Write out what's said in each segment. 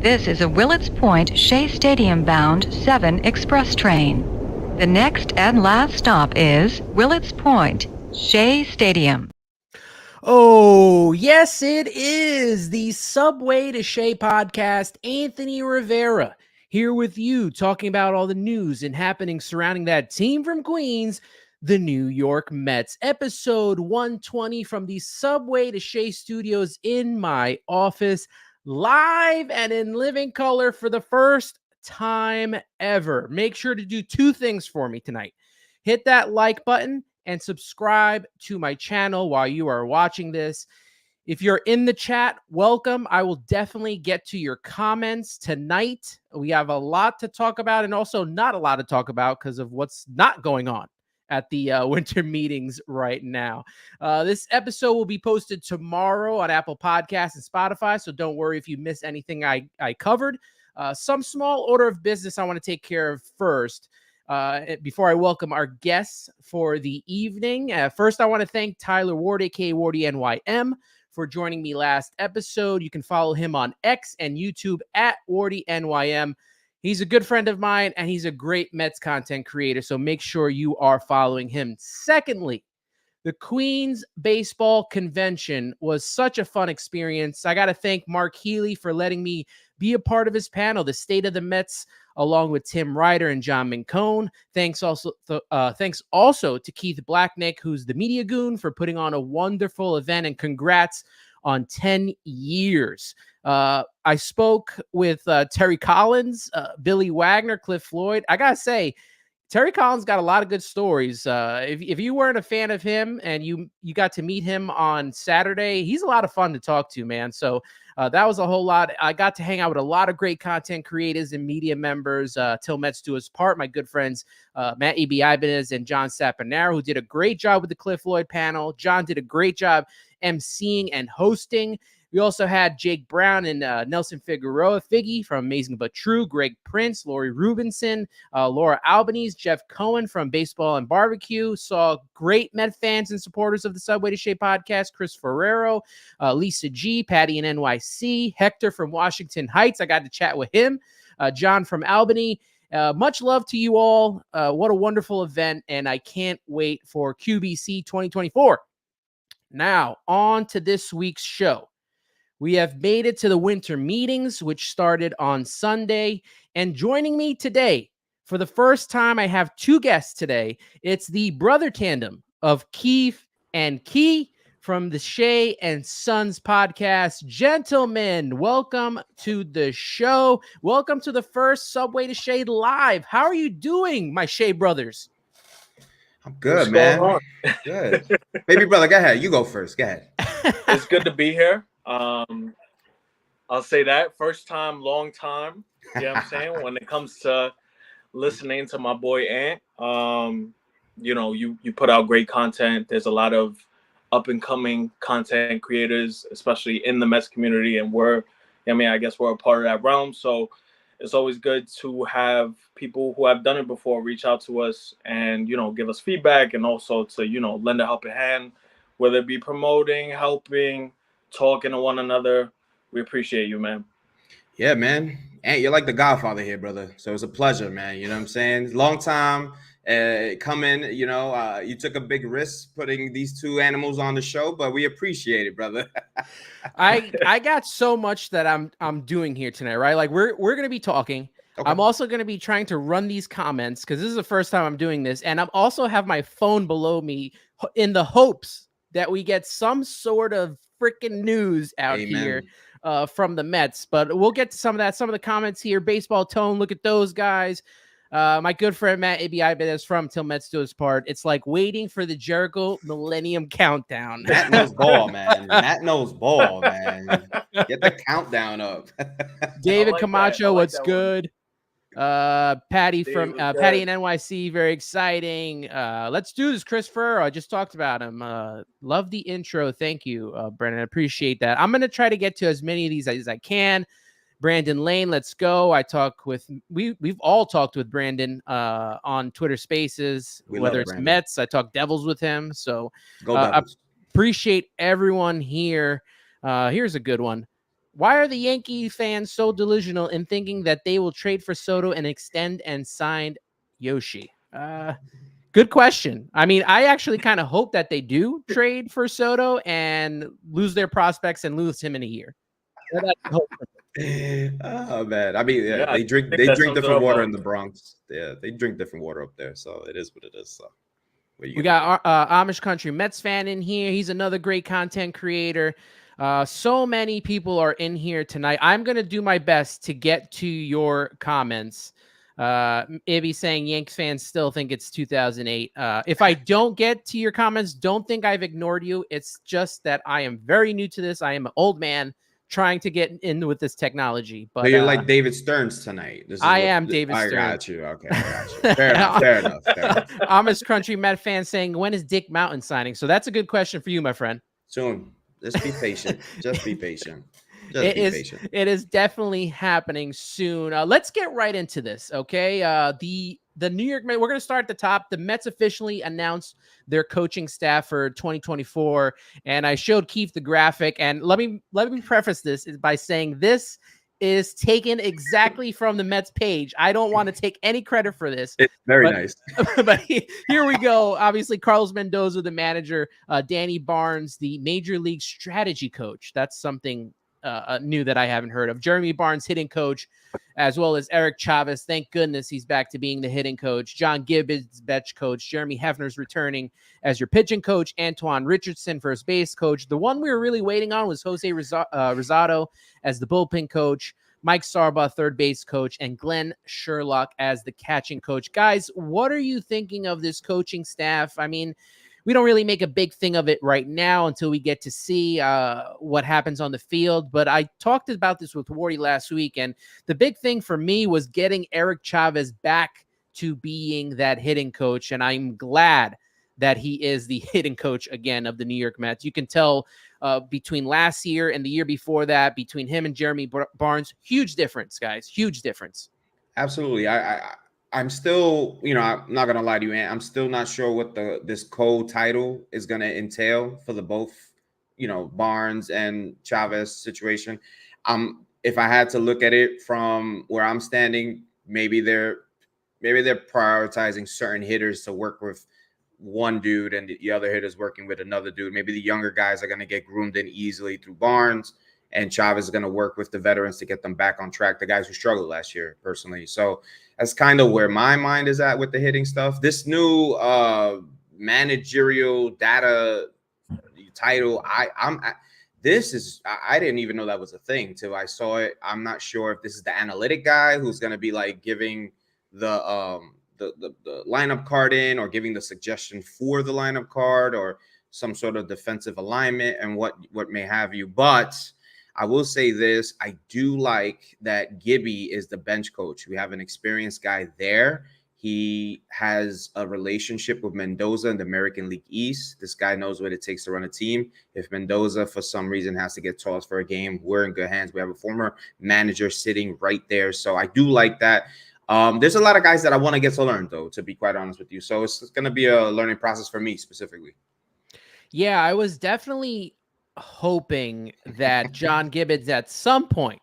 This is a Willets Point Shea Stadium bound 7 express train. The next and last stop is Willets Point Shea Stadium. Oh, yes, it is the Subway to Shea podcast. Anthony Rivera here with you, talking about all the news and happenings surrounding that team from Queens, the New York Mets. Episode 120 from the Subway to Shea studios in my office, live and in living color for the first time ever. Make sure to do 2 things for me tonight. Hit that like button and subscribe to my channel while you are watching this. If you're in the chat, welcome. I will definitely get to your comments tonight. We have a lot to talk about and also not a lot to talk about because of what's not going on at the winter meetings right now. This episode will be posted tomorrow on Apple Podcasts and Spotify, so don't worry if you miss anything I covered. Some small order of business I want to take care of first. Before I welcome our guests for the evening. First, I want to thank Tyler Ward, aka Wardy NYM, for joining me last episode. You can follow him on X and YouTube at Wardy NYM. He's a good friend of mine, and he's a great Mets content creator, so make sure you are following him. Secondly, the Queens Baseball Convention was such a fun experience. I got to thank Mark Healy for letting me be a part of his panel, The State of the Mets, along with Tim Ryder and John Mincone. Thanks also to Keith Blacknick, who's the media goon, for putting on a wonderful event, and congrats on 10 years. I spoke with Terry Collins, Billy Wagner, Cliff Floyd. I got to say, Terry Collins got a lot of good stories. If you weren't a fan of him and you got to meet him on Saturday, he's a lot of fun to talk to, man. So that was a whole lot. I got to hang out with a lot of great content creators and media members. Till Mets Do Us Part, my good friends Matt E.B. Ibanez and John Saponaro, who did a great job with the Cliff Floyd panel. John did a great job emceeing and hosting. We also had Jake Brown and Nelson Figueroa, Figgy from Amazing But True, Greg Prince, Lori Rubinson, Laura Albanese, Jeff Cohen from Baseball and Barbecue. Saw great Met fans and supporters of the Subway to Shea podcast, Chris Ferrero, Lisa G, Patty in NYC, Hector from Washington Heights. I got to chat with him, John from Albany. Much love to you all. What a wonderful event, and I can't wait for QBC 2024. Now, on to this week's show. We have made it to the winter meetings, which started on Sunday. And joining me today, for the first time, I have 2 guests today. It's the brother tandem of Keith and Kee from the Shea and Sons podcast. Gentlemen, welcome to the show. Welcome to the first Subway to Shea live. How are you doing, my Shea brothers? I'm good, man. Good. Baby brother, go ahead. You go first. Go ahead. It's good to be here. I'll say that. First time, long time. You know what I'm saying? When it comes to listening to my boy Ant, you put out great content. There's a lot of up and coming content creators, especially in the Mets community, and I guess we're a part of that realm. So it's always good to have people who have done it before reach out to us and, give us feedback, and also to, lend a helping hand, whether it be promoting, helping, talking to one another. We appreciate you, man. Yeah, man. And you're like the godfather here, brother. So it's a pleasure, man. You know what I'm saying? Long time coming. You took a big risk putting these 2 animals on the show, but we appreciate it, brother. I got so much that I'm doing here tonight, right? Like we're going to be talking. Okay. I'm also going to be trying to run these comments because this is the first time I'm doing this. And I'm also have my phone below me in the hopes that we get some sort of freaking news out here from the Mets. But we'll get to some of that. Some of the comments here. Baseball Tone, look at those guys. My good friend Matt E.B. Ibanez from Till Mets Do Us Part. It's like waiting for the Jericho Millennium Countdown. Matt knows ball, man. Matt knows ball, man. Get the countdown up. David Camacho, what's good? Patty from Patty in NYC, very exciting. Let's do this. Chris Ferrero, I just talked about him. Love the intro. Thank you, Brennan. I appreciate that. I'm gonna try to get to as many of these as I can. Brandon Lane, let's go. We've all talked with Brandon on Twitter Spaces, whether it's Brandon. Mets. I talk Devils with him. So I appreciate everyone here. Here's a good one. Why are the Yankee fans so delusional in thinking that they will trade for Soto and extend and sign Yoshi? Good question. I mean, I actually kind of hope that they do trade for Soto and lose their prospects and lose him in a year. Oh man, I mean, yeah, Yeah, I think they that's drink something different water about. in the Bronx. Yeah, they drink different water up there, so it is what it is. So We got Amish Country Mets fan in here. He's another great content creator. So many people are in here tonight. I'm going to do my best to get to your comments. Maybe saying Yanks fans still think it's 2008. If I don't get to your comments, don't think I've ignored you. It's just that I am very new to this. I am an old man trying to get in with this technology. But so you're like David Stearns tonight. This is I what am David I Stern. got you. Okay, I got you. Fair enough. Fair enough. Fair enough. Amish Country Met fan saying, when is Dick Mountain signing? So that's a good question for you, my friend. Soon. Just be patient. Just be patient. Just be patient. It is definitely happening soon. Let's get right into this, okay? The New York Mets, we're going to start at the top. The Mets officially announced their coaching staff for 2024, and I showed Keith the graphic. And let me preface this by saying this is taken exactly from the Mets page. I don't want to take any credit for this. It's very nice. But here we go. Obviously, Carlos Mendoza, the manager, Danny Barnes, the Major League strategy coach. That's something new that I haven't heard of. Jeremy Barnes, hitting coach, as well as Eric Chavez. Thank goodness he's back to being the hitting coach. John Gibbons, bench coach. Jeremy Hefner's returning as your pitching coach. Antoine Richardson, first base coach. The one we were really waiting on was Jose Rosado as the bullpen coach. Mike Sarba, third base coach, and Glenn Sherlock as the catching coach. Guys, what are you thinking of this coaching staff? I mean, we don't really make a big thing of it right now until we get to see what happens on the field. But I talked about this with Wardy last week, and the big thing for me was getting Eric Chavez back to being that hitting coach, and I'm glad that he is the hitting coach again of the New York Mets. You can tell between last year and the year before that, between him and Jeremy Barnes, huge difference, guys, huge difference. Absolutely. I'm still, I'm not gonna lie to you, Ant. I'm still not sure what this co-title is gonna entail for the both, Barnes and Chavez situation. If I had to look at it from where I'm standing, maybe they're prioritizing certain hitters to work with one dude and the other hitters working with another dude. Maybe the younger guys are gonna get groomed in easily through Barnes, and Chavez is going to work with the veterans to get them back on track, the guys who struggled last year, personally. So that's kind of where my mind is at with the hitting stuff. This new managerial data title, I didn't even know that was a thing till I saw it. I'm not sure if this is the analytic guy who's going to be like giving the lineup card in, or giving the suggestion for the lineup card, or some sort of defensive alignment and what may have you. But I will say this, I do like that Gibby is the bench coach. We have an experienced guy there. He has a relationship with Mendoza in the American League East. This guy knows what it takes to run a team. If Mendoza, for some reason, has to get tossed for a game, we're in good hands. We have a former manager sitting right there. So I do like that. There's a lot of guys that I want to get to learn, though, to be quite honest with you. So it's going to be a learning process for me specifically. Yeah, I was definitely hoping that John Gibbons at some point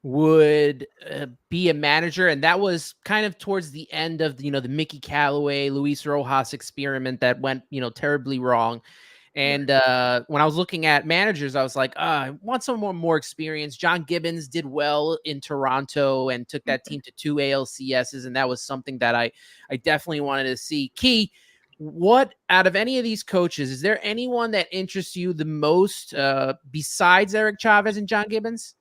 would be a manager, and that was kind of towards the end of the Mickey Callaway, Luis Rojas experiment that went terribly wrong. And when I was looking at managers, I was like, I want someone more experience. John Gibbons did well in Toronto and took that team to 2 ALCSs, and that was something that I definitely wanted to see. Key, what out of any of these coaches, is there anyone that interests you the most besides Eric Chavez and John Gibbons?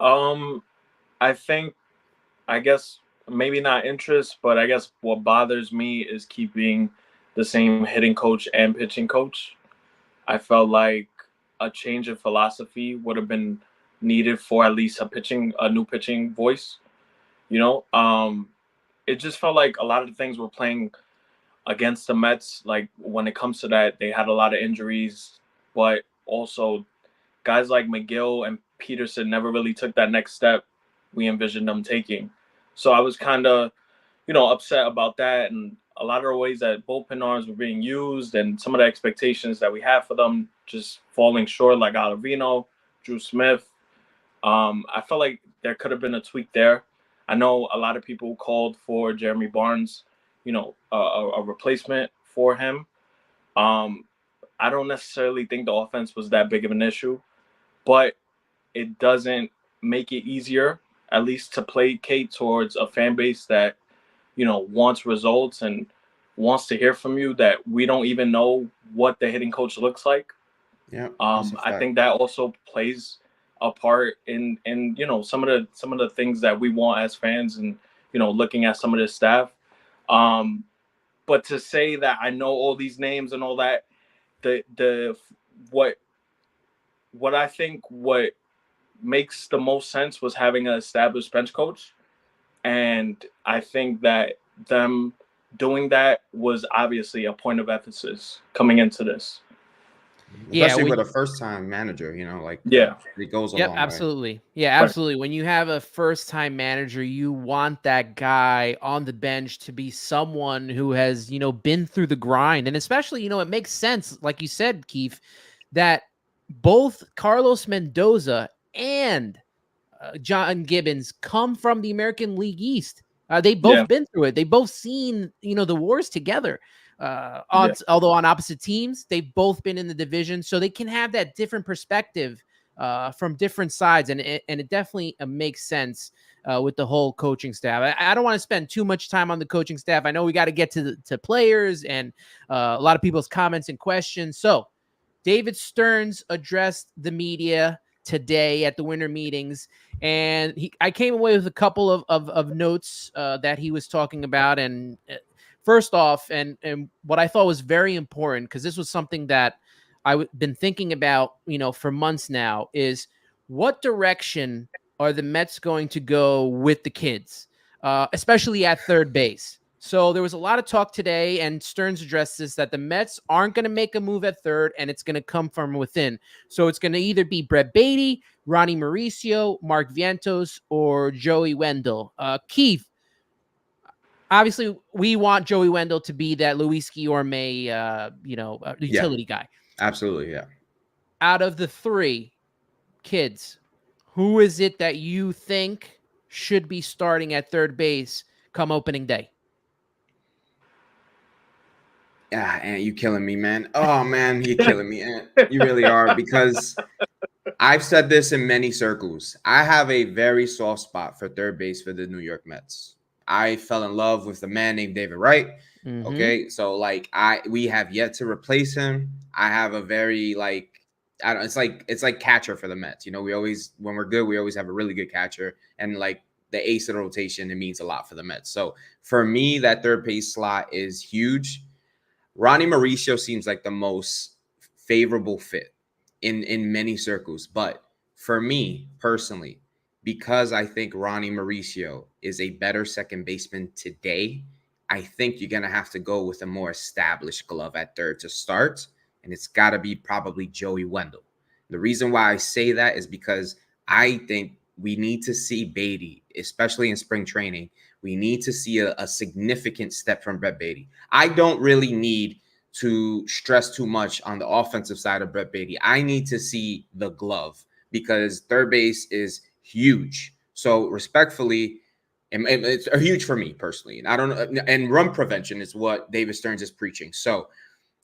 I guess maybe not interest, but I guess what bothers me is keeping the same hitting coach and pitching coach. I felt like a change in philosophy would have been needed for at least a new pitching voice. It just felt like a lot of the things were playing against the Mets. Like when it comes to that, they had a lot of injuries, but also guys like McGill and Peterson never really took that next step we envisioned them taking. So I was kind of, upset about that, and a lot of the ways that bullpen arms were being used and some of the expectations that we had for them just falling short, like Ottavino, Drew Smith. I felt like there could have been a tweak there. I know a lot of people called for Jeremy Barnes, a replacement for him. I don't necessarily think the offense was that big of an issue, but it doesn't make it easier, at least to placate towards a fan base that, wants results and wants to hear from you, that we don't even know what the hitting coach looks like. Yeah. I think that also plays a part in some of the things that we want as fans, and looking at some of the staff. But to say that I know all these names and all that, what I think what makes the most sense was having an established bench coach, and I think that them doing that was obviously a point of emphasis coming into this. Especially with a first-time manager, it goes a long way. Absolutely. Yeah, absolutely. When you have a first-time manager, you want that guy on the bench to be someone who has, been through the grind. And especially, it makes sense, like you said, Keith, that both Carlos Mendoza and John Gibbons come from the American League East. They've both been through it. They've both seen, the wars together. Although on opposite teams, they've both been in the division, so they can have that different perspective from different sides, and it definitely makes sense with the whole coaching staff. I don't want to spend too much time on the coaching staff. I know we got to get to players and a lot of people's comments and questions. So David Stearns addressed the media today at the winter meetings, and I came away with a couple of notes that he was talking about. And first off, and what I thought was very important, because this was something that I've been thinking about, for months now, is what direction are the Mets going to go with the kids, especially at third base? So there was a lot of talk today, and Stearns addressed this, that the Mets aren't going to make a move at third, and it's going to come from within. So it's going to either be Brett Beatty, Ronnie Mauricio, Mark Vientos, or Joey Wendell. Keith, obviously we want Joey Wendell to be that Luis Guillorme, utility guy. Absolutely, yeah. Out of the three kids, who is it that you think should be starting at third base come opening day? Yeah, Ant, you killing me, man. Oh, man, you're killing me, Ant. You really are, because I've said this in many circles. I have a very soft spot for third base for the New York Mets. I fell in love with a man named David Wright. Mm-hmm. Okay, so we have yet to replace him. I have a very it's like catcher for the Mets. We always, when we're good, we always have a really good catcher, and the ace of the rotation, it means a lot for the Mets. So for me, that third base slot is huge. Ronnie Mauricio seems like the most favorable fit in many circles. But for me personally, because I think Ronnie Mauricio is a better second baseman today, I think you're going to have to go with a more established glove at third to start. And it's got to be probably Joey Wendell. The reason why I say that is because I think we need to see Beatty, especially in spring training. We need to see a significant step from Brett Beatty. I don't really need to stress too much on the offensive side of Brett Beatty. I need to see the glove, because third base is huge. So respectfully, it's huge for me personally. And I don't know. And run prevention is what David Stearns is preaching. So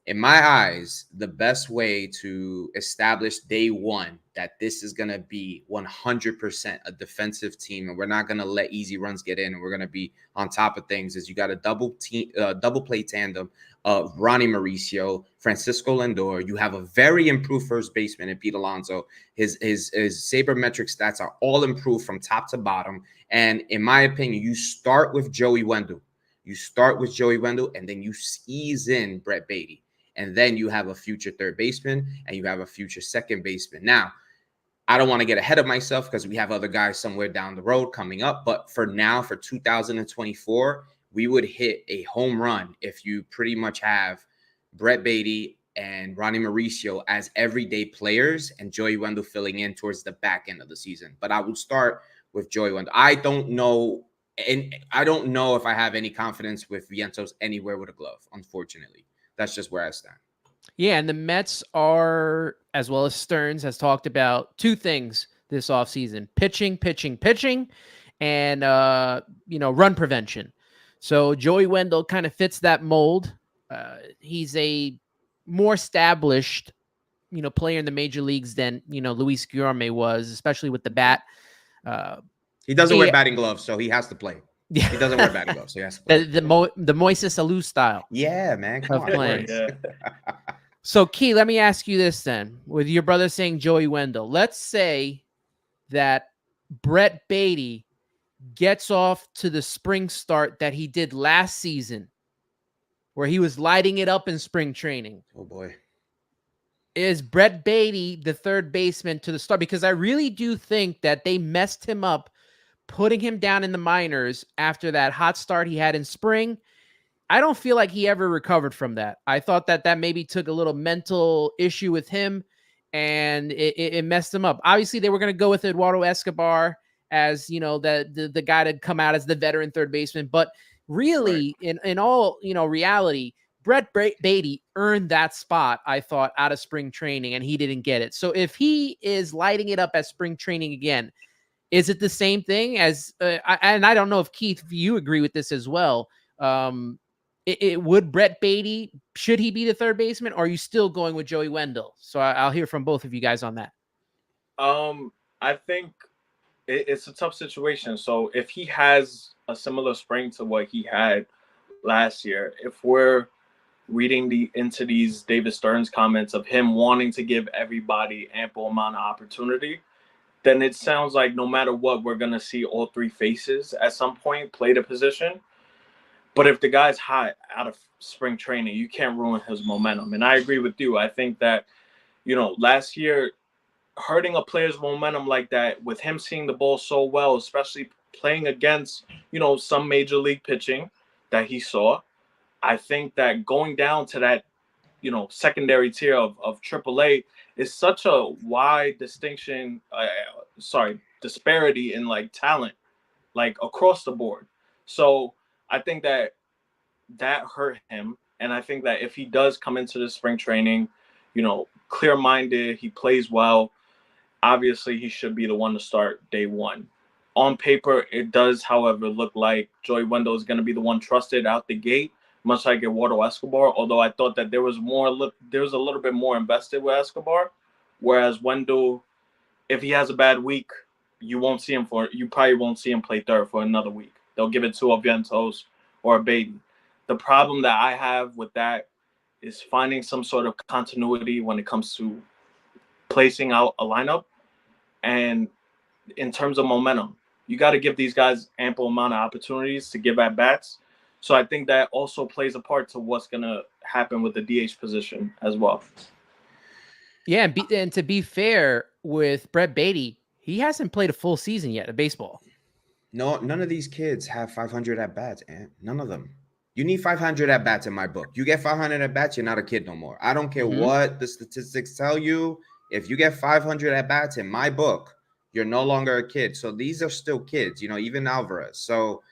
in my eyes, the best way to establish day one that this is going to be 100% a defensive team, and we're not going to let easy runs get in, and we're going to be on top of things, is you got a double play tandem of Ronnie Mauricio, Francisco Lindor. You have a very improved first baseman in Pete Alonso. His sabermetric stats are all improved from top to bottom. And in my opinion, you start with Joey Wendell. And then you ease in Brett Beatty. And then you have a future third baseman and you have a future second baseman. Now, I don't want to get ahead of myself because we have other guys somewhere down the road coming up. But for now, for 2024, we would hit a home run if you pretty much have Brett Beatty and Ronnie Mauricio as everyday players and Joey Wendell filling in towards the back end of the season. But I will start with Joey Wendell. I don't know if I have any confidence with Vientos anywhere with a glove, unfortunately. That's just where I stand. Yeah, and the Mets are, as well as Stearns has talked about, two things this offseason: pitching, and run prevention. So Joey Wendell kind of fits that mold. He's a more established, player in the major leagues than Luis Guillorme was, especially with the bat. He doesn't wear Yeah, batting gloves, so he has to play. yeah. He doesn't wear batting gloves, so he has to play. the Moises Alou style Yeah, man. Come of on. playing. Yeah. So, Key, let me ask you this then. With your brother saying Joey Wendell, let's say that Brett Beatty gets off to the spring start that he did last season, where he was lighting it up in spring training. Oh, boy. Is Brett Beatty the third baseman to the start? Because I really do think that they messed him up putting him down in the minors after that hot start he had in spring. I don't feel like he ever recovered from that. I thought that maybe took a little mental issue with him, and it messed him up. Obviously, they were going to go with Eduardo Escobar as the guy to come out as the veteran third baseman. But really, Right. in all reality, Brett Beatty earned that spot, I thought, out of spring training, and he didn't get it. So if he is lighting it up at spring training again, is it the same thing as? And I don't know if Keith, if you agree with this as well. Would Brett Beatty, should he be the third baseman, or are you still going with Joey Wendell? So I'll hear from both of you guys on that. I think it's a tough situation. So if he has a similar spring to what he had last year, if we're reading into these David Stearns comments of him wanting to give everybody ample amount of opportunity, then it sounds like no matter what, we're going to see all three faces at some point play the position. But if the guy's hot out of spring training, you can't ruin his momentum. And I agree with you. I think that, last year, hurting a player's momentum like that, with him seeing the ball so well, especially playing against, some major league pitching that he saw, I think that going down to that, secondary tier of AAA is such a wide disparity in like talent, like across the board. So I think that hurt him. And I think that if he does come into the spring training, clear-minded, he plays well, obviously he should be the one to start day one. On paper, it does, however, look like Joey Wendell is going to be the one trusted out the gate, much like Eduardo Escobar, although I thought that there was a little bit more invested with Escobar, whereas Wendell, if he has a bad week, you probably won't see him play third for another week. They'll give it to a Vientos or a Beatty. The problem that I have with that is finding some sort of continuity when it comes to placing out a lineup. And in terms of momentum, you got to give these guys ample amount of opportunities to give at bats. So I think that also plays a part to what's going to happen with the DH position as well. Yeah, and to be fair with Brett Beatty, he hasn't played a full season yet of baseball. No, none of these kids have 500 at bats, and none of them. You need 500 at bats in my book. You get 500 at bats, you're not a kid no more. I don't care what the statistics tell you. If you get 500 at bats in my book, you're no longer a kid. So these are still kids, even Alvarez. So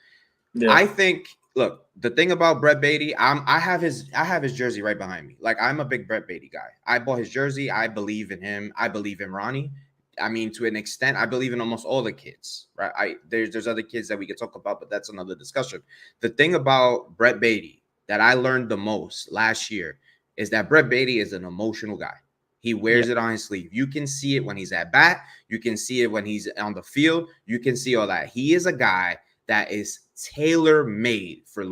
yeah. I think, look, the thing about Brett Beatty, I have his jersey right behind me. Like, I'm a big Brett Beatty guy. I bought his jersey. I believe in him. I believe in Ronnie. I mean, to an extent, I believe in almost all the kids, right? There's other kids that we could talk about, but that's another discussion. The thing about Brett Beatty that I learned the most last year is that Brett Beatty is an emotional guy. He wears it on his sleeve. You can see it when he's at bat. You can see it when he's on the field. You can see all that. He is a guy that is tailor-made for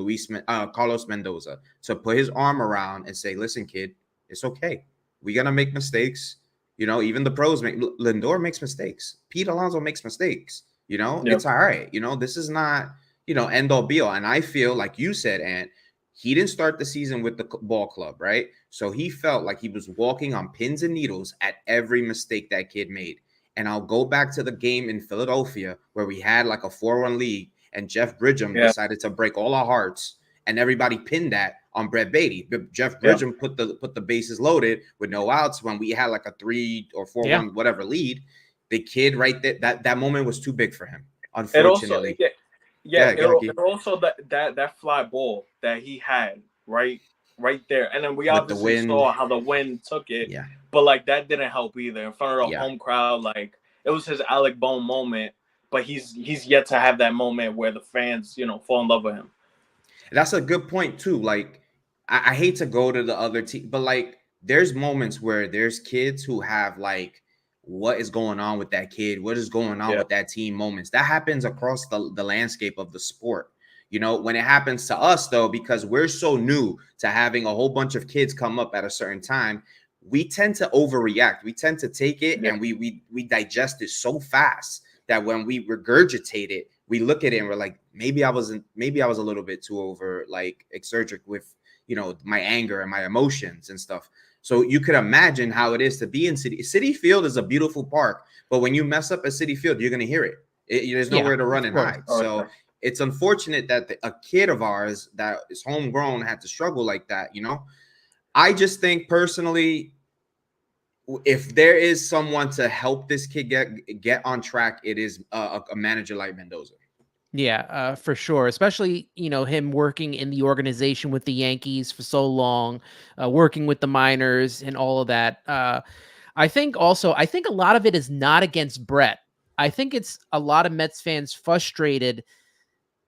Carlos Mendoza to put his arm around and say, listen, kid, it's okay. We're going to make mistakes. Even the pros Lindor makes mistakes. Pete Alonso makes mistakes. It's all right. This is not, end all be all. And I feel like you said, Ant, he didn't start the season with the ball club, right? So he felt like he was walking on pins and needles at every mistake that kid made. And I'll go back to the game in Philadelphia where we had like a 4-1 lead and Jeff Bridgham decided to break all our hearts and everybody pinned that on Brett Beatty. Jeff Bridgham put the bases loaded with no outs when we had like a 3 or 4-1 whatever lead. The kid right there, that moment was too big for him, unfortunately. It also that fly ball that he had right right there. And then we with the obviously wind. saw how the wind took it. Yeah. But like that didn't help either. In front of the Yeah. home crowd, like it was his Alec Bone moment, but he's yet to have that moment where the fans, you know, fall in love with him. That's a good point too. Like, I hate to go to the other team, but like, there's moments where there's kids who have like, what is going on with that kid? What is going on with that team moments? That happens across the landscape of the sport. You know, when it happens to us though, because we're so new to having a whole bunch of kids come up at a certain time, we tend to overreact. We tend to take it and we digest it so fast that when we regurgitate it, we look at it and we're like, maybe I was a little bit too over like exergic with, you know, my anger and my emotions and stuff. So you could imagine how it is to be in City Field is a beautiful park, but when you mess up at City Field, you're going to hear it. There's nowhere to run and hide. So it's unfortunate that a kid of ours that is homegrown had to struggle like that. You know, I just think personally, if there is someone to help this kid get on track, it is a manager like Mendoza. Yeah, for sure. Especially, you know, him working in the organization with the Yankees for so long, working with the minors and all of that. I think a lot of it is not against Brett. I think it's a lot of Mets fans frustrated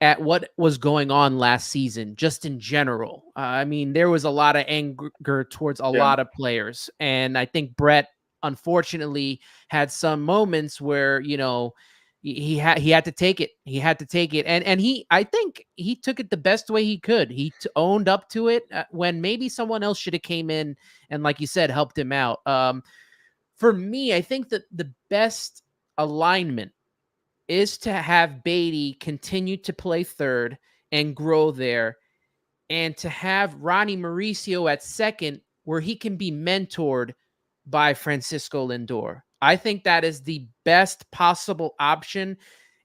at what was going on last season, just in general. I mean, there was a lot of anger towards a lot of players. And I think Brett, unfortunately, had some moments where, you know, he had to take it. He had to take it. And I think he took it the best way he could. He owned up to it when maybe someone else should have came in and, like you said, helped him out. For me, I think that the best alignment is to have Beatty continue to play third and grow there, and to have Ronnie Mauricio at second where he can be mentored by Francisco Lindor. I think that is the best possible option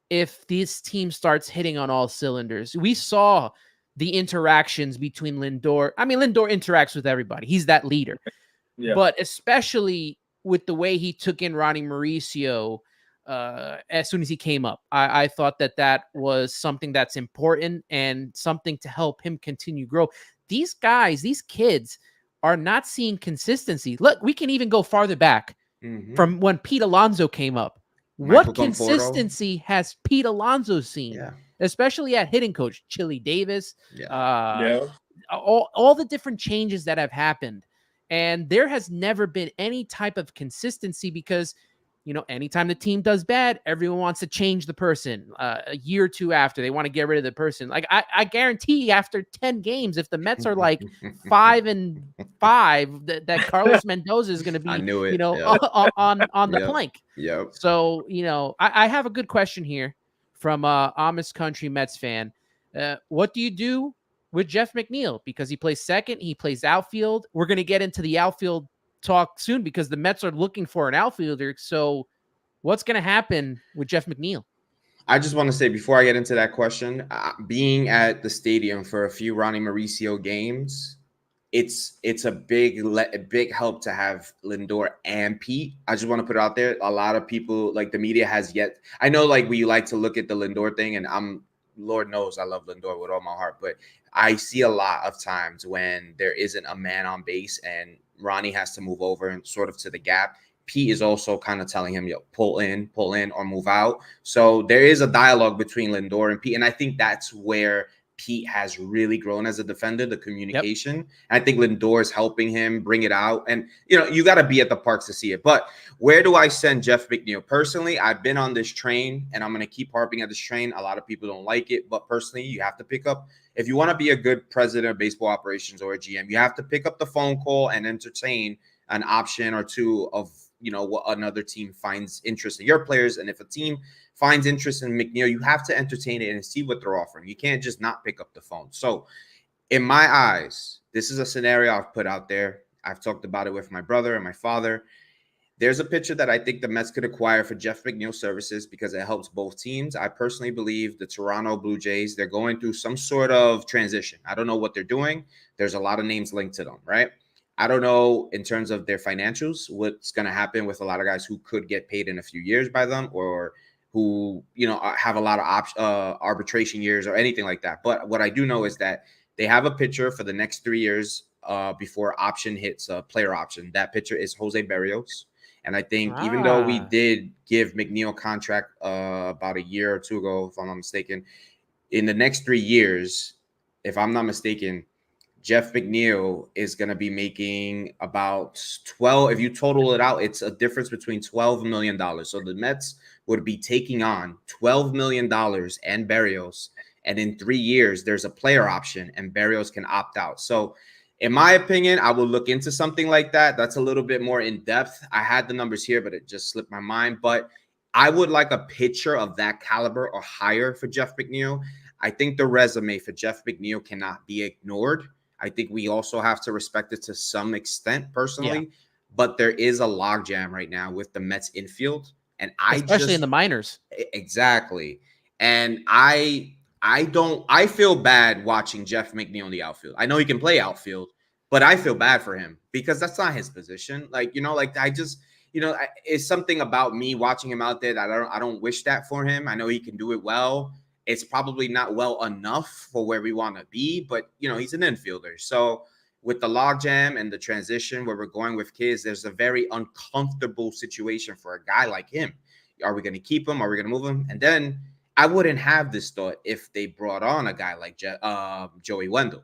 if this team starts hitting on all cylinders. We saw the interactions between Lindor. I mean, Lindor interacts with everybody. He's that leader. But especially with the way he took in Ronnie Mauricio as soon as he came up. I thought that was something that's important and something to help him continue grow. These guys, these kids are not seeing consistency. Look, we can even go farther back from when Pete Alonso came up. What consistency has Pete Alonso seen, especially at hitting coach? Chili Davis, all the different changes that have happened. And there has never been any type of consistency because, you know, anytime the team does bad, everyone wants to change the person. A year or two after, they want to get rid of the person. Like I guarantee after 10 games, if the Mets are like 5-5, that Carlos Mendoza is going to be, on the plank. Yep. So, you know, I have a good question here from Amish Country Mets fan. What do you do with Jeff McNeil? Because he plays second, he plays outfield. We're going to get into the outfield talk soon because the Mets are looking for an outfielder. So what's going to happen with Jeff McNeil? I just want to say before I get into that question, being at the stadium for a few Ronnie Mauricio games, it's a big help to have Lindor and Pete. I just want to put it out there. A lot of people, like the media has yet. I know like we like to look at the Lindor thing, and Lord knows I love Lindor with all my heart, but I see a lot of times when there isn't a man on base and Ronnie has to move over and sort of to the gap. Pete is also kind of telling him, pull in or move out. So there is a dialogue between Lindor and Pete. And I think that's where Pete has really grown as a defender, the communication. Yep. I think Lindor is helping him bring it out. And, you know, you got to be at the parks to see it. But where do I send Jeff McNeil? Personally, I've been on this train, and I'm going to keep harping at this train. A lot of people don't like it. But personally, you have to pick up. If you want to be a good president of baseball operations or a GM, you have to pick up the phone call and entertain an option or two of, you know, what another team finds interest in your players. And if a team finds interest in McNeil, you have to entertain it and see what they're offering. You can't just not pick up the phone. So in my eyes, this is a scenario I've put out there. I've talked about it with my brother and my father. There's a pitcher that I think the Mets could acquire for Jeff McNeil services because it helps both teams. I personally believe the Toronto Blue Jays, they're going through some sort of transition. I don't know what they're doing. There's a lot of names linked to them, right? I don't know in terms of their financials, what's going to happen with a lot of guys who could get paid in a few years by them or who, you know, have a lot of arbitration years or anything like that. But what I do know is that they have a pitcher for the next 3 years before option hits player option. That pitcher is Jose Berrios. And I think even though we did give McNeil a contract about a year or two ago, if I'm not mistaken, in the next 3 years, if I'm not mistaken, Jeff McNeil is going to be making about 12. If you total it out, it's a difference between $12 million. So the Mets would be taking on $12 million and Berrios. And in 3 years, there's a player option and Berrios can opt out. So in my opinion, I will look into something like that. That's a little bit more in depth. I had the numbers here, but it just slipped my mind. But I would like a pitcher of that caliber or higher for Jeff McNeil. I think the resume for Jeff McNeil cannot be ignored. I think we also have to respect it to some extent personally, but there is a logjam right now with the Mets infield. And especially in the minors. Exactly. And I feel bad watching Jeff McNeil in the outfield. I know he can play outfield, but I feel bad for him because that's not his position. Like, I just, it's something about me watching him out there that I don't wish that for him. I know he can do it well. It's probably not well enough for where we want to be, but he's an infielder. So with the logjam and the transition where we're going with kids, there's a very uncomfortable situation for a guy like him. Are we going to keep him? Are we going to move him? And then I wouldn't have this thought if they brought on a guy like Joey Wendell.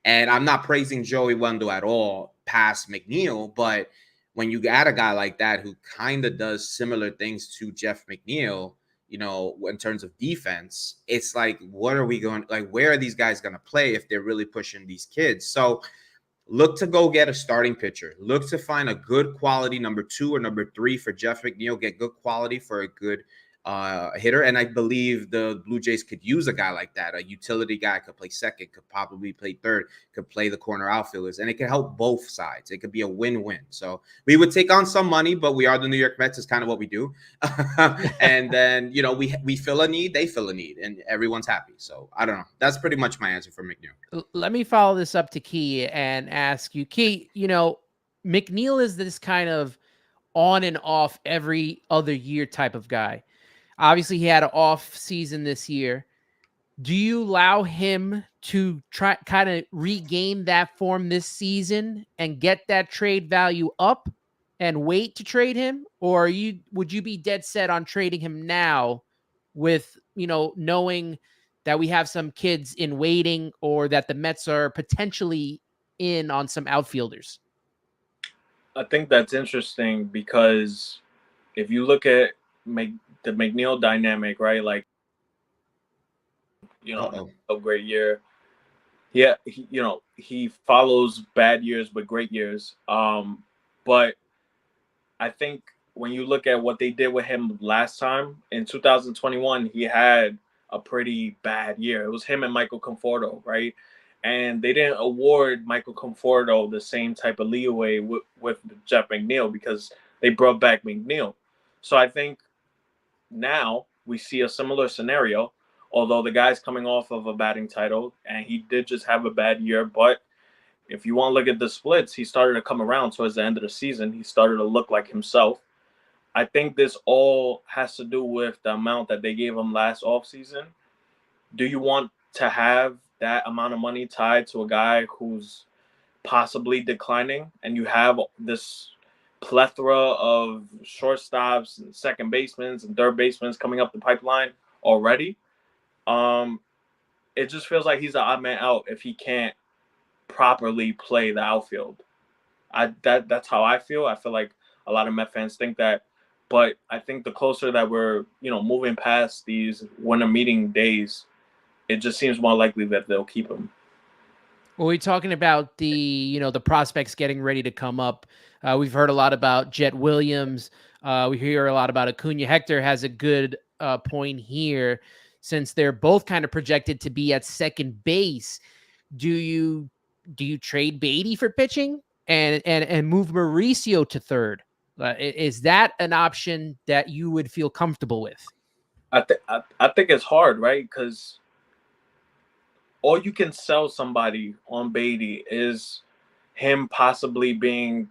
And I'm not praising Joey Wendell at all past McNeil, but when you got a guy like that who kind of does similar things to Jeff McNeil, in terms of defense, it's like, what are we going, like, where are these guys going to play if they're really pushing these kids? So look to go get a starting pitcher. Look to find a good quality number 2 or number 3 for Jeff McNeil. Get good quality for a good hitter. And I believe the Blue Jays could use a guy like that. A utility guy could play second, could probably play third, could play the corner outfielders, and it could help both sides. It could be a win-win. So we would take on some money, but we are the New York Mets is kind of what we do. And then, we fill a need, they fill a need, and everyone's happy. So I don't know. That's pretty much my answer for McNeil. Let me follow this up to Key and ask you, Key, McNeil is this kind of on and off every other year type of guy. Obviously, he had an off season this year. Do you allow him to try kind of regain that form this season and get that trade value up and wait to trade him? Or would you be dead set on trading him now with, knowing that we have some kids in waiting or that the Mets are potentially in on some outfielders? I think that's interesting because if you look at the McNeil dynamic, right? Like, a great year. Yeah, he follows bad years but great years. But I think when you look at what they did with him last time in 2021, he had a pretty bad year. It was him and Michael Conforto, right? And they didn't award Michael Conforto the same type of leeway with Jeff McNeil because they brought back McNeil. So I think now we see a similar scenario, although the guy's coming off of a batting title and he did just have a bad year. But if you want to look at the splits, he started to come around towards the end of the season. He started to look like himself. I think this all has to do with the amount that they gave him last offseason. Do you want to have that amount of money tied to a guy who's possibly declining and you have this plethora of shortstops and second basemen and third basemen coming up the pipeline already? It just feels like he's the odd man out if he can't properly play the outfield. That's how I feel. I feel like a lot of Met fans think that, but I think the closer that we're, moving past these winter meeting days, it just seems more likely that they'll keep him. Well, we're talking about the prospects getting ready to come up. We've heard a lot about Jet Williams. We hear a lot about Acuna. Hector has a good point here, since they're both kind of projected to be at second base. Do you trade Beatty for pitching and move Mauricio to third? Is that an option that you would feel comfortable with? I think it's hard, right? Because all you can sell somebody on Beatty is him possibly being,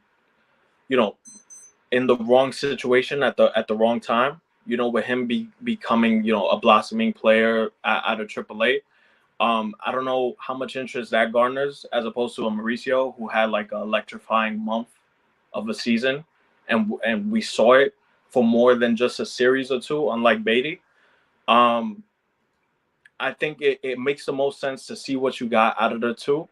in the wrong situation at the wrong time. With him becoming, a blossoming player out of AAA. I don't know how much interest that garners as opposed to a Mauricio who had like an electrifying month of a season, and we saw it for more than just a series or two, unlike Beatty. Um, I think it makes the most sense to see what you got out of the two.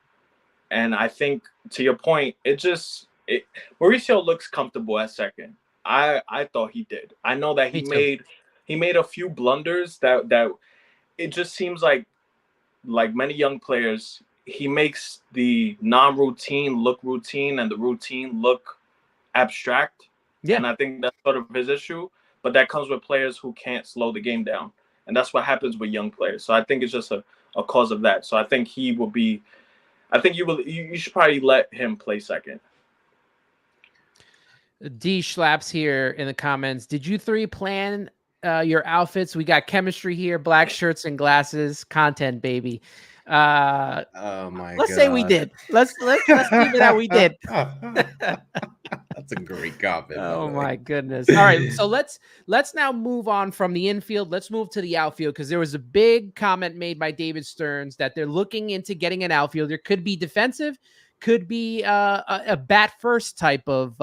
And I think to your point, Mauricio looks comfortable at second. I thought he did. I know that Me too. he made a few blunders that it just seems like many young players, he makes the non-routine look routine and the routine look abstract. Yeah. And I think that's sort of his issue. But that comes with players who can't slow the game down. And that's what happens with young players. So I think it's just a cause of that. So I think he will be I think you should probably let him play second. D Schlaps here in the comments. Did you three plan your outfits? We got chemistry here, black shirts and glasses, content, baby. Oh my let's God. say we did. Let's keep it out. We did. That's a great comment. Oh my goodness. All right. So let's now move on from the infield. Let's move to the outfield because there was a big comment made by David Stearns that they're looking into getting an outfielder. Could be defensive, could be a bat first type of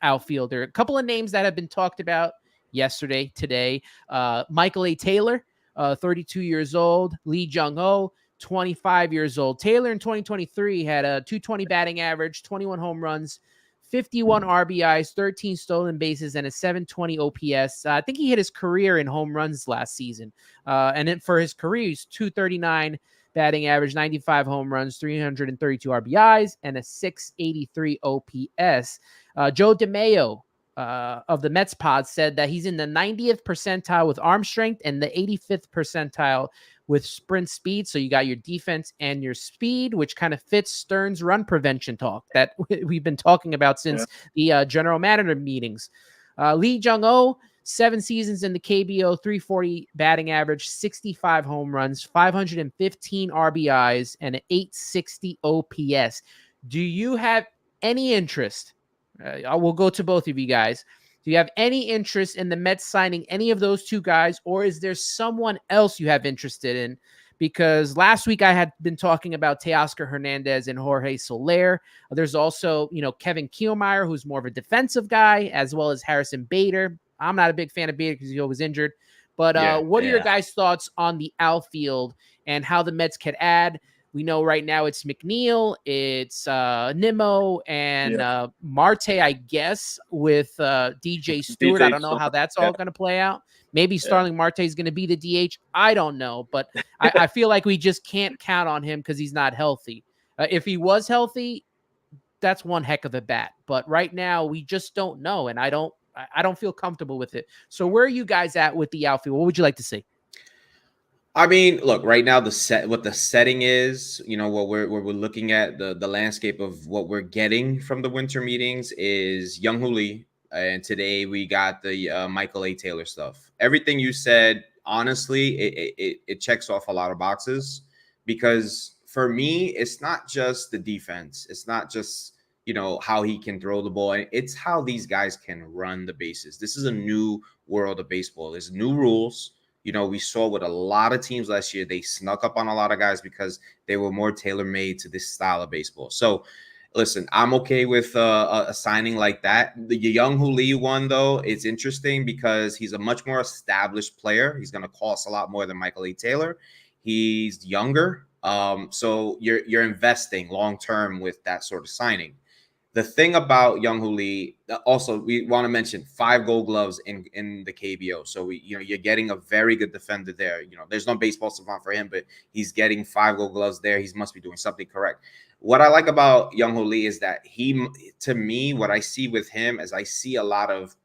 outfielder. A couple of names that have been talked about yesterday, today. Michael A. Taylor, 32 years old. Lee Jung-ho, 25 years old. Taylor in 2023 had a 220 batting average, 21 home runs, 51 RBIs, 13 stolen bases, and a 720 OPS. I think he hit his career in home runs last season. And then for his career, he's 239 batting average, 95 home runs, 332 RBIs, and a 683 OPS. Joe DeMayo of the Mets pod said that he's in the 90th percentile with arm strength and the 85th percentile with sprint speed. So you got your defense and your speed, which kind of fits Stearns' run prevention talk that we've been talking about since the general manager meetings. Lee Jung-ho, 7 seasons in the KBO, 340 batting average, 65 home runs, 515 RBIs, and an 860 OPS. Do you have any interest? I will go to both of you guys. Do you have any interest in the Mets signing any of those two guys, or is there someone else you have interested in? Because last week I had been talking about Teoscar Hernandez and Jorge Soler. There's also, Kevin Kiermaier, who's more of a defensive guy, as well as Harrison Bader. I'm not a big fan of Bader because he was injured. But what are your guys' thoughts on the outfield and how the Mets could add? We know right now it's McNeil, it's Nimmo, and Marte, I guess, with DJ Stewart. I don't know how that's all going to play out. Maybe Starling Marte is going to be the DH. I don't know, but I feel like we just can't count on him because he's not healthy. If he was healthy, that's one heck of a bat. But right now, we just don't know, and I don't feel comfortable with it. So where are you guys at with the outfield? What would you like to see? I mean, look, right now what the setting is, what we're looking at, the landscape of what we're getting from the winter meetings is Young-Hoo Lee, and today we got the Michael A. Taylor stuff. Everything you said, honestly, it checks off a lot of boxes because for me, it's not just the defense, it's not just how he can throw the ball, and it's how these guys can run the bases. This is a new world of baseball. There's new rules. We saw with a lot of teams last year, they snuck up on a lot of guys because they were more tailor-made to this style of baseball. So, listen, I'm okay with a signing like that. The Young-Hoo Lee one, though, it's interesting because he's a much more established player. He's going to cost a lot more than Michael A. Taylor. He's younger. So you're investing long-term with that sort of signing. The thing about Young-Hoo Lee, also we want to mention 5 Gold Gloves in the KBO. So you're getting a very good defender there. There's no baseball savant for him, but he's getting 5 Gold Gloves there. He must be doing something correct. What I like about Young-Hoo Lee is that to me, what I see with him is I see a lot of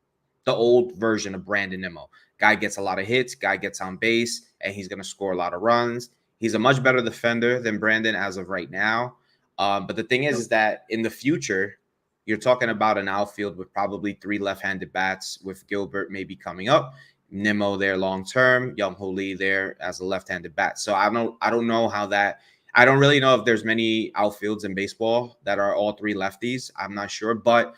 the old version of Brandon Nimmo. Guy gets a lot of hits, guy gets on base, and he's going to score a lot of runs. He's a much better defender than Brandon as of right now. But the thing is that in the future, you're talking about an outfield with probably 3 left-handed bats, with Gilbert maybe coming up, Nimmo there long-term, Young-Hoo Lee there as a left-handed bat. So I don't know how that. I don't really know if there's many outfields in baseball that are all 3 lefties. I'm not sure, but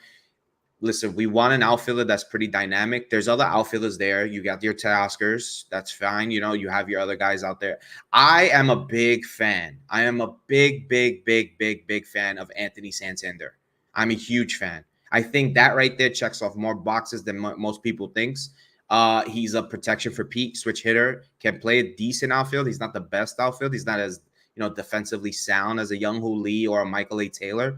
listen, we want an outfielder that's pretty dynamic. There's other outfielders there. You got your Teoscars. That's fine. You know, you have your other guys out there. I am a big fan. I am a big fan of Anthony Santander. I'm a huge fan. I think that right there checks off more boxes than most people thinks. He's a protection for Pete, switch hitter, can play a decent outfield. He's not the best outfield. He's not as, you know, defensively sound as a Young Hoo Lee or a Michael A. Taylor.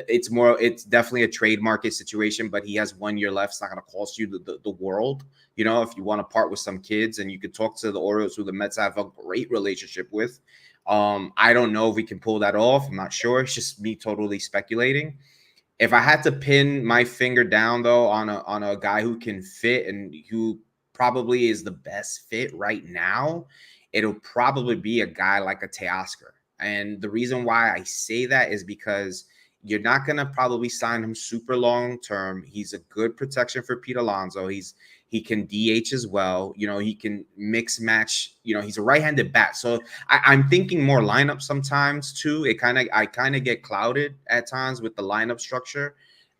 It's definitely a trade market situation, but he has 1 year left. It's not going to cost you the world. You know, if you want to part with some kids, and you could talk to the Orioles, who the Mets have a great relationship with. I don't know if we can pull that off. I'm not sure. It's just me totally speculating. If I had to pin my finger down, though, on a guy who can fit and who probably is the best fit right now, it'll probably be a guy like a Teoscar. And the reason why I say that is because you're not going to probably sign him super long term. He's a good protection for Pete Alonso. He can DH as well. You know, he can mix match. You know, he's a right-handed bat. So I'm thinking more lineup sometimes too. I kind of get clouded at times with the lineup structure.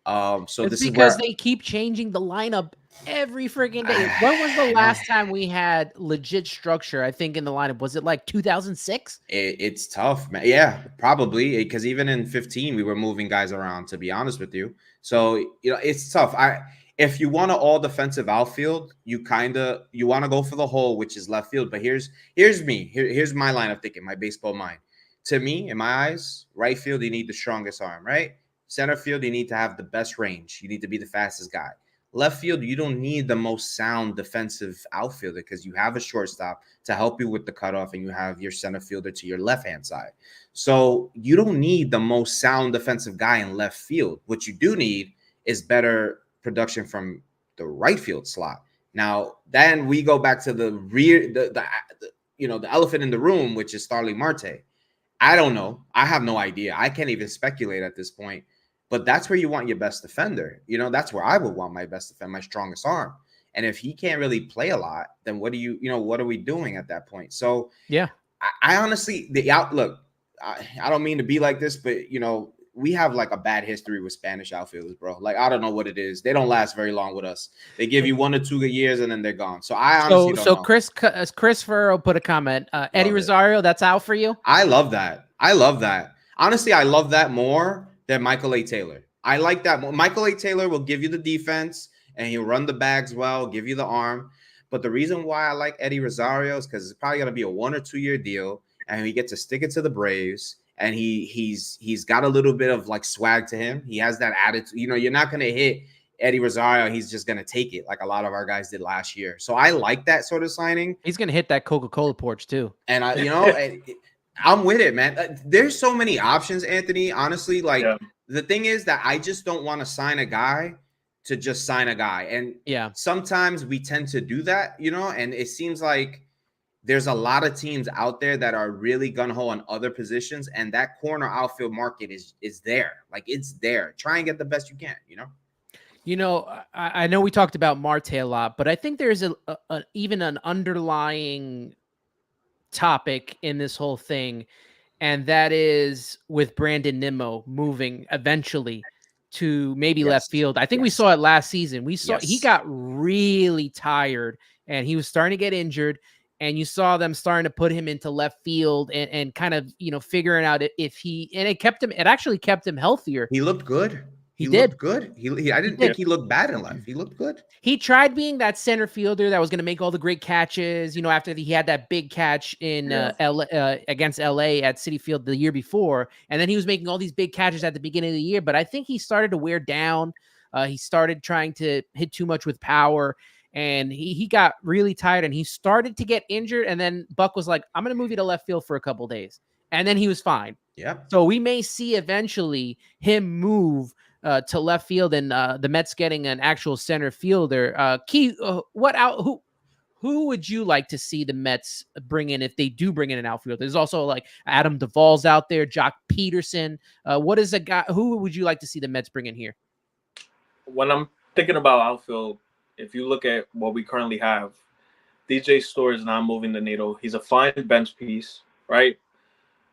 So it's this because is where they keep changing the lineup every freaking day. When was the last time we had legit structure? I think in the lineup, was it like 2006? It's tough, man. Yeah, probably, because even in 15 we were moving guys around, to be honest with you. So, you know, it's tough. If you want an all defensive outfield, you want to go for the hole, which is left field. But here's my line of thinking, my baseball mind. To me, in my eyes, right field, you need the strongest arm, right? Center field, you need to have the best range. You need to be the fastest guy. Left field, you don't need the most sound defensive outfielder, because you have a shortstop to help you with the cutoff, and you have your center fielder to your left-hand side. So you don't need the most sound defensive guy in left field. What you do need is better production from the right field slot. Now, then we go back to the rear, the elephant in the room, which is Starling Marte. I don't know. I have no idea. I can't even speculate at this point. But that's where you want your best defender. You know, that's where I would want my best defender, my strongest arm. And if he can't really play a lot, then what are we doing at that point? So, yeah, I honestly, the outlook, I don't mean to be like this, but, you know, we have like a bad history with Spanish outfielders, bro. Like, I don't know what it is. They don't last very long with us. They give you 1 or 2 good years and then they're gone. So I honestly don't know. Chris Furrow put a comment. Eddie Rosario, that's out for you? I love that. Honestly, I love that more than Michael A. Taylor. I like that more. Michael A. Taylor will give you the defense and he'll run the bags well, give you the arm. But the reason why I like Eddie Rosario is because it's probably going to be a 1 or 2 year deal, and he gets to stick it to the Braves. And he's got a little bit of like swag to him. He has that attitude. You know, you're not going to hit Eddie Rosario. He's just going to take it like a lot of our guys did last year. So I like that sort of signing. He's going to hit that Coca-Cola porch too. And I'm with it, man. There's so many options, Anthony. Honestly, the thing is that I just don't want to sign a guy to just sign a guy. And sometimes we tend to do that, you know, and it seems like there's a lot of teams out there that are really gung-ho on other positions, and that corner outfield market is there. Like, it's there. Try and get the best you can, you know? You know, I know we talked about Marte a lot, but I think there's even an underlying topic in this whole thing, and that is with Brandon Nimmo moving eventually to maybe left field. I think we saw it last season. We saw he got really tired, and he was starting to get injured. And you saw them starting to put him into left field and kind of, you know, figuring out it actually kept him healthier. He looked good. He did. Looked good. I didn't think he looked bad in left. He looked good. He tried being that center fielder that was going to make all the great catches, you know, after he had that big catch in against LA at Citi Field the year before. And then he was making all these big catches at the beginning of the year. But I think he started to wear down. He started trying to hit too much with power. And he got really tired and he started to get injured. And then Buck was like, I'm going to move you to left field for a couple days. And then he was fine. Yeah. So we may see eventually him move to left field and the Mets getting an actual center fielder. Key, who would you like to see the Mets bring in if they do bring in an outfielder? There's also like Adam Duvall's out there, Jock Peterson. Who would you like to see the Mets bring in here? When I'm thinking about outfield, if you look at what we currently have, DJ Story is not moving the needle. He's a fine bench piece, right?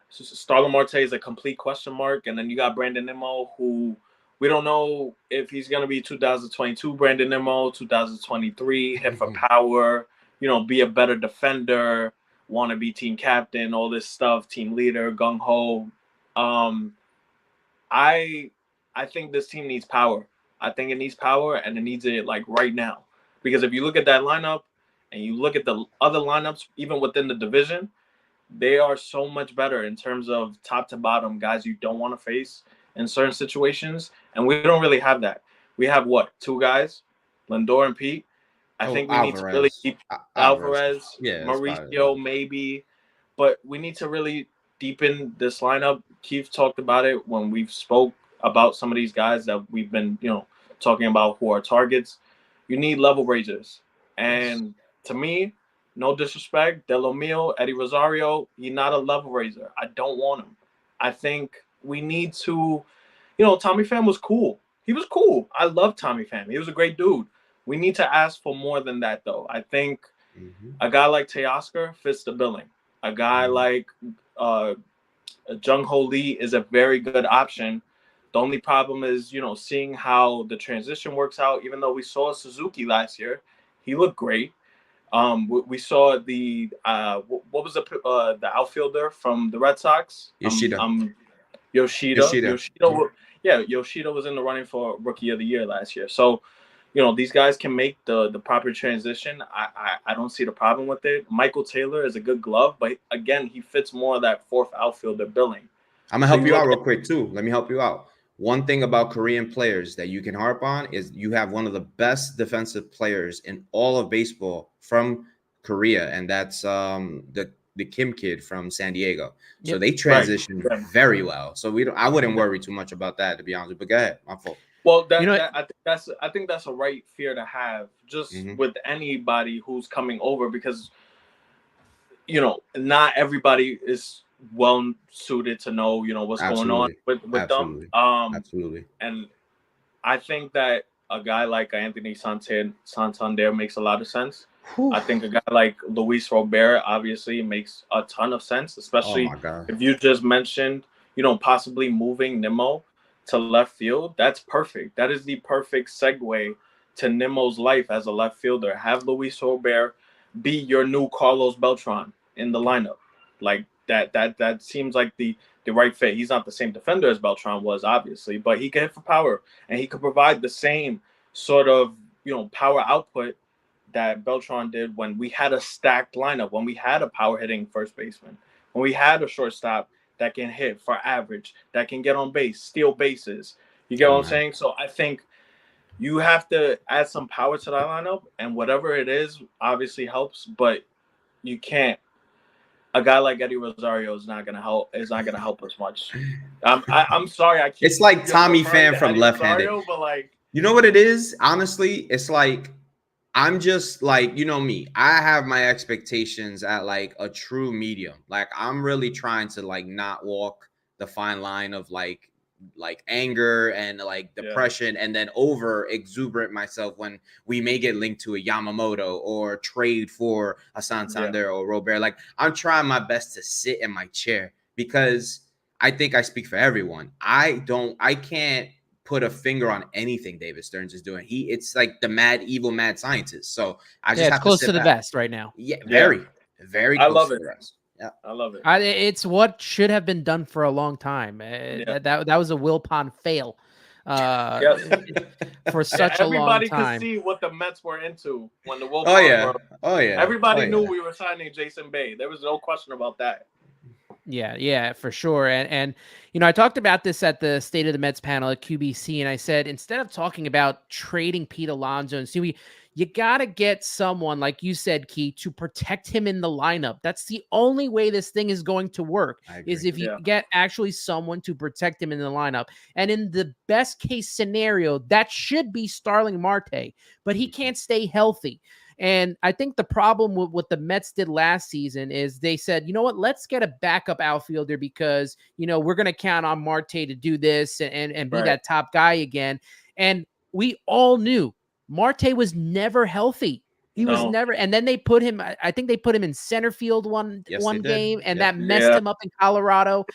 Starling Marte is a complete question mark. And then you got Brandon Nimmo, who We don't know if he's going to be 2022 Brandon Nimmo, 2023 hit for power, be a better defender, want to be team captain, all this stuff, team leader, gung ho. I think this team needs power. I think it needs power, and it needs it like right now. Because if you look at that lineup and you look at the other lineups, even within the division, they are so much better in terms of top to bottom guys you don't want to face in certain situations. And we don't really have that. We have what? Two guys, Lindor and Pete. I think we need to really keep Alvarez, Mauricio, maybe. But we need to really deepen this lineup. Keith talked about it when we've spoke about some of these guys that we've been, talking about who are targets. You need level raisers. And to me, no disrespect, Delomio, Eddie Rosario, he's not a level raiser. I don't want him. I think we need to, Tommy Pham was cool. He was cool. I love Tommy Pham. He was a great dude. We need to ask for more than that, though. I think a guy like Teoscar fits the billing. A guy like Jung Ho Lee is a very good option. The only problem is, seeing how the transition works out. Even though we saw Suzuki last year, he looked great. We saw the what was the outfielder from the Red Sox? Yoshida. Yoshida was in the running for Rookie of the Year last year. So, these guys can make the proper transition. I don't see the problem with it. Michael Taylor is a good glove, but again, he fits more of that fourth outfielder billing. I'm gonna help you out real quick too. Let me help you out. One thing about Korean players that you can harp on is you have one of the best defensive players in all of baseball from Korea, and that's the Kim kid from San Diego. So they transition very well. So I wouldn't worry too much about that, to be honest. But go ahead, my fault. Well, I think that's a right fear to have just with anybody who's coming over, because not everybody is well suited to know what's going on with them. Absolutely. And I think that a guy like Anthony Santander makes a lot of sense. I think a guy like Luis Robert obviously makes a ton of sense, especially if you just mentioned possibly moving Nimmo to left field. That's perfect. That is the perfect segue to Nimmo's life as a left fielder. Have Luis Robert be your new Carlos Beltran in the lineup. Like that seems like the right fit. He's not the same defender as Beltran was, obviously, but he can hit for power, and he could provide the same sort of power output that Beltran did when we had a stacked lineup, when we had a power hitting first baseman, when we had a shortstop that can hit for average, that can get on base, steal bases. You get what I'm saying? So I think you have to add some power to that lineup, and whatever it is obviously helps, but you can't. A guy like Eddie Rosario is not gonna help us much. I'm sorry. It's like Tommy Pham from left-handed. But like, you know what it is? Honestly, it's like I'm just like, me. I have my expectations at like a true medium. Like I'm really trying to like not walk the fine line of like anger and like depression and then over exuberant myself when we may get linked to a Yamamoto or trade for a Santander or Robert. Like I'm trying my best to sit in my chair because I think I speak for everyone. I can't put a finger on anything David Stearns is doing. It's like the mad scientist. So I just have close to to the vest right now. Yeah, very close. I love it. Yeah, I love it. It's what should have been done for a long time. That was a Wilpon fail for such a long time. Everybody could see what the Mets were into when the Wilpon were. Everybody knew we were signing Jason Bay. There was no question about that. Yeah, for sure. And I talked about this at the State of the Mets panel at QBC, and I said, instead of talking about trading Pete Alonso and see, you got to get someone, like you said, Keith, to protect him in the lineup. That's the only way this thing is going to work, is if you get actually someone to protect him in the lineup. And in the best case scenario, that should be Starling Marte, but he can't stay healthy. And I think the problem with what the Mets did last season is they said, you know what, let's get a backup outfielder because, we're going to count on Marte to do this and be that top guy again. And we all knew Marte was never healthy. He was never. And then they put him, I think they put him in center field one game, and that messed him up in Colorado.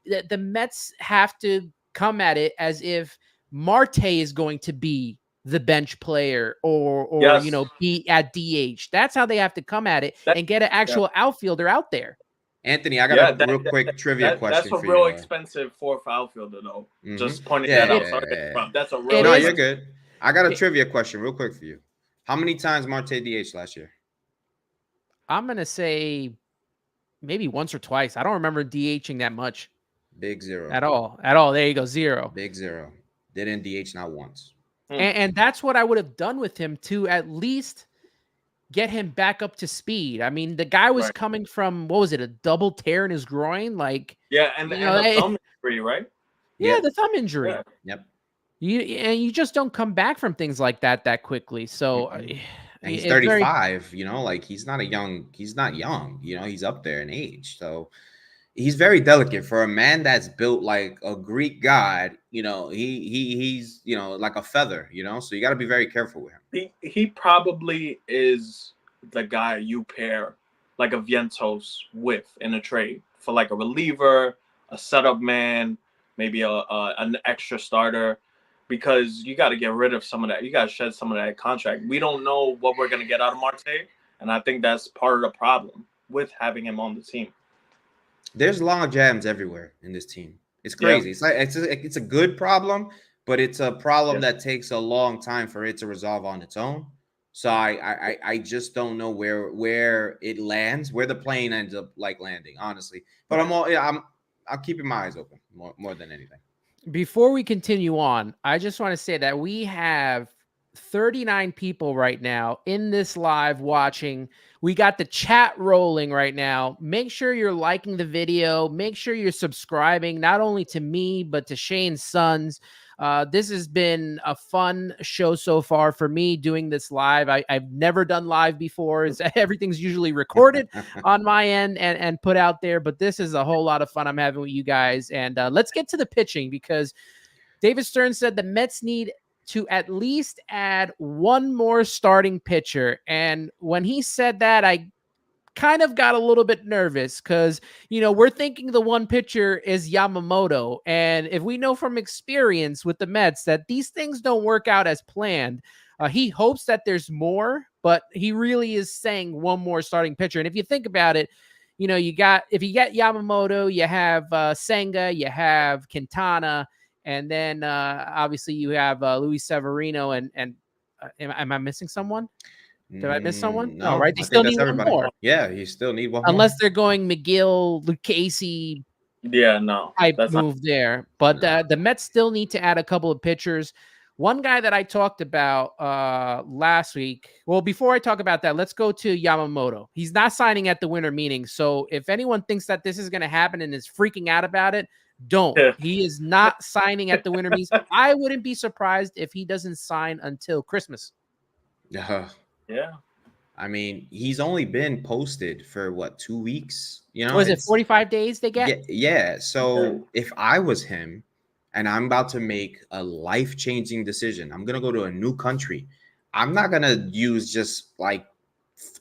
The Mets have to come at it as if Marte is going to be the bench player or Yes. you know, be at DH. That's how they have to come at it and get an actual outfielder out there. Anthony, I got a real quick trivia question that's a for real you. expensive fourth outfielder, though. Mm-hmm. Just pointing that out. Sorry, that's a real. No, you're good. I got a trivia question real quick for you. How many times Marte DH last year? I'm gonna say maybe once or twice. I don't remember DHing that much. Big zero. At all. There you go, 0. Big zero. Didn't DH not once. And that's what I would have done with him to at least get him back up to speed. I mean, the guy was coming from, what was it, a double tear in his groin? Like, and the thumb injury, right? Yeah, the thumb injury. Yeah. Yep. You just don't come back from things like that quickly. So and he's 35, you know, like he's not young, you know, he's up there in age. So he's very delicate for a man that's built like a Greek god, you know, he's, you know, like a feather, you know, so you got to be very careful with him. He probably is the guy you pair like a Vientos with in a trade for like a reliever, a setup man, maybe an extra starter, because you got to get rid of some of that. You got to shed some of that contract. We don't know what we're going to get out of Marte, and I think that's part of the problem with having him on the team. There's log jams everywhere in this team. It's crazy. It's like it's a good problem, but it's a problem that takes a long time for it to resolve on its own. So I just don't know where it lands, where the plane ends up like landing, honestly. But I'm keeping my eyes open more than anything. Before we continue on, I just want to say that we have 39 people right now in this live watching. We got the chat rolling right now. Make sure you're liking the video. Make sure you're subscribing, not only to me, but to Shane's sons. This has been a fun show so far for me doing this live. I've never done live before. Everything's usually recorded on my end and put out there, but this is a whole lot of fun I'm having with you guys. And let's get to the pitching, because David Stearns said the Mets need to at least add one more starting pitcher. And when he said that, I kind of got a little bit nervous because, you know, we're thinking the one pitcher is Yamamoto. And if we know from experience with the Mets that these things don't work out as planned, he hopes that there's more, but he really is saying one more starting pitcher. And if you think about it, you know, if you get Yamamoto, you have Senga, you have Quintana, and then obviously you have Luis Severino. And am I missing someone? Did I miss someone? No, right? They still need one more. Yeah, you still need one more. Unless they're going McGill, Lucchesi. Yeah, no. Type move there. But the Mets still need to add a couple of pitchers. One guy that I talked about last week. Well, before I talk about that, let's go to Yamamoto. He's not signing at the winter meeting. So if anyone thinks that this is going to happen and is freaking out about it, don't. He is not signing at the winter meetings. I wouldn't be surprised if he doesn't sign until Christmas. Yeah. Yeah. I mean, he's only been posted for what, 2 weeks? You know, was it 45 days they get? Yeah. So if I was him and I'm about to make a life-changing decision, I'm gonna go to a new country. I'm not gonna use just like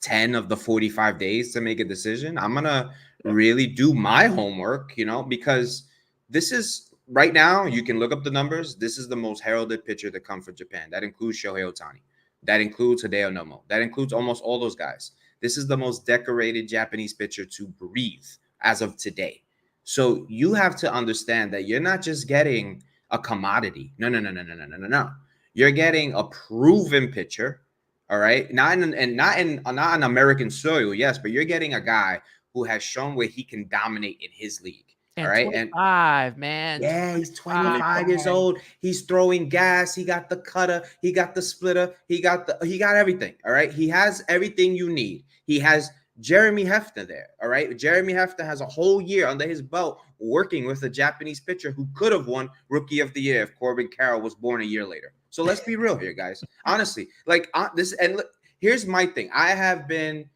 10 of the 45 days to make a decision. I'm gonna really do my homework, you know, because this is right now, you can look up the numbers. This is the most heralded pitcher to come from Japan. That includes Shohei Ohtani. That includes Hideo Nomo. That includes almost all those guys. This is the most decorated Japanese pitcher to breathe as of today. So you have to understand that you're not just getting a commodity. No. You're getting a proven pitcher. All right. Not on American soil, yes, but you're getting a guy who has shown where he can dominate in his league. And all right. 25, man. Yeah, he's 25 years old. He's throwing gas. He got the cutter. He got the splitter. He got everything. All right. He has everything you need. He has Jeremy Hefner there. All right. Jeremy Hefner has a whole year under his belt working with a Japanese pitcher who could have won Rookie of the Year if Corbin Carroll was born a year later. So let's be real here, guys. Honestly, like this. And look, here's my thing. I have been.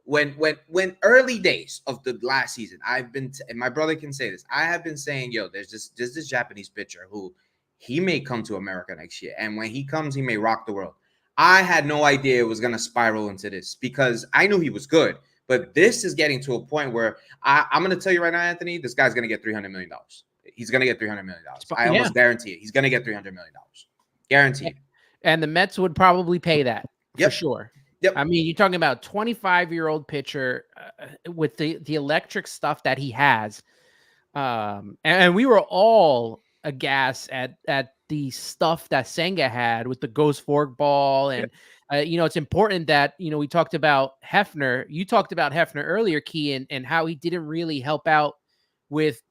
When early days of the last season, I've been, and my brother can say this, I have been saying, yo, there's this Japanese pitcher who he may come to America next year. And when he comes, he may rock the world. I had no idea it was going to spiral into this because I knew he was good. But this is getting to a point where I'm going to tell you right now, Anthony, this guy's going to get $300 million. He's going to get $300 million. I Yeah. almost guarantee it. He's going to get $300 million. Guaranteed. And the Mets would probably pay that for sure. Yep. I mean, you're talking about a 25-year-old pitcher with the electric stuff that he has. And we were all aghast at the stuff that Senga had with the ghost fork ball. And, it's important that, we talked about Hefner. You talked about Hefner earlier, Key, and how he didn't really help out with,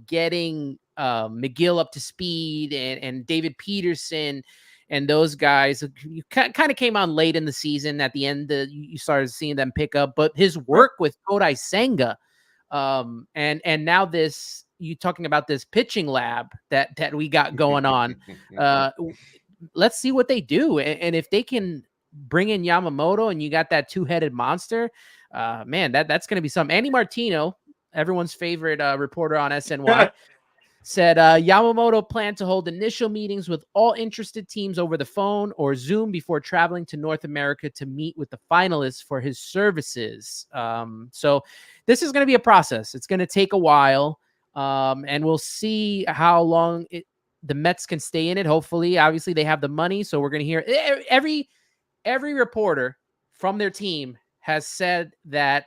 getting McGill up to speed and David Peterson and those guys. You kind of came on late in the season. At the end, you started seeing them pick up. But his work with Kodai Senga, and now this, you talking about this pitching lab that we got going on. Let's see what they do, and if they can bring in Yamamoto, and you got that two-headed monster, man, that's going to be something. Andy Martino, everyone's favorite reporter on SNY. Said Yamamoto planned to hold initial meetings with all interested teams over the phone or Zoom before traveling to North America to meet with the finalists for his services. So this is going to be a process. It's going to take a while, and we'll see how long the Mets can stay in it. Hopefully, obviously, they have the money, so we're going to hear every reporter from their team has said that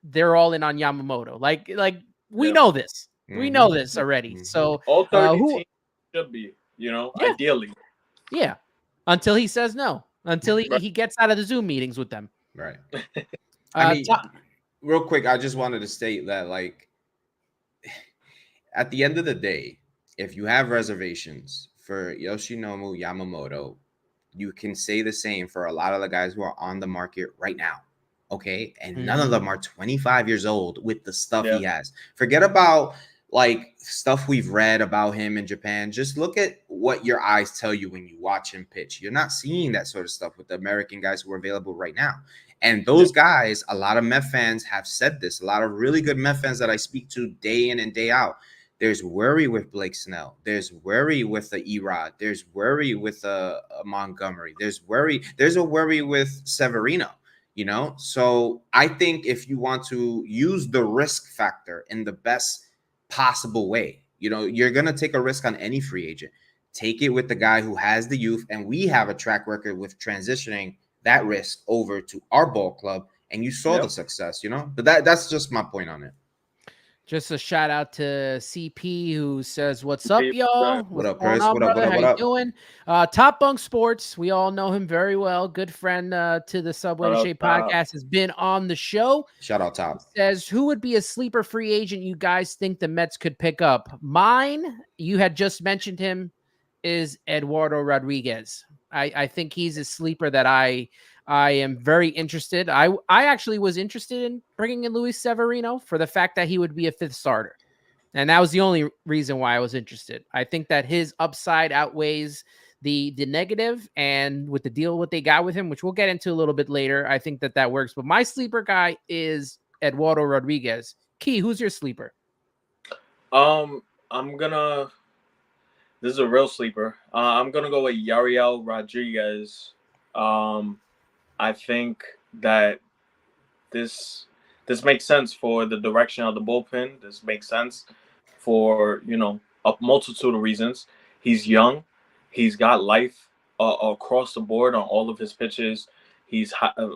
they're all in on Yamamoto. Like we know this. We know this already. So all 30 teams should be, ideally. Yeah. Until he says no. Until he gets out of the Zoom meetings with them. Right. I mean, real quick, I just wanted to state that, like, at the end of the day, if you have reservations for Yoshinobu Yamamoto, you can say the same for a lot of the guys who are on the market right now. Okay. And none of them are 25 years old with the stuff he has. Forget about like stuff we've read about him in Japan. Just look at what your eyes tell you when you watch him pitch. You're not seeing that sort of stuff with the American guys who are available right now. And those guys, a lot of Met fans have said this. A lot of really good Met fans that I speak to day in and day out. There's worry with Blake Snell. There's worry with the Erod. There's worry with Montgomery. There's a worry with Severino. So I think if you want to use the risk factor in the best possible way, you're going to take a risk on any free agent. Take it with the guy who has the youth, and we have a track record with transitioning that risk over to our ball club, and you saw the success, but that's just my point on it. Just a shout out to CP who says, "What's up, y'all? What up, going Chris? on, What up? brother? What up? How you doing?" Top Bunk Sports. We all know him very well. Good friend to the Subway To Shea podcast, has been on the show. Shout out, Top. Says, who would be a sleeper free agent you guys think the Mets could pick up? Mine, you had just mentioned him, is Eduardo Rodriguez. I think he's a sleeper that I am very interested. I actually was interested in bringing in Luis Severino for the fact that he would be a fifth starter. And that was the only reason why I was interested. I think that his upside outweighs the negative, and with the deal what they got with him, which we'll get into a little bit later, I think that works. But my sleeper guy is Eduardo Rodriguez. Key, who's your sleeper? This is a real sleeper. I'm gonna go with Yariel Rodriguez. I think that this makes sense for the direction of the bullpen. This makes sense for a multitude of reasons. He's young. He's got life across the board on all of his pitches. He's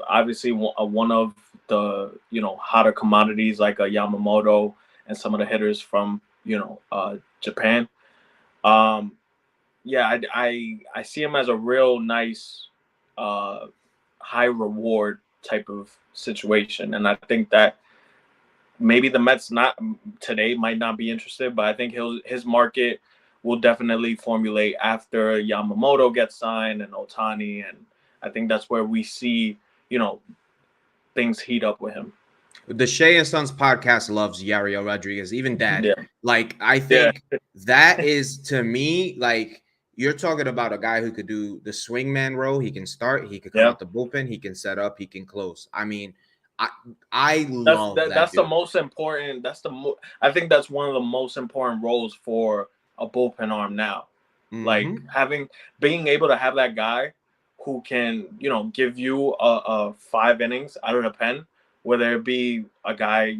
obviously one of the hotter commodities like a Yamamoto and some of the hitters from Japan. I see him as a real nice high reward type of situation, and I think that maybe the Mets might not be interested, but I think his market will definitely formulate after Yamamoto gets signed and Ohtani, and I think that's where we see things heat up with him. The Shea and Sons podcast loves Yariel Rodriguez, even Dad. Yeah. Like, I think that is, to me, like, you're talking about a guy who could do the swingman role. He can start. He could come out the bullpen. He can set up. He can close. I mean, I love that. That's the most important. I think that's one of the most important roles for a bullpen arm now. Mm-hmm. Like being able to have that guy who can, give you a 5 innings out of the pen, whether it be a guy,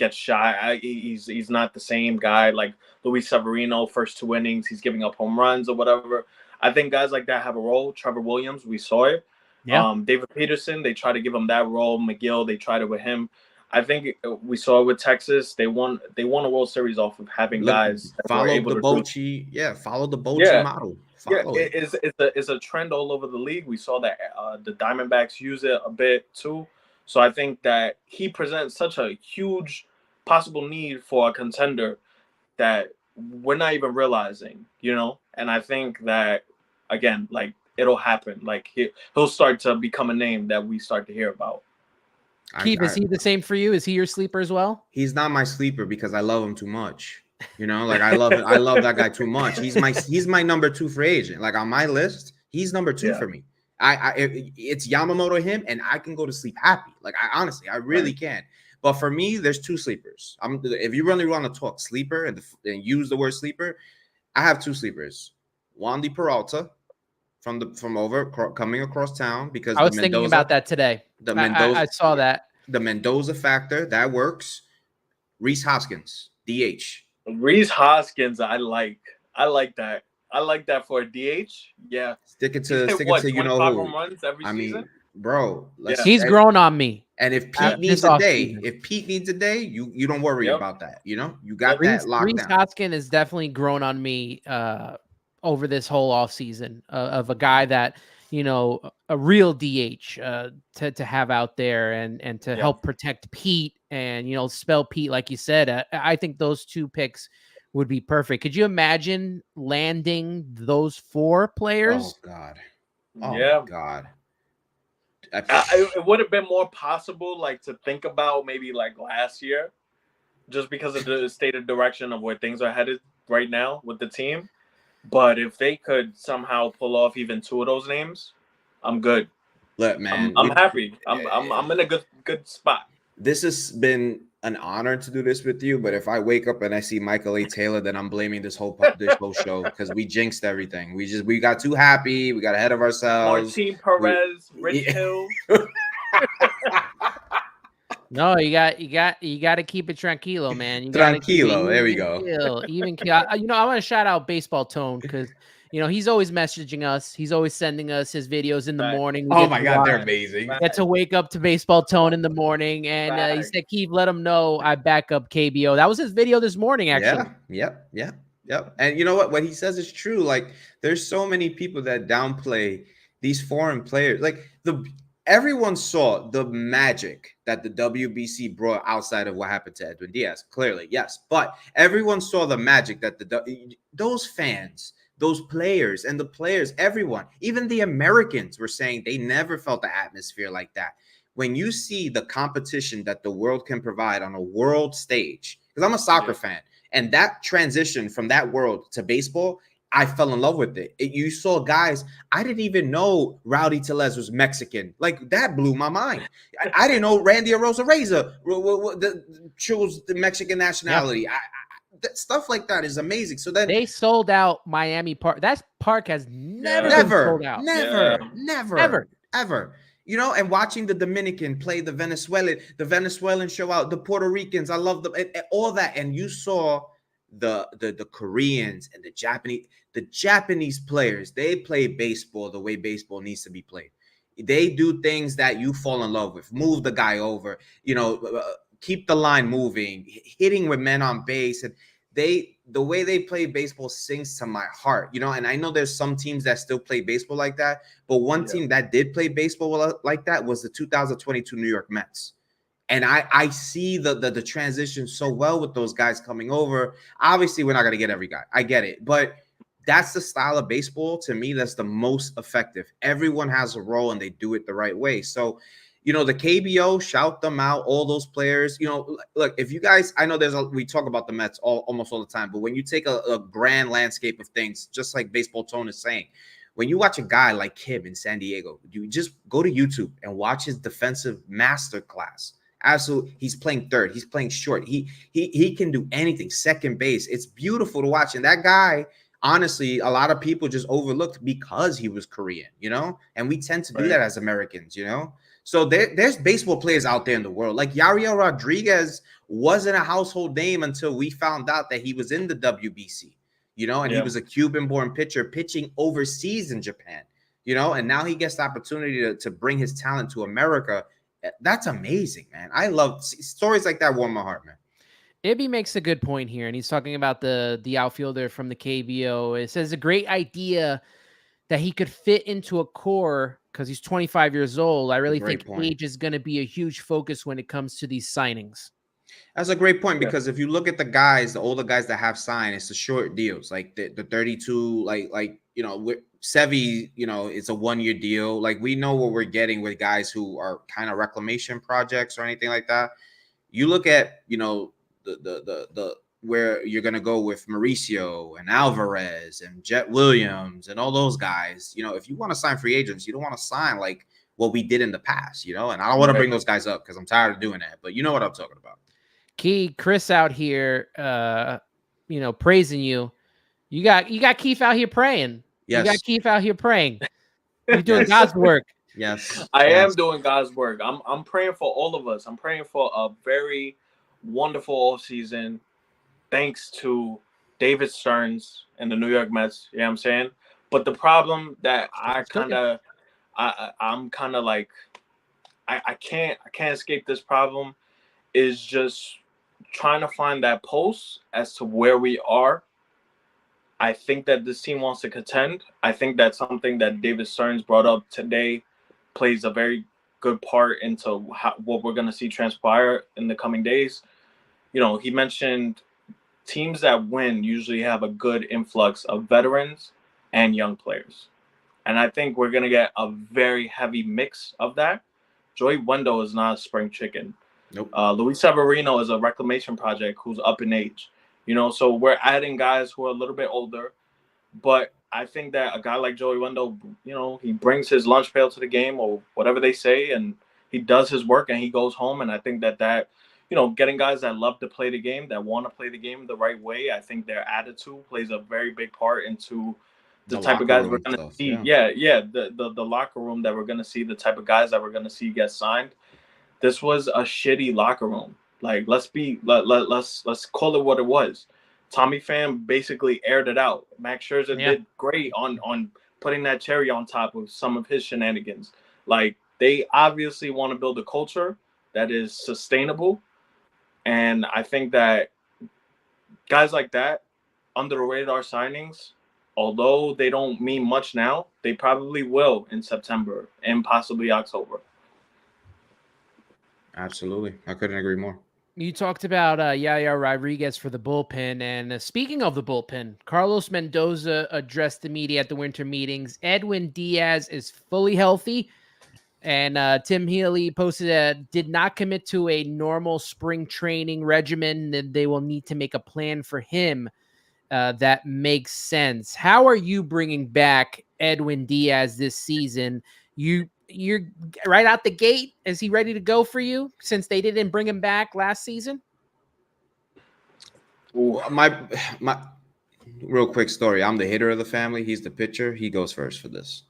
gets shy. He's not the same guy like Luis Severino. First 2 innings, he's giving up home runs or whatever. I think guys like that have a role. Trevor Williams, we saw it. Yeah. David Peterson, they try to give him that role. McGill, they tried it with him. I think we saw it with Texas. They won a World Series off of having guys that were follow able the to Bochy. Yeah, follow the Bochy model. Follow it. It's a trend all over the league. We saw that the Diamondbacks use it a bit too. So I think that he presents such a huge possible need for a contender that we're not even realizing, you know? And I think that, again, like, it'll happen. Like, he'll start to become a name that we start to hear about. Keith, is he the same for you? Is he your sleeper as well? He's not my sleeper because I love him too much. You know, like I love that guy too much. He's my number 2 free agent. Like on my list, he's number 2 for me. It's Yamamoto, him, and I can go to sleep happy. Like I really can. But for me, there's 2 sleepers. If you really want to talk sleeper and use the word sleeper, I have 2 sleepers. Wandy Peralta coming across town because I was thinking about that today. I saw that. The Mendoza factor that works. Rhys Hoskins, DH. Rhys Hoskins, I like that. I like that for a DH. Yeah, Stick it to you know who. Home runs every season? Bro, he's grown on me. And if Pete needs a day, you don't worry about that. You know, you got that locked down. Rhys Hoskins has definitely grown on me over this whole offseason of a guy that, you know, a real DH to have out there and to help protect Pete and, you know, spell Pete, like you said. I think those 2 picks would be perfect. Could you imagine landing those 4 players? Oh, God. God. It would have been more possible, like, to think about maybe like last year, just because of the stated direction of where things are headed right now with the team. But if they could somehow pull off even 2 of those names, I'm good. Look, man, I'm happy. I'm in a good spot. This has been an honor to do this with you, but if I wake up and I see Michael A. Taylor, then I'm blaming this whole show because we jinxed everything. We got too happy. We got ahead of ourselves. Martin Perez, Rich Hill. No, you got to keep it tranquilo, man. Tranquilo. There we go. Even you know, I want to shout out Baseball Tone because, you know, he's always messaging us. He's always sending us his videos in the morning. Oh my God, they're amazing. Get to wake up to Baseball Tone in the morning, and he said, "Keith, let him know I back up KBO." That was his video this morning, actually. Yep. And you know what he says is true. Like, there's so many people that downplay these foreign players. Like everyone saw the magic that the WBC brought outside of what happened to Edwin Diaz. Clearly, yes, but everyone saw the magic that those fans, those players, and the players, everyone, even the Americans were saying they never felt the atmosphere like that. When you see the competition that the world can provide on a world stage, because I'm a soccer fan, and that transition from that world to baseball, I fell in love with it. You saw guys, I didn't even know Rowdy Tellez was Mexican. Like, that blew my mind. I didn't know Randy Arozareza chose the Mexican nationality. Stuff like that is amazing. So then they sold out Miami Park. That park has never been sold out. Never, ever. You know, and watching the Dominican play the Venezuelan show out, the Puerto Ricans, I love them, and all that. And you saw the Koreans and the Japanese players. They play baseball the way baseball needs to be played. They do things that you fall in love with. Move the guy over, you know, keep the line moving, hitting with men on base. And the way they play baseball sings to my heart, you know. And I know there's some teams that still play baseball like that, but one team that did play baseball like that was the 2022 New York Mets. And I see the transition so well with those guys coming over. Obviously, we're not going to get every guy. I get it. But that's the style of baseball, to me, that's the most effective. Everyone has a role, and they do it the right way. So, you know, the KBO, shout them out, all those players. You know, look, if you guys, I know we talk about the Mets almost all the time, but when you take a grand landscape of things, just like Baseball Tone is saying, when you watch a guy like Kim in San Diego, you just go to YouTube and watch his defensive masterclass. Absolutely. He's playing third. He's playing short. He can do anything. Second base. It's beautiful to watch. And that guy, honestly, a lot of people just overlooked because he was Korean, and we tend to do that as Americans, So there's baseball players out there in the world. Like Yariel Rodriguez wasn't a household name until we found out that he was in the WBC, and he was a Cuban-born pitcher pitching overseas in Japan, and now he gets the opportunity to bring his talent to America. That's amazing, man. I love stories like that. Warm my heart, man. Ibby makes a good point here, and he's talking about the outfielder from the KBO. It says a great idea that he could fit into a core because he's 25 years old. I really think age is going to be a huge focus when it comes to these signings. That's a great point, because if you look at the older guys that have signed, it's the short deals, like the 32, Sevy, it's a 1-year deal. Like, we know what we're getting with guys who are kind of reclamation projects or anything like that. You look at, the where you're going to go with Mauricio and Alvarez and Jet Williams and all those guys. If you want to sign free agents, you don't want to sign like what we did in the past, and I don't want to bring those guys up because I'm tired of doing that, but you know what I'm talking about. Key, Chris out here, praising you. You got Keith out here praying. Yes. You got Keith out here praying. You're doing God's work. Yes. I am doing God's work. I'm praying for all of us. I'm praying for a very wonderful offseason, thanks to David Stearns and the New York Mets. You know what I'm saying? But the problem that I can't escape this problem is just trying to find that pulse as to where we are. I think that this team wants to contend. I think that's something that David Stearns brought up today plays a very good part into what we're going to see transpire in the coming days. He mentioned teams that win usually have a good influx of veterans and young players. And I think we're going to get a very heavy mix of that. Joey Wendell is not a spring chicken. Nope. Luis Severino is a reclamation project who's up in age. So we're adding guys who are a little bit older. But I think that a guy like Joey Wendell, he brings his lunch pail to the game or whatever they say, and he does his work and he goes home. And I think that getting guys that love to play the game, that want to play the game the right way, I think their attitude plays a very big part into the type of guys we're going to see. The locker room that we're going to see, the type of guys that we're going to see get signed. This was a shitty locker room. Like, let's call it what it was. Tommy Pham basically aired it out. Max Scherzer did great on putting that cherry on top of some of his shenanigans. Like, they obviously want to build a culture that is sustainable. And I think that guys like that, under the radar signings, although they don't mean much now, they probably will in September and possibly October. Absolutely. I couldn't agree more. You talked about Yaya Rodriguez for the bullpen. And speaking of the bullpen, Carlos Mendoza addressed the media at the winter meetings. Edwin Diaz is fully healthy. And Tim Healy posted did not commit to a normal spring training regimen. That they will need to make a plan for him that makes sense. How are you bringing back Edwin Diaz this season? You're right out the gate. Is he ready to go for you since they didn't bring him back last season? My real quick story. I'm the hitter of the family. He's the pitcher. He goes first for this.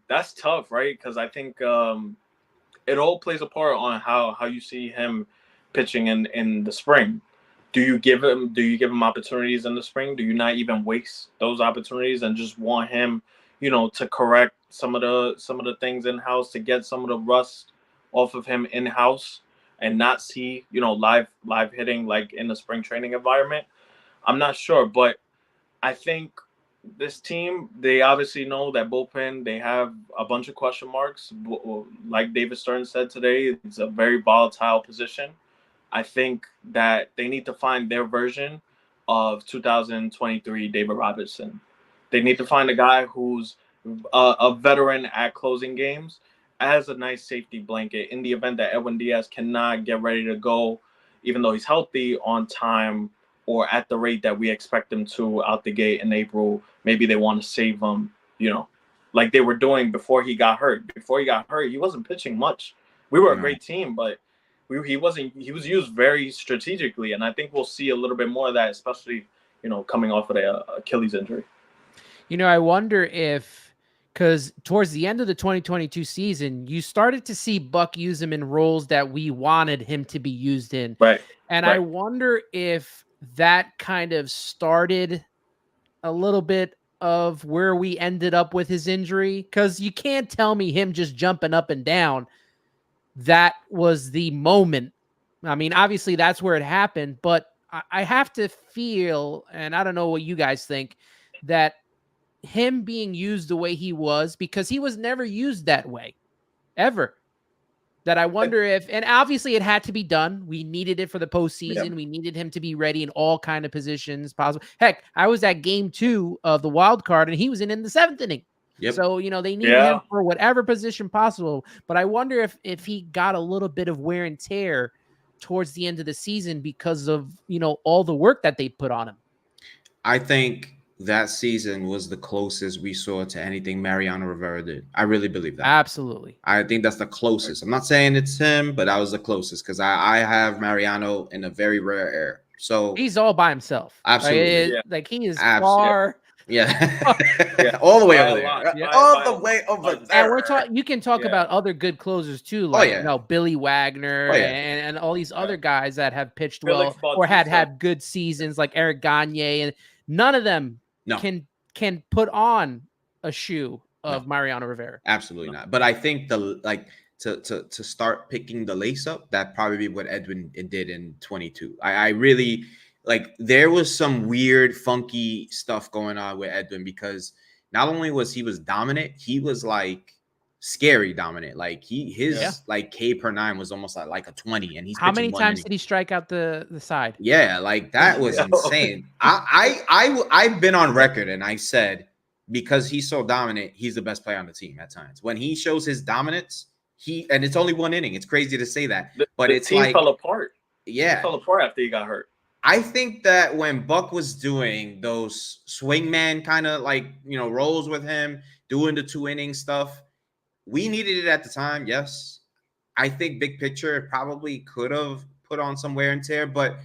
That's tough, right? Because I think it all plays a part on how you see him pitching in the spring. Do you give him opportunities in the spring? Do you not even waste those opportunities and just want him, to correct some of the things in house, to get some of the rust off of him in house and not see, live hitting like in the spring training environment? I'm not sure, but I think this team, they obviously know that bullpen, they have a bunch of question marks. Like David Stearns said today, it's a very volatile position. I think that they need to find their version of 2023 David Robertson. They need to find a guy who's a veteran at closing games as a nice safety blanket in the event that Edwin Diaz cannot get ready to go, even though he's healthy, on time or at the rate that we expect him to out the gate in April. Maybe they want to save him, like they were doing before he got hurt. Before he got hurt, he wasn't pitching much. We were a great team, but he was used very strategically, and I think we'll see a little bit more of that, especially coming off of the Achilles injury. I wonder if, because towards the end of the 2022 season, you started to see Buck use him in roles that we wanted him to be used in. Right. And right. I wonder if that kind of started a little bit of where we ended up with his injury, because you can't tell me him just jumping up and down that was the moment. I mean, obviously that's where it happened, but I have to feel, and I don't know what you guys think, that him being used the way he was, because he was never used that way ever, that I wonder if, and obviously it had to be done. We needed it for the postseason. We needed him to be ready in all kind of positions possible. Heck, I was at game 2 of the wild card and he was in the 7th inning. Yep. So, they needed him for whatever position possible. But I wonder if he got a little bit of wear and tear towards the end of the season because of, all the work that they put on him. I think that season was the closest we saw to anything Mariano Rivera did. I really believe that. Absolutely. I think that's the closest. I'm not saying it's him, but that was the closest, because I have Mariano in a very rare air. So he's all by himself. Absolutely. Like he is far. Yeah. All the way over there. All the way over there. And you can talk about other good closers too, like Billy Wagner and all these other guys that have pitched well or had good seasons, like Eric Gagne, and none of them can put on a shoe of Mariano Rivera. Absolutely not. But I think to start picking the lace up, that probably what Edwin did in 22. I really there was some weird, funky stuff going on with Edwin, because not only was he dominant, he was scary dominant. His K per 9 was almost like a 20, and he's how many times did he strike out the side? Yeah, that was insane. I've been on record and I said, because he's so dominant, he's the best player on the team at times. When he shows his dominance, and it's only one inning. It's crazy to say that, but the team fell apart. Yeah, it fell apart after he got hurt. I think that when Buck was doing those swingman kind of roles with him, doing the 2-inning stuff, we needed it at the time. Yes, I think big picture, it probably could have put on some wear and tear, but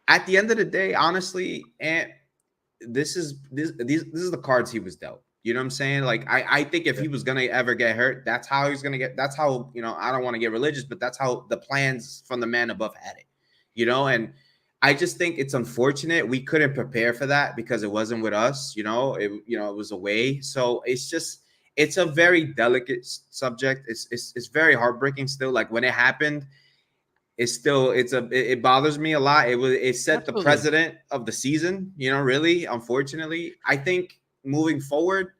at the end of the day, honestly, and this is the cards he was dealt. You know what I'm saying? I think if he was gonna ever get hurt, that's how he's gonna get. That's how I don't want to get religious, but that's how the plans from the man above had it. And I just think it's unfortunate we couldn't prepare for that because it wasn't with us. It was away. So it's a very delicate subject. It's very heartbreaking still. When it happened, it bothers me a lot. It set the precedent of the season. Really, unfortunately, I think moving forward,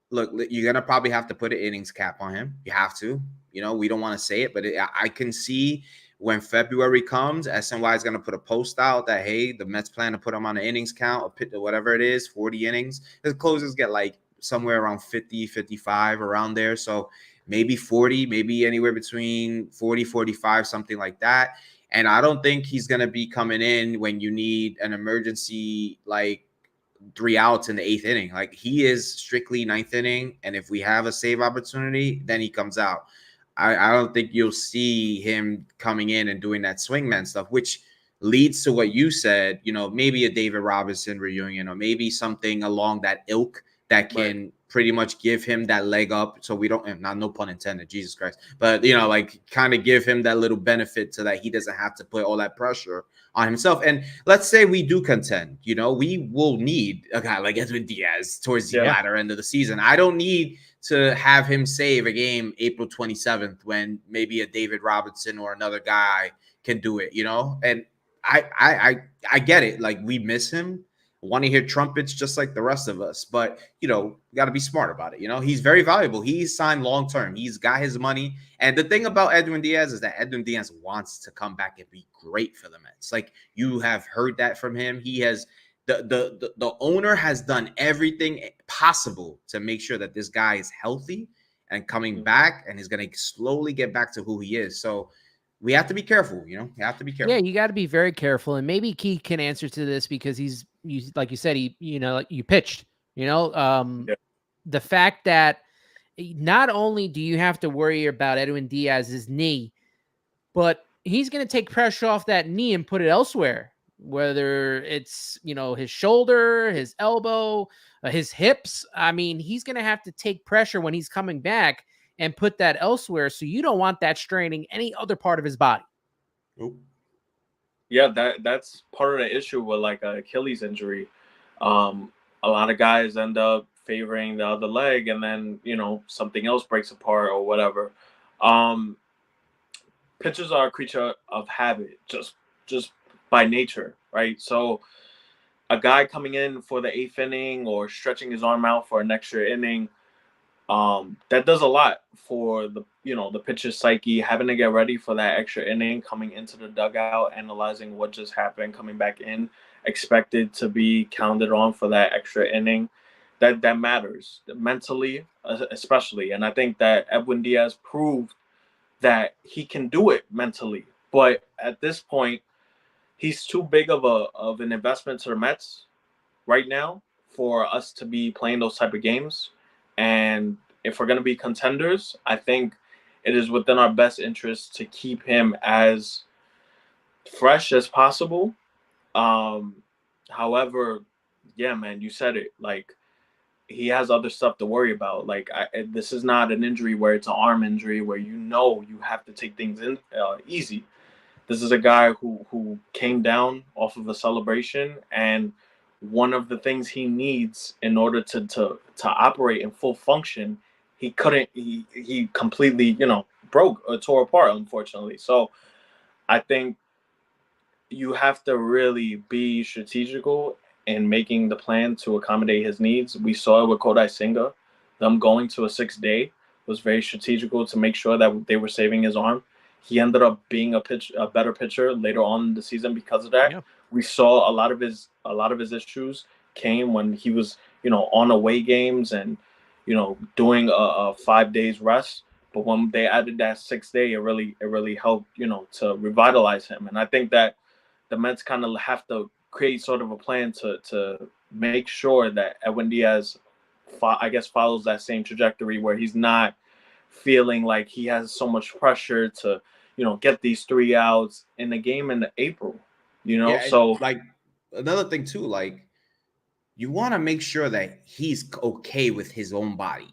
look, you're gonna probably have to put an innings cap on him. You have to. We don't want to say it, but I can see. When February comes, SNY is going to put a post out that, hey, the Mets plan to put him on an innings count, or whatever it is, 40 innings. The closers get somewhere around 50, 55, around there. So maybe 40, maybe anywhere between 40, 45, something like that. And I don't think he's going to be coming in when you need an emergency, 3 outs in the 8th inning. He is strictly 9th inning. And if we have a save opportunity, then he comes out. I don't think you'll see him coming in and doing that swingman stuff, which leads to what you said, maybe a David Robinson reunion, or maybe something along that ilk that can pretty much give him that leg up. So we don't, not no pun intended, Jesus Christ, but kind of give him that little benefit so that he doesn't have to put all that pressure on himself. And let's say we do contend, we will need a guy like Edwin Diaz towards the latter end of the season. I don't need to have him save a game April 27th when maybe a David Robinson or another guy can do it, and I get it. We miss him. Want to hear trumpets just like the rest of us, but got to be smart about it. He's very valuable. He's signed long term. He's got his money. And the thing about Edwin Diaz is that Edwin Diaz wants to come back and be great for the Mets. You have heard that from him. He has the owner has done everything possible to make sure that this guy is healthy and coming back, and he's going to slowly get back to who he is. So we have to be careful. You have to be careful. Yeah, you got to be very careful. And maybe Keith can answer to this because like you said, you pitched, the fact that not only do you have to worry about Edwin Diaz's knee, but he's going to take pressure off that knee and put it elsewhere, whether it's, his shoulder, his elbow, his hips. I mean, he's going to have to take pressure when he's coming back and put that elsewhere. So you don't want that straining any other part of his body. Nope. Yeah, that's part of the issue with like an Achilles injury. A lot of guys end up favoring the other leg, and then something else breaks apart or whatever. Pitchers are a creature of habit, just by nature, right? So a guy coming in for the eighth inning or stretching his arm out for an extra inning, that does a lot for the pitcher's psyche, having to get ready for that extra inning, coming into the dugout, analyzing what just happened, coming back in, expected to be counted on for that extra inning. That matters mentally, especially. And I think that Edwin Diaz proved that he can do it mentally. But at this point, he's too big of an investment to the Mets right now for us to be playing those type of games. And if we're going to be contenders, I think it is within our best interest to keep him as fresh as possible. However, yeah, man, you said it. Like, he has other stuff to worry about. Like, this is not an injury where it's an arm injury where you have to take things in easy. This is a guy who came down off of a celebration, and one of the things he needs in order to operate in full function, he couldn't. He completely broke or tore apart, unfortunately. So I think you have to really be strategical in making the plan to accommodate his needs. We saw it with Kodai Senga. Them going to a 6-day was very strategical to make sure that they were saving his arm. He ended up being a better pitcher later on in the season because of that. Yeah. We saw a lot of his issues came when he was on away games and doing a 5 days rest. But when they added that 6-day, it really helped to revitalize him. And I think that the Mets kind of have to create sort of a plan to make sure that Edwin Diaz, follows that same trajectory where he's not feeling like he has so much pressure to, get these 3 outs in the game in April, Yeah, so like another thing too, like you want to make sure that he's okay with his own body,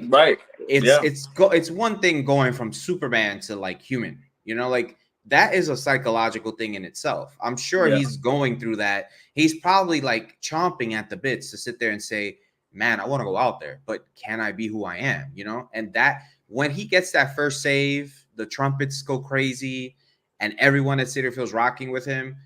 right. It's one thing going from Superman to like human, like that is a psychological thing in itself. I'm sure he's going through that. He's probably like chomping at the bits to sit there and say, man, I want to go out there, but can I be who I am? And that when he gets that first save, the trumpets go crazy and everyone at Cedar Field's rocking with him.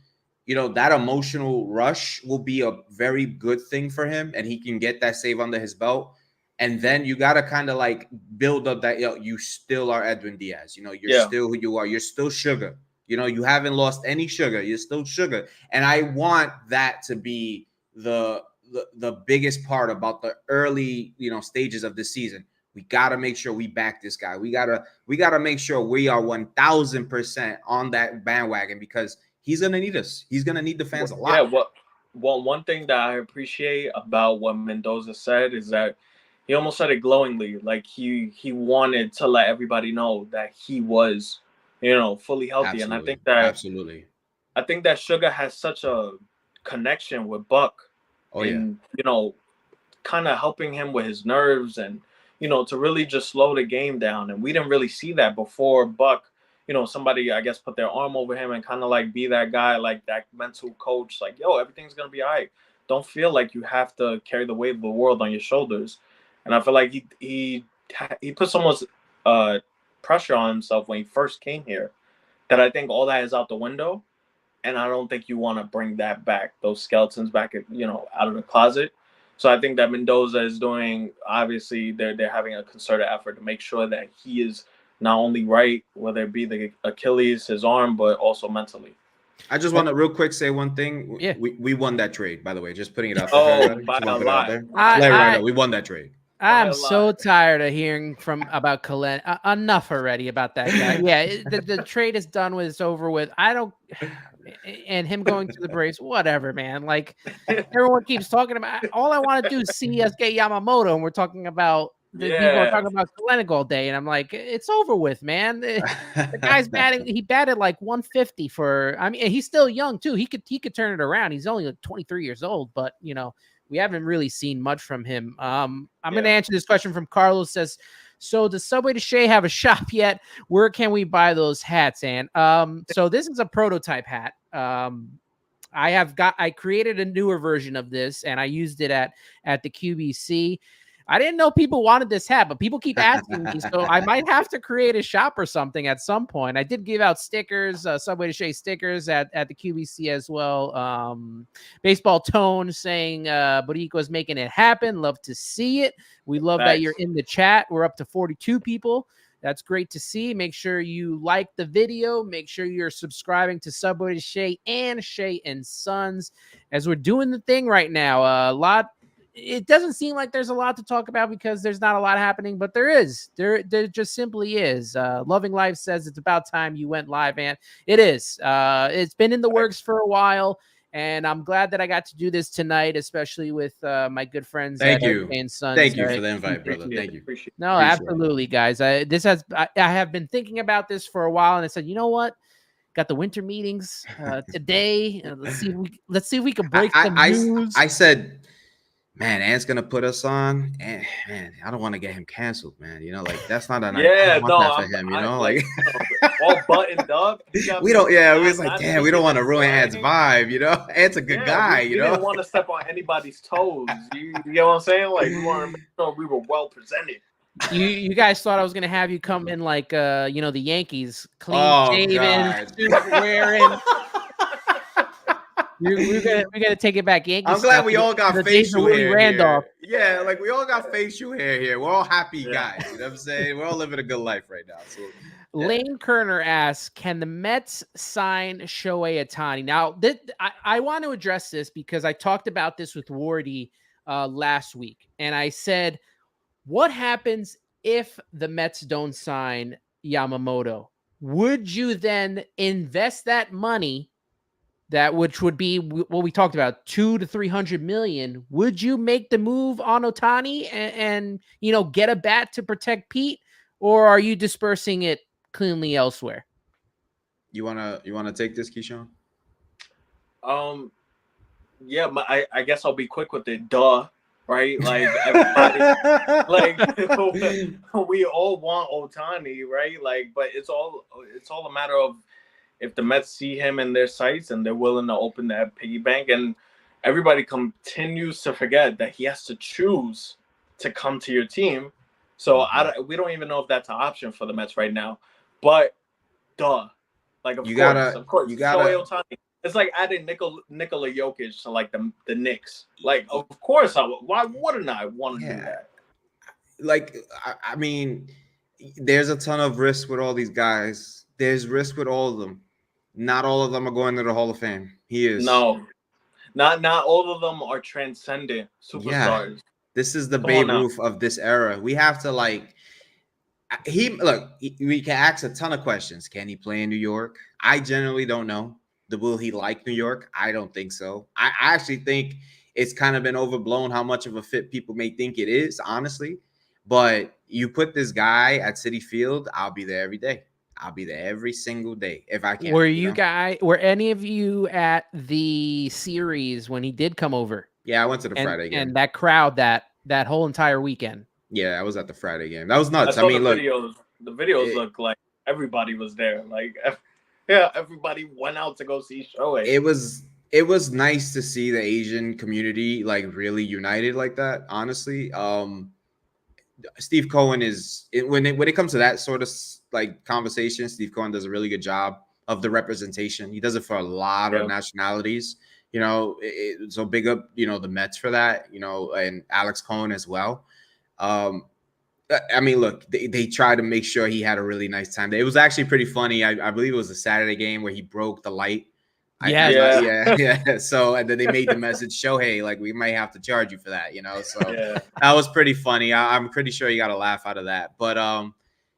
That emotional rush will be a very good thing for him, and he can get that save under his belt. And then you got to kind of like build up that, you still are Edwin Diaz. You're still who you are. You're still sugar. You haven't lost any sugar. You're still sugar. And I want that to be the biggest part about the early, stages of this season. We got to make sure we back this guy. We got to make sure we are 1000% on that bandwagon because he's going to need us. He's going to need the fans a lot. Yeah, one thing that I appreciate about what Mendoza said is that he almost said it glowingly. Like he wanted to let everybody know that he was, fully healthy. Absolutely. And I think that absolutely. I think that Sugar has such a connection with Buck. Kind of helping him with his nerves and, to really just slow the game down. And we didn't really see that before Buck. Somebody, I guess, put their arm over him and kind of like be that guy, like that mental coach, like, yo, everything's going to be all right. Don't feel like you have to carry the weight of the world on your shoulders. And I feel like he put so much pressure on himself when he first came here that I think all that is out the window. And I don't think you want to bring that back, those skeletons back, out of the closet. So I think that Mendoza is doing, obviously, they're having a concerted effort to make sure that he is not only right, whether it be the Achilles, his arm, but also mentally. I just want to real quick say one thing. Yeah. We won that trade, by the way. Just putting it out there. Oh, by a lot. We won that trade. I'm so tired of hearing about Colin. Enough already about that guy. Yeah, the trade is done with. It's over with. And him going to the Braves, whatever, man. Like everyone keeps talking about. All I want to do is see us get Yamamoto, and we're talking about the people are talking about Kelenic all day, and I'm like, it's over with, man. The guy's batting. He batted like 150 for. I mean, he's still young too. He could turn it around. He's only like 23 years old, but we haven't really seen much from him. I'm going to answer this question from Carlos. Says, so does Subway To Shea have a shop yet? Where can we buy those hats? And so this is a prototype hat. I created a newer version of this, and I used it at the QBC. I didn't know people wanted this hat, but people keep asking me, so I might have to create a shop or something at some point. I did give out stickers, Subway To Shea stickers at the QBC as well. Baseball Tone saying, Borico's making it happen. Love to see it. We love that you're in the chat. We're up to 42 people. That's great to see. Make sure you like the video. Make sure you're subscribing to Subway To Shea and Shea and Sons as we're doing the thing right now. It doesn't seem like there's a lot to talk about because there's not a lot happening, but there is. There just simply is. Loving Life says it's about time you went live, and it is. It's been in the works for a while, and I'm glad that I got to do this tonight, especially with my good friends. Thank you. And Sons. Thank you for the invite, brother. Thank you. No, absolutely, guys. I have been thinking about this for a while, and I said, you know what? Got the winter meetings today. Let's see if we can break the news. I said, man, Ant's gonna put us on, and man, I don't want to get him canceled, man. That's not an idea for him. All buttoned up. We don't. Yeah, we was like, damn, we don't want to ruin Ant's vibe. Ant's a good guy. We didn't want to step on anybody's toes. You know what I'm saying? Like, we want to make sure we were well presented. You guys thought I was gonna have you come in like the Yankees, clean shaven, suit wearing. We're gonna take it back, Yankees. I'm glad we all got facial hair. Randolph. Yeah, like we all got facial hair here. We're all happy guys. You know what I'm saying? We're all living a good life right now. So, Lane Kerner asks, can the Mets sign Shohei Ohtani? Now, I want to address this because I talked about this with Wardy last week, and I said, what happens if the Mets don't sign Yamamoto? Would you then invest that money? Which would be what we talked about, $200 to $300 million. Would you make the move on Ohtani and get a bat to protect Pete, or are you dispersing it cleanly elsewhere? You wanna take this, Keyshawn? Yeah, I guess I'll be quick with it. Duh, right? Like everybody, we all want Ohtani, right? Like, but it's all a matter of if the Mets see him in their sights and they're willing to open that piggy bank. And everybody continues to forget that he has to choose to come to your team. So we don't even know if that's an option for the Mets right now. But duh, like of course, you gotta. Ohtani. It's like adding Nikola Jokic to like the Knicks. Like, of course I would. Why wouldn't I want to do that? Like, I mean, there's a ton of risk with all these guys. There's risk with all of them. Not all of them are going to the Hall of Fame. He is. No, not all of them are transcendent superstars. Yeah. This is the Babe Ruth of this era. We have to we can ask a ton of questions. Can he play in New York? I generally don't know. Will he like New York? I don't think so. I actually think it's kind of been overblown how much of a fit people may think it is, honestly. But you put this guy at Citi Field, I'll be there every day. I'll be there every single day if I can. Were any of you at the series when he did come over? Yeah, I went to the Friday game. And that crowd that whole entire weekend. Yeah, I was at the Friday game. That was nuts. I mean, look, the videos look like everybody was there. Like, yeah, everybody went out to go see Shohei. It was nice to see the Asian community like really united like that. Honestly, Steve Cohen is when it comes to that sort of like conversation, Steve Cohen does a really good job of the representation. He does it for a lot of nationalities, so big up, the Mets for that, and Alex Cohen as well. I mean, look, they tried to make sure he had a really nice time. It was actually pretty funny. I believe it was a Saturday game where he broke the light. Yeah. So, and then they made the message, Shohei, like, we might have to charge you for that, So that was pretty funny. I'm pretty sure you got a laugh out of that. But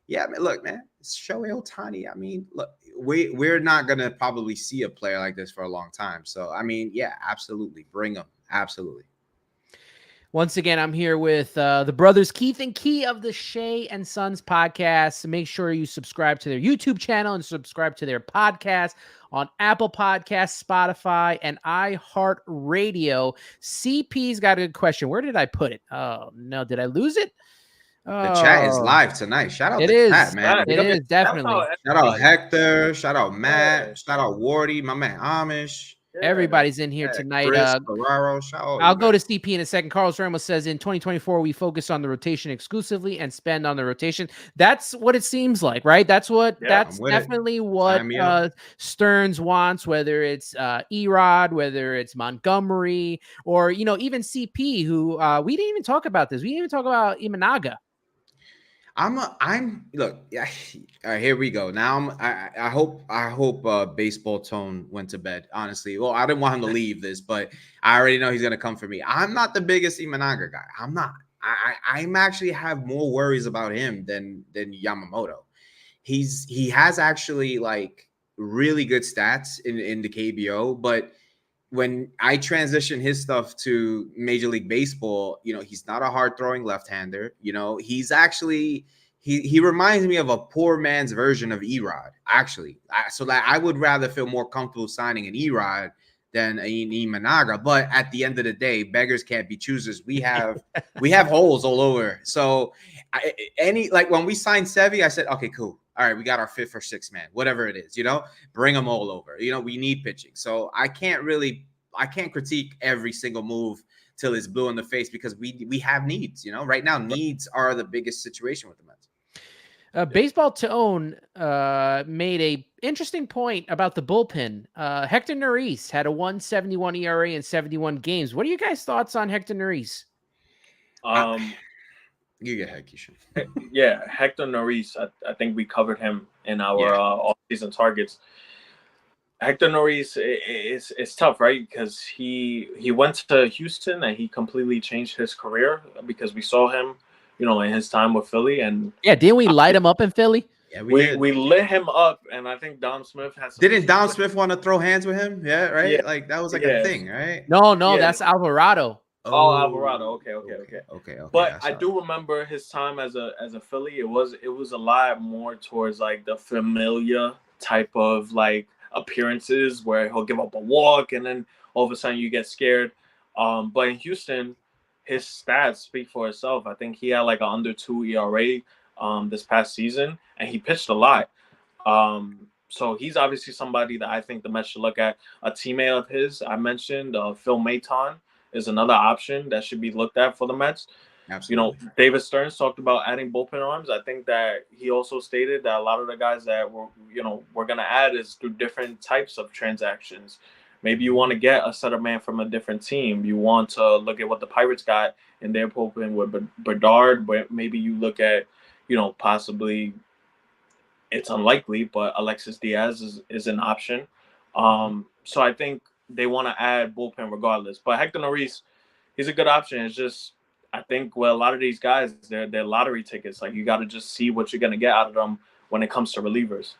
yeah, man, look, man, it's Shohei Ohtani. I mean, look, we're not gonna probably see a player like this for a long time. So, I mean, yeah, absolutely, bring him, absolutely. Once again, I'm here with the brothers Keith and Kee of the Shea and Sons podcast. So make sure you subscribe to their YouTube channel and subscribe to their podcast on Apple Podcasts, Spotify, and iHeartRadio. CP's got a good question. Where did I put it? Oh, no. Did I lose it? The chat is live tonight. Shout out It the is. chat, man. It is, definitely. Shout out Hector. Shout out Matt. Shout out Wardy, my man Amish. Everybody's in here tonight. Chris, Ferraro, I'll go to CP in a second. Carlos Ramos says in 2024, we focus on the rotation exclusively and spend on the rotation. That's what it seems like, right? That's definitely what Stearns wants, whether it's Erod, whether it's Montgomery, or, even CP, who we didn't even talk about this. We didn't even talk about Imanaga. Look, yeah, all right, here we go. Now I hope baseball tone went to bed, honestly. Well, I didn't want him to leave this, but I already know he's gonna come for me. I'm not the biggest Imanaga guy. I'm not. I'm actually have more worries about him than Yamamoto. He has actually like really good stats in the KBO, but when I transition his stuff to Major League Baseball, he's not a hard throwing left-hander. He's actually he reminds me of a poor man's version of Erod, actually. So that I would rather feel more comfortable signing an Erod than an Imanaga. But at the end of the day, beggars can't be choosers. We have holes all over. So when we signed Sevy, I said, okay, cool. All right, we got our 5th or 6th man, whatever it is, bring them all over. We need pitching. So I can't critique every single move till it's blue in the face because we have needs. Right now, needs are the biggest situation with the Mets. Baseball Tone made a interesting point about the bullpen. Hector Neris had a 1.71 ERA in 71 games. What are you guys' thoughts on Hector Neris? You get Heck, Yeah, Hector Neris. I think we covered him in our off-season targets. Hector Neris is tough, right? Because he went to Houston and he completely changed his career because we saw him, in his time with Philly. And didn't we light him up in Philly? Yeah, we lit him up, and I think Dom Smith has. Didn't Dom Smith want to throw hands with him? Yeah, right. Yeah. Like that was like a thing, right? No, that's Alvarado. Oh, Alvarado. Okay. But I do remember his time as a Philly. It was a lot more towards like the familiar type of like appearances where he'll give up a walk and then all of a sudden you get scared. But in Houston, his stats speak for itself. I think he had like an under 2 ERA this past season, and he pitched a lot. So he's obviously somebody that I think the Mets should look at. A teammate of his, I mentioned, Phil Maton, is another option that should be looked at for the Mets. Absolutely. David Stearns talked about adding bullpen arms. I think that he also stated that a lot of the guys that we're going to add is through different types of transactions. Maybe you want to get a setup man from a different team. You want to look at what the Pirates got in their bullpen with Bedard, but maybe you look at, possibly, it's unlikely, but Alexis Diaz is an option. So I think they want to add bullpen regardless. But Hector Neris, he's a good option. It's just, I think, a lot of these guys, they're lottery tickets. Like, you got to just see what you're going to get out of them when it comes to relievers.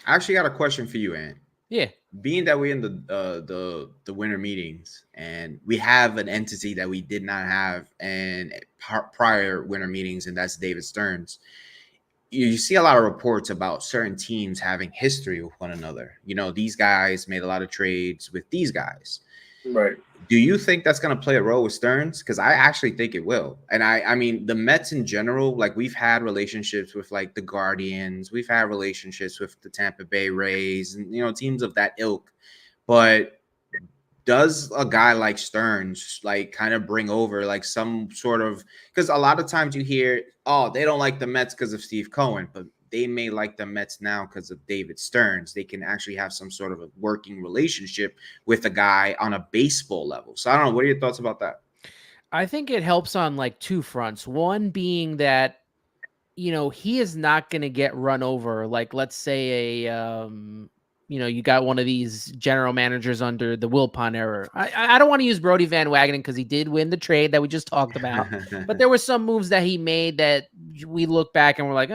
I actually got a question for you, Ant. Yeah. Being that we're in the winter meetings and we have an entity that we did not have in prior winter meetings, and that's David Stearns. You see a lot of reports about certain teams having history with one another. These guys made a lot of trades with these guys. Right. Do you think that's going to play a role with Stearns? Because I actually think it will. And I mean, the Mets in general, like we've had relationships with like the Guardians. We've had relationships with the Tampa Bay Rays and, teams of that ilk. But does a guy like Stearns like kind of bring over like some sort of, because a lot of times you hear, oh, they don't like the Mets because of Steve Cohen, but they may like the Mets now because of David Stearns. They can actually have some sort of a working relationship with a guy on a baseball level. So I don't know. What are your thoughts about that? I think it helps on like two fronts. One being that, he is not going to get run over. Like, let's say you got one of these general managers under the Wilpon era. I don't want to use Brody Van Wagenen because he did win the trade that we just talked about. But there were some moves that he made that we look back and we're like,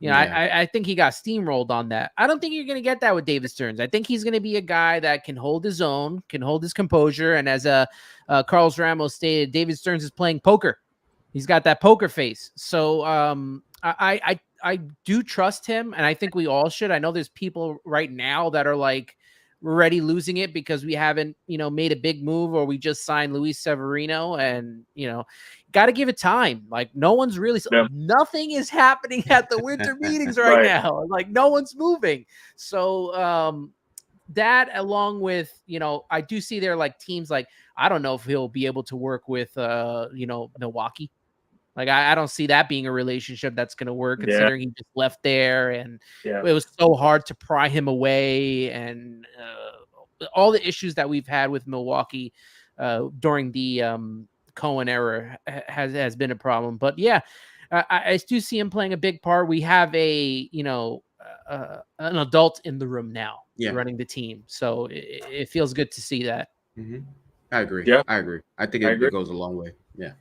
I think he got steamrolled on that. I don't think you're going to get that with David Stearns. I think he's going to be a guy that can hold his own, can hold his composure. And as Carlos Ramos stated, David Stearns is playing poker. He's got that poker face. So I do trust him, and I think we all should. I know there's people right now that are like already losing it because we haven't, made a big move, or we just signed Luis Severino, and got to give it time. Like no one's really, nothing is happening at the winter meetings right now. Like no one's moving. So that, along with, I do see there like teams like, I don't know if he'll be able to work with, Milwaukee. Like I don't see that being a relationship that's going to work, considering he just left there, and it was so hard to pry him away, and all the issues that we've had with Milwaukee during the Cohen era has been a problem. But I do see him playing a big part. We have an adult in the room now running the team, so it feels good to see that. Mm-hmm. I agree. I agree. I think it goes a long way. Yeah.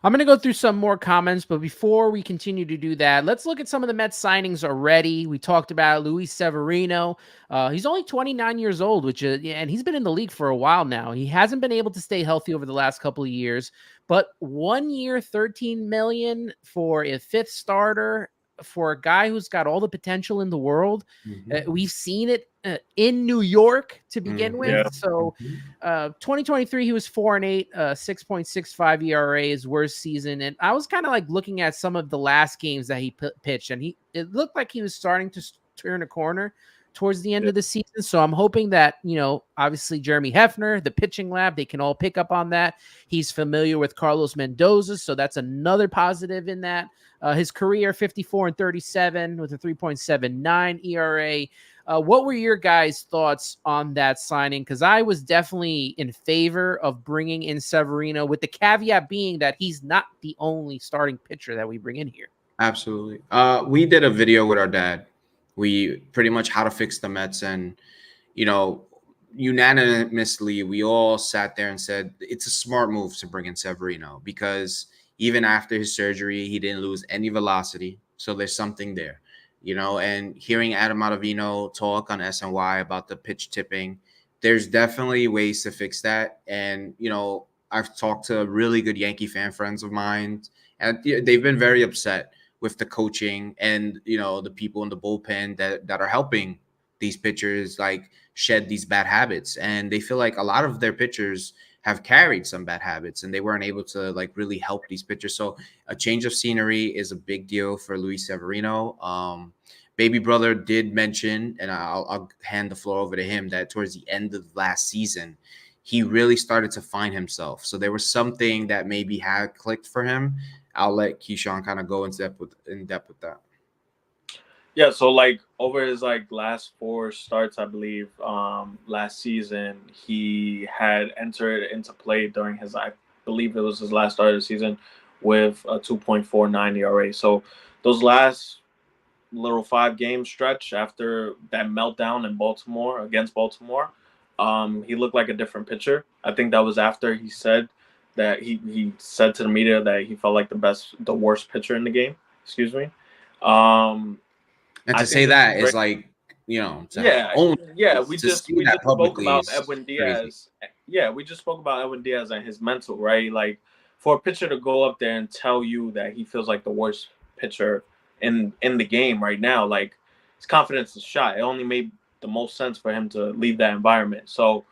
I'm going to go through some more comments, but before we continue to do that, let's look at some of the Mets signings already. We talked about Luis Severino. He's only 29 years old, and he's been in the league for a while now. He hasn't been able to stay healthy over the last couple of years, but 1 year, $13 million for a fifth starter, for a guy who's got all the potential in the world. We've seen it in New York to begin with. So 2023, he was 4-8, 6.65 ERA, his worst season. And I was kind of like looking at some of the last games that he pitched, and it looked like he was starting to turn a corner towards the end of the season. So I'm hoping that, obviously Jeremy Hefner, the pitching lab, they can all pick up on that. He's familiar with Carlos Mendoza, so that's another positive in that. His career, 54-37 with a 3.79 ERA. What were your guys' thoughts on that signing? Because I was definitely in favor of bringing in Severino, with the caveat being that he's not the only starting pitcher that we bring in here. Absolutely. We did a video with our dad. We pretty much how to fix the Mets, and unanimously we all sat there and said it's a smart move to bring in Severino, because even after his surgery, he didn't lose any velocity. So there's something there, and hearing Adam Ottavino talk on SNY about the pitch tipping, there's definitely ways to fix that. And, I've talked to really good Yankee fan friends of mine, and they've been very upset with the coaching and, the people in the bullpen that are helping these pitchers like shed these bad habits. And they feel like a lot of their pitchers have carried some bad habits, and they weren't able to like really help these pitchers. So a change of scenery is a big deal for Luis Severino. Baby brother did mention, and I'll hand the floor over to him, that towards the end of last season, he really started to find himself. So there was something that maybe had clicked for him. I'll let Keyshawn kind of go in depth with that. Yeah, so like over his last 4 starts, I believe, last season, he had entered into play during his, I believe it was his last start of the season, with a 2.49 ERA. So those last little 5-game stretch after that meltdown in Baltimore, against Baltimore, he looked like a different pitcher. I think that was after he said that he said to the media that he felt like the worst pitcher in the game. Excuse me. And to say that is like, we just spoke about Edwin Diaz. Yeah, we just spoke about Edwin Diaz and his mental, right? Like, for a pitcher to go up there and tell you that he feels like the worst pitcher in the game right now, like, his confidence is shot. It only made the most sense for him to leave that environment. So,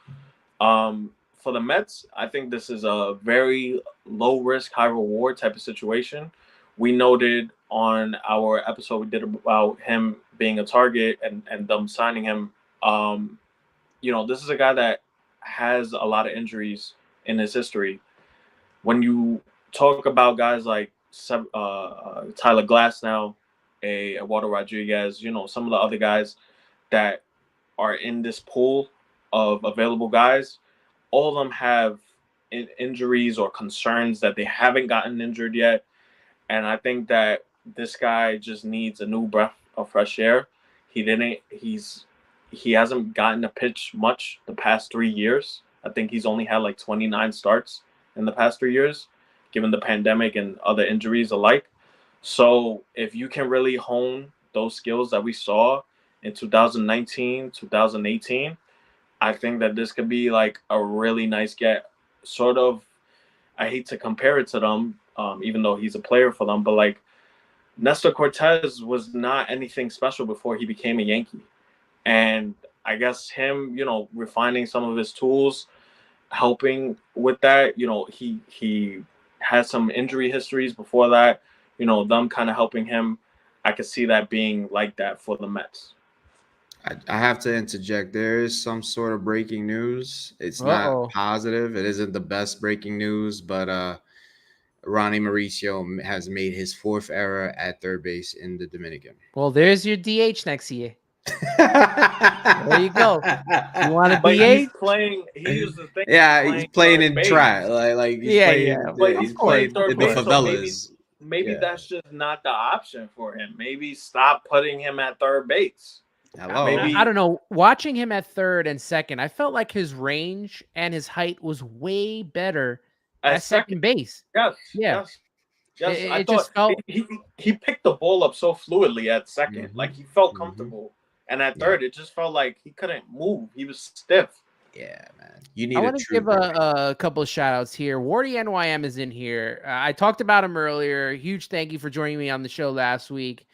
for the Mets, I think this is a very low risk, high reward type of situation. We noted on our episode we did about him being a target and them signing him. This is a guy that has a lot of injuries in his history. When you talk about guys like Tyler Glasnow, Eduardo Rodriguez, some of the other guys that are in this pool of available guys, all of them have injuries or concerns that they haven't gotten injured yet. And I think that this guy just needs a new breath of fresh air. He hasn't gotten a pitch much the past 3 years. I think he's only had 29 starts in the past 3 years, given the pandemic and other injuries alike. So if you can really hone those skills that we saw in 2019, 2018, I think that this could be like a really nice get. Sort of, I hate to compare it to them, even though he's a player for them, but like Nestor Cortez was not anything special before he became a Yankee. And I guess him, refining some of his tools, helping with that. He had some injury histories before that. Them kind of helping him. I could see that being like that for the Mets. I have to interject. There is some sort of breaking news. It's not positive. It isn't the best breaking news, but Ronnie Mauricio has made his 4th error at third base in the Dominican. Well, there's your DH next year. There you go. You want to DH? He's playing. He was the thing. Yeah, he's playing in track. Like he's playing. But he's playing in the favelas. So maybe that's just not the option for him. Maybe stop putting him at third base. Hello. I don't know. Watching him at third and second, I felt like his range and his height was way better at second base. Yes. Yeah. Yes. I thought just felt he picked the ball up so fluidly at second. Like he felt comfortable. And at third, it just felt like he couldn't move. He was stiff. Yeah, man. You need. I want to give a couple of shout outs here. Wardy NYM is in here. I talked about him earlier. Huge thank you for joining me on the show last week.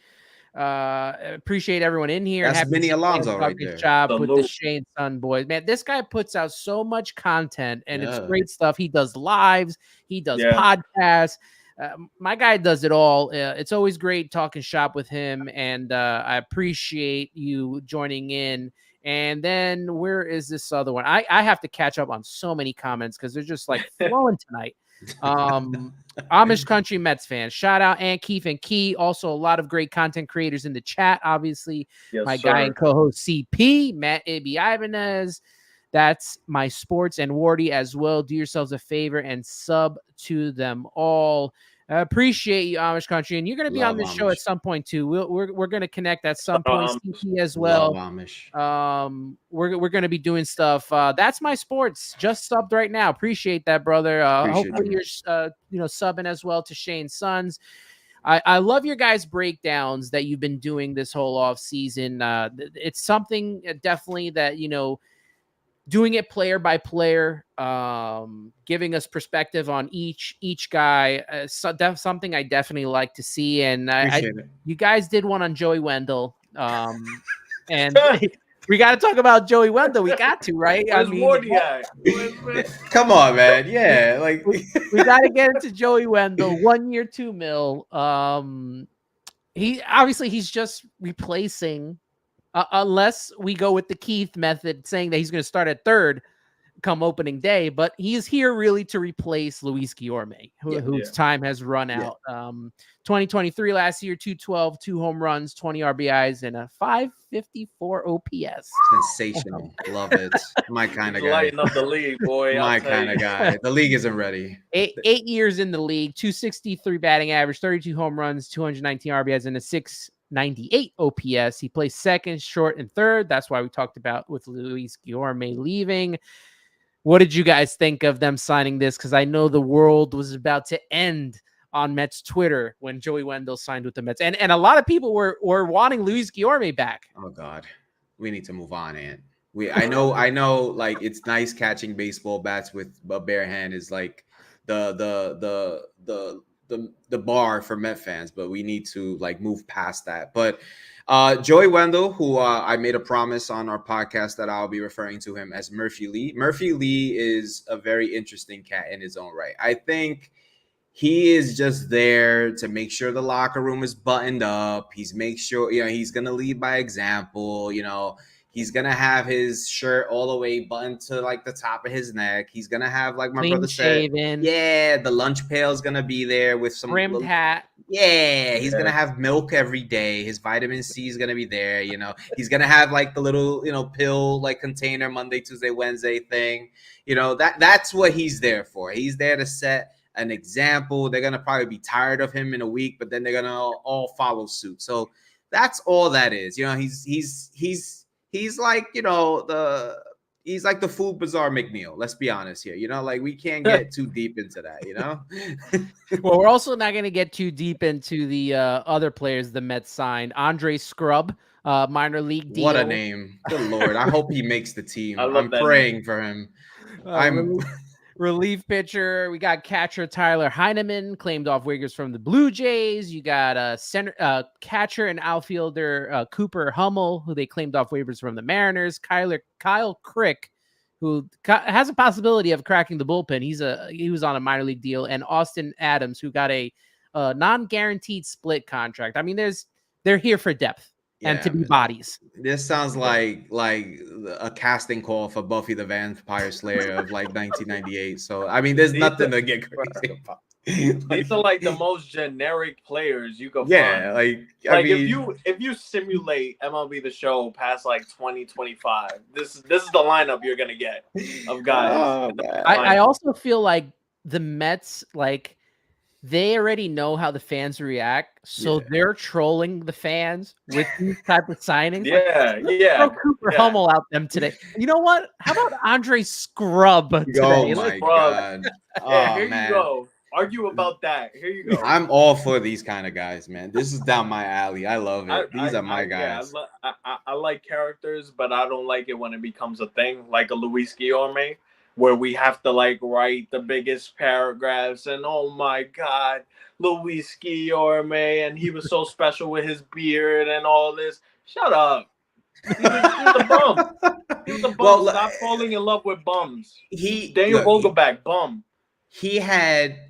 Appreciate everyone in here. That's Vinny Alonso right there. Good job with the Shea and Son boys. Man, this guy puts out so much content, and it's great stuff. He does lives. He does podcasts. My guy does it all. It's always great talking shop with him, and I appreciate you joining in. And then where is this other one? I have to catch up on so many comments because they're just like flowing tonight. Amish Country Mets fans, shout out Keith Kee. Also, a lot of great content creators in the chat. Obviously, my guy and co-host CP, Matt Ibi Ibanez. That's my sports and Wardy as well. Do yourselves a favor and sub to them all. I appreciate you, Amish Country, and you're going to be on this show at some point too. We're going to connect at some point, CP as well. We're going to be doing stuff. That's my sports. Just subbed right now. Appreciate that, brother. Hopefully you're subbing as well to Shane's Sons. I love your guys' breakdowns that you've been doing this whole off season. It's something definitely that doing it player by player, giving us perspective on each guy. Something I definitely like to see. And you guys did one on Joey Wendell. And we got to talk about Joey Wendell. We got to, right? Come on, man. Yeah. Like we got to get into Joey Wendell. 1 year, $2 million. He's just replacing, unless we go with the Keith method, saying that he's going to start at third come opening day, but he is here really to replace Luis Guillorme, whose time has run out. 2023 last year, 212, 2 home runs, 20 RBIs, and a 554 OPS. Sensational. Love it. My kind of guy. Lighting up the league, boy. My kind of guy. The league isn't ready. 8 years in the league, 263 batting average, 32 home runs, 219 RBIs, and a 698 OPS. He plays second, short, and third. That's why we talked about with Luis Guillorme leaving. What did you guys think of them signing this? Because I know the world was about to end on Mets Twitter when Joey Wendell signed with the Mets. And a lot of people were wanting Luis Guillorme back. Oh, God. We need to move on, Ant. I know, like, it's nice catching baseball bats with a bare hand is like the bar for Met fans, but we need to like move past that. But Joey Wendell, who I made a promise on our podcast that I'll be referring to him as Murphy Lee. Murphy Lee is a very interesting cat in his own right. I think he is just there to make sure the locker room is buttoned up. He's going to lead by example. He's going to have his shirt all the way buttoned to like the top of his neck. He's going to have, like my clean brother shaven. said, yeah, the lunch pail is going to be there with some rimmed hat. Yeah, he's going to have milk every day. His vitamin C is going to be there. He's going to have like the little, pill like container Monday, Tuesday, Wednesday thing. That's what he's there for. He's there to set an example. They're going to probably be tired of him in a week, but then they're going to all follow suit. So that's all that is. He's like, he's like the food bazaar McNeil. Let's be honest here. You know, like we can't get too deep into that, you know? Well, we're also not going to get too deep into the other players the Mets signed. Andre Scrub, minor league deal. What a name. Good Lord. I hope he makes the team. I love I'm that praying name. for him. I'm relief pitcher. We got catcher Tyler Heineman claimed off waivers from the Blue Jays. You got center catcher and outfielder Cooper Hummel, who they claimed off waivers from the Mariners. Kyle Crick, who has a possibility of cracking the bullpen. He was on a minor league deal, and Austin Adams, who got a non-guaranteed split contract. I mean, they're here for depth and to be bodies. This sounds like a casting call for Buffy the Vampire Slayer of like 1998. So I mean, there's nothing to get crazy about. These are like the most generic players you can find. Like I mean, if you simulate MLB The Show past like 2025, this is the lineup you're gonna get of guys. Oh, I also feel like the Mets, like, they already know how the fans react, so they're trolling the fans with these type of signings. Throw Cooper Hummel out them today. You know what? How about Andre Scrub today? Oh my God! Oh, here man. You go. Argue about that. Here you go. I'm all for these kind of guys, man. This is down my alley. I love it. These are my guys. I like characters, but I don't like it when it becomes a thing, like a Luis Guillorme, where we have to like write the biggest paragraphs and oh my God, Luis Guillorme, and he was so special with his beard and all this. Shut up. He was a bum. He was a bum. Well, stop falling in love with bums. Daniel Vogelback, bum. He had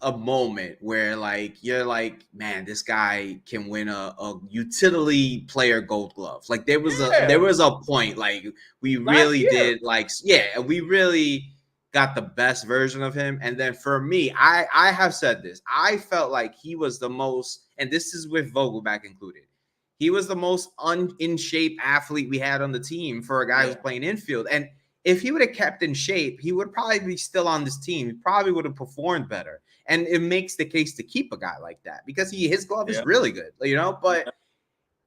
a moment where like you're like, man, this guy can win a utility player Gold Glove. Like there was a point like we really did like we really got the best version of him. And then for me, I have said this, I felt like he was the most, and this is with Vogelback included, he was the most in shape athlete we had on the team for a guy who's playing infield. And if he would have kept in shape, he would probably be still on this team. He probably would have performed better. And it makes the case to keep a guy like that because his glove is really good, you know, but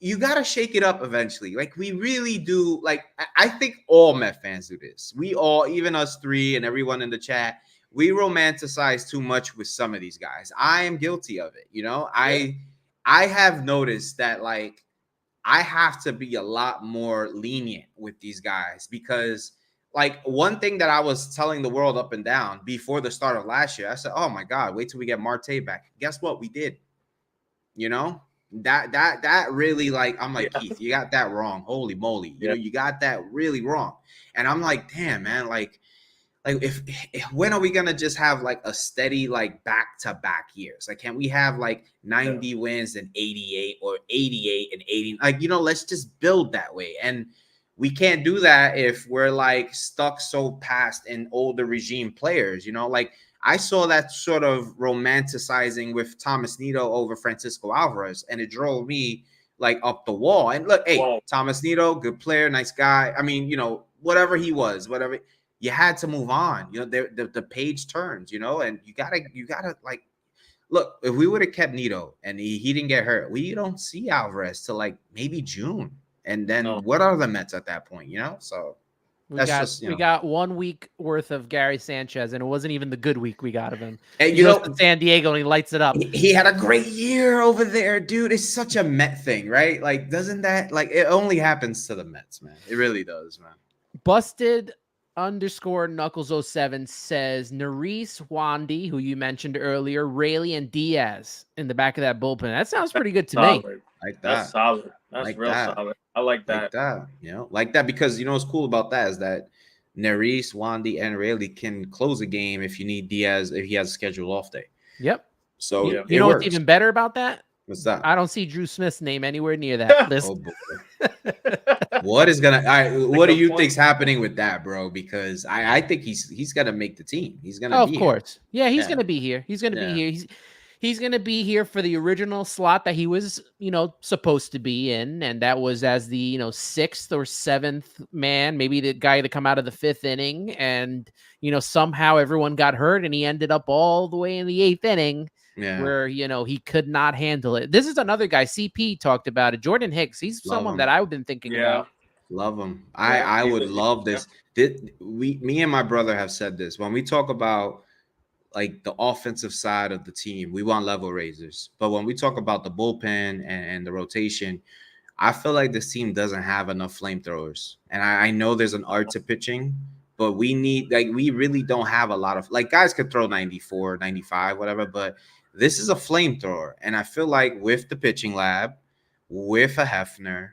you got to shake it up eventually. Like we really do. Like, I think all Met fans do this. We all, even us three and everyone in the chat, we romanticize too much with some of these guys. I am guilty of it. You know, I have noticed that like I have to be a lot more lenient with these guys because like one thing that I was telling the world up and down before the start of last year, I said, oh my God, wait till we get Marte back. Guess what? We did. You know, that really like, I'm like, Keith, you got that wrong. Holy moly. You know, you got that really wrong. And I'm like, damn, man, like if when are we going to just have like a steady, like back-to-back years? Like, can we have like 90 wins and 88 or 88 and 80? Like, you know, let's just build that way. And we can't do that if we're like stuck so past in older regime players, you know, like I saw that sort of romanticizing with Thomas Nido over Francisco Alvarez, and it drove me like up the wall. And look, hey, Thomas Nido, good player, nice guy. I mean, you know, whatever he was, whatever, you had to move on. You know, the page turns, you know, and you gotta like, look, if we would have kept Nido and he didn't get hurt, we don't see Alvarez till like maybe June. And then what are the Mets at that point, you know? So we got 1 week worth of Gary Sanchez, and it wasn't even the good week we got of him. And he goes to San Diego and he lights it up. He had a great year over there, dude. It's such a Met thing, right? Like, doesn't that like it only happens to the Mets, man? It really does, man. Busted _Knuckles07 says Neris, Wandy, who you mentioned earlier, Rayleigh, and Diaz in the back of that bullpen. That sounds pretty good to me. Like that. That's solid. That's like real solid. I like that. Like that, you know, like that, because you know what's cool about that is that Neris, Wandy, and Rayleigh can close a game if you need Diaz if he has a scheduled off day. Yep. So you know what's even better about that? What's that? I don't see Drew Smith's name anywhere near that list. Oh, boy. What is gonna? What do you think's happening with that, bro? Because I think he's gonna make the team. He's gonna. Of course, yeah, he's gonna be here. He's gonna be here. He's going to be here for the original slot that he was, you know, supposed to be in. And that was as the, you know, 6th or 7th man, maybe the guy to come out of the 5th inning. And, you know, somehow everyone got hurt and he ended up all the way in the 8th inning where, you know, he could not handle it. This is another guy. CP talked about it. Jordan Hicks. He's someone that I've been thinking about. Love him. Yeah, I would love yeah. this. Me and my brother have said this when we talk about like the offensive side of the team. We want level raisers, but when we talk about the bullpen and the rotation, I feel like this team doesn't have enough flamethrowers. And I know there's an art to pitching, but we really don't have a lot of like guys could throw 94, 95, whatever, but this is a flamethrower. And I feel like with the pitching lab, with a Hefner,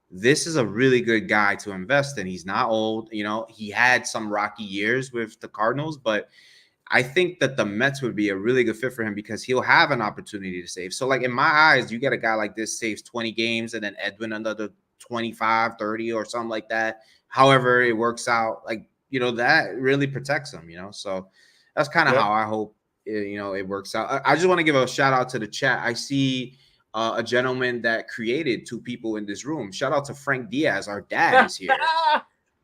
this is a really good guy to invest in. He's not old, he had some rocky years with the Cardinals, but I think that the Mets would be a really good fit for him because he'll have an opportunity to save. So, like, in my eyes, you get a guy like this saves 20 games and then Edwin another 25, 30 or something like that. However it works out, like, that really protects him, So that's kind of Yeah. how I hope, it works out. I just want to give a shout out to the chat. I see a gentleman that created two people in this room. Shout out to Frank Diaz. Our dad is here.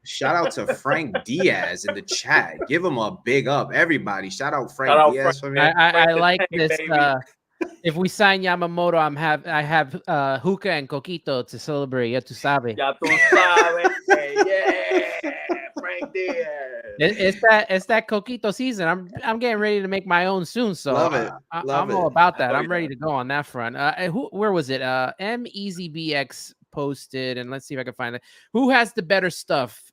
Shout out to Frank Diaz in the chat. Give him a big up, everybody. Shout out Frank Diaz for me. I like this. Baby. If we sign Yamamoto, I have hookah and coquito to celebrate. Ya tu sabes. Ya tú sabes. Yeah, Frank Diaz. It's that coquito season. I'm getting ready to make my own soon. So Love it. I'm all about that. I'm ready yeah. to go on that front. Where was it? MEZBX posted, and let's see if I can find it. Who has the better stuff?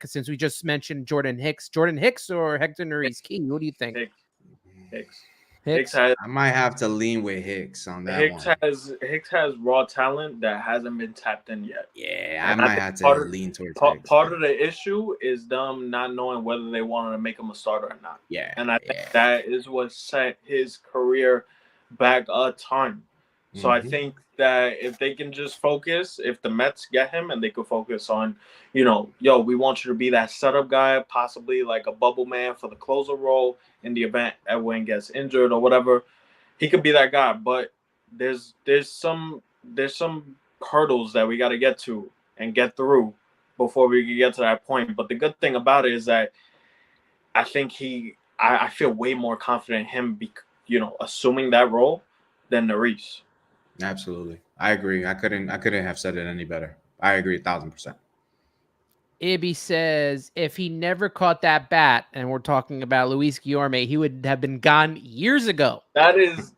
Since we just mentioned Jordan Hicks or Hector Neris Key, what do you think? Hicks has, I might have to lean with Hicks on that one. Hicks has raw talent that hasn't been tapped in yet. Yeah, I might have to lean towards Hicks. Part of the issue is them not knowing whether they wanted to make him a starter or not. Yeah, and I think that is what set his career back a ton. So I think that if they can just focus, if the Mets get him and they could focus on, we want you to be that setup guy, possibly like a bubble man for the closer role in the event Edwin gets injured or whatever, he could be that guy. But there's some hurdles that we got to get to and get through before we can get to that point. But the good thing about it is that I think I feel way more confident in him, assuming that role than Neris. Absolutely. I agree. I couldn't have said it any better. I agree 1,000%. Ibby says if he never caught that bat, and we're talking about Luis Guillorme, he would have been gone years ago. That is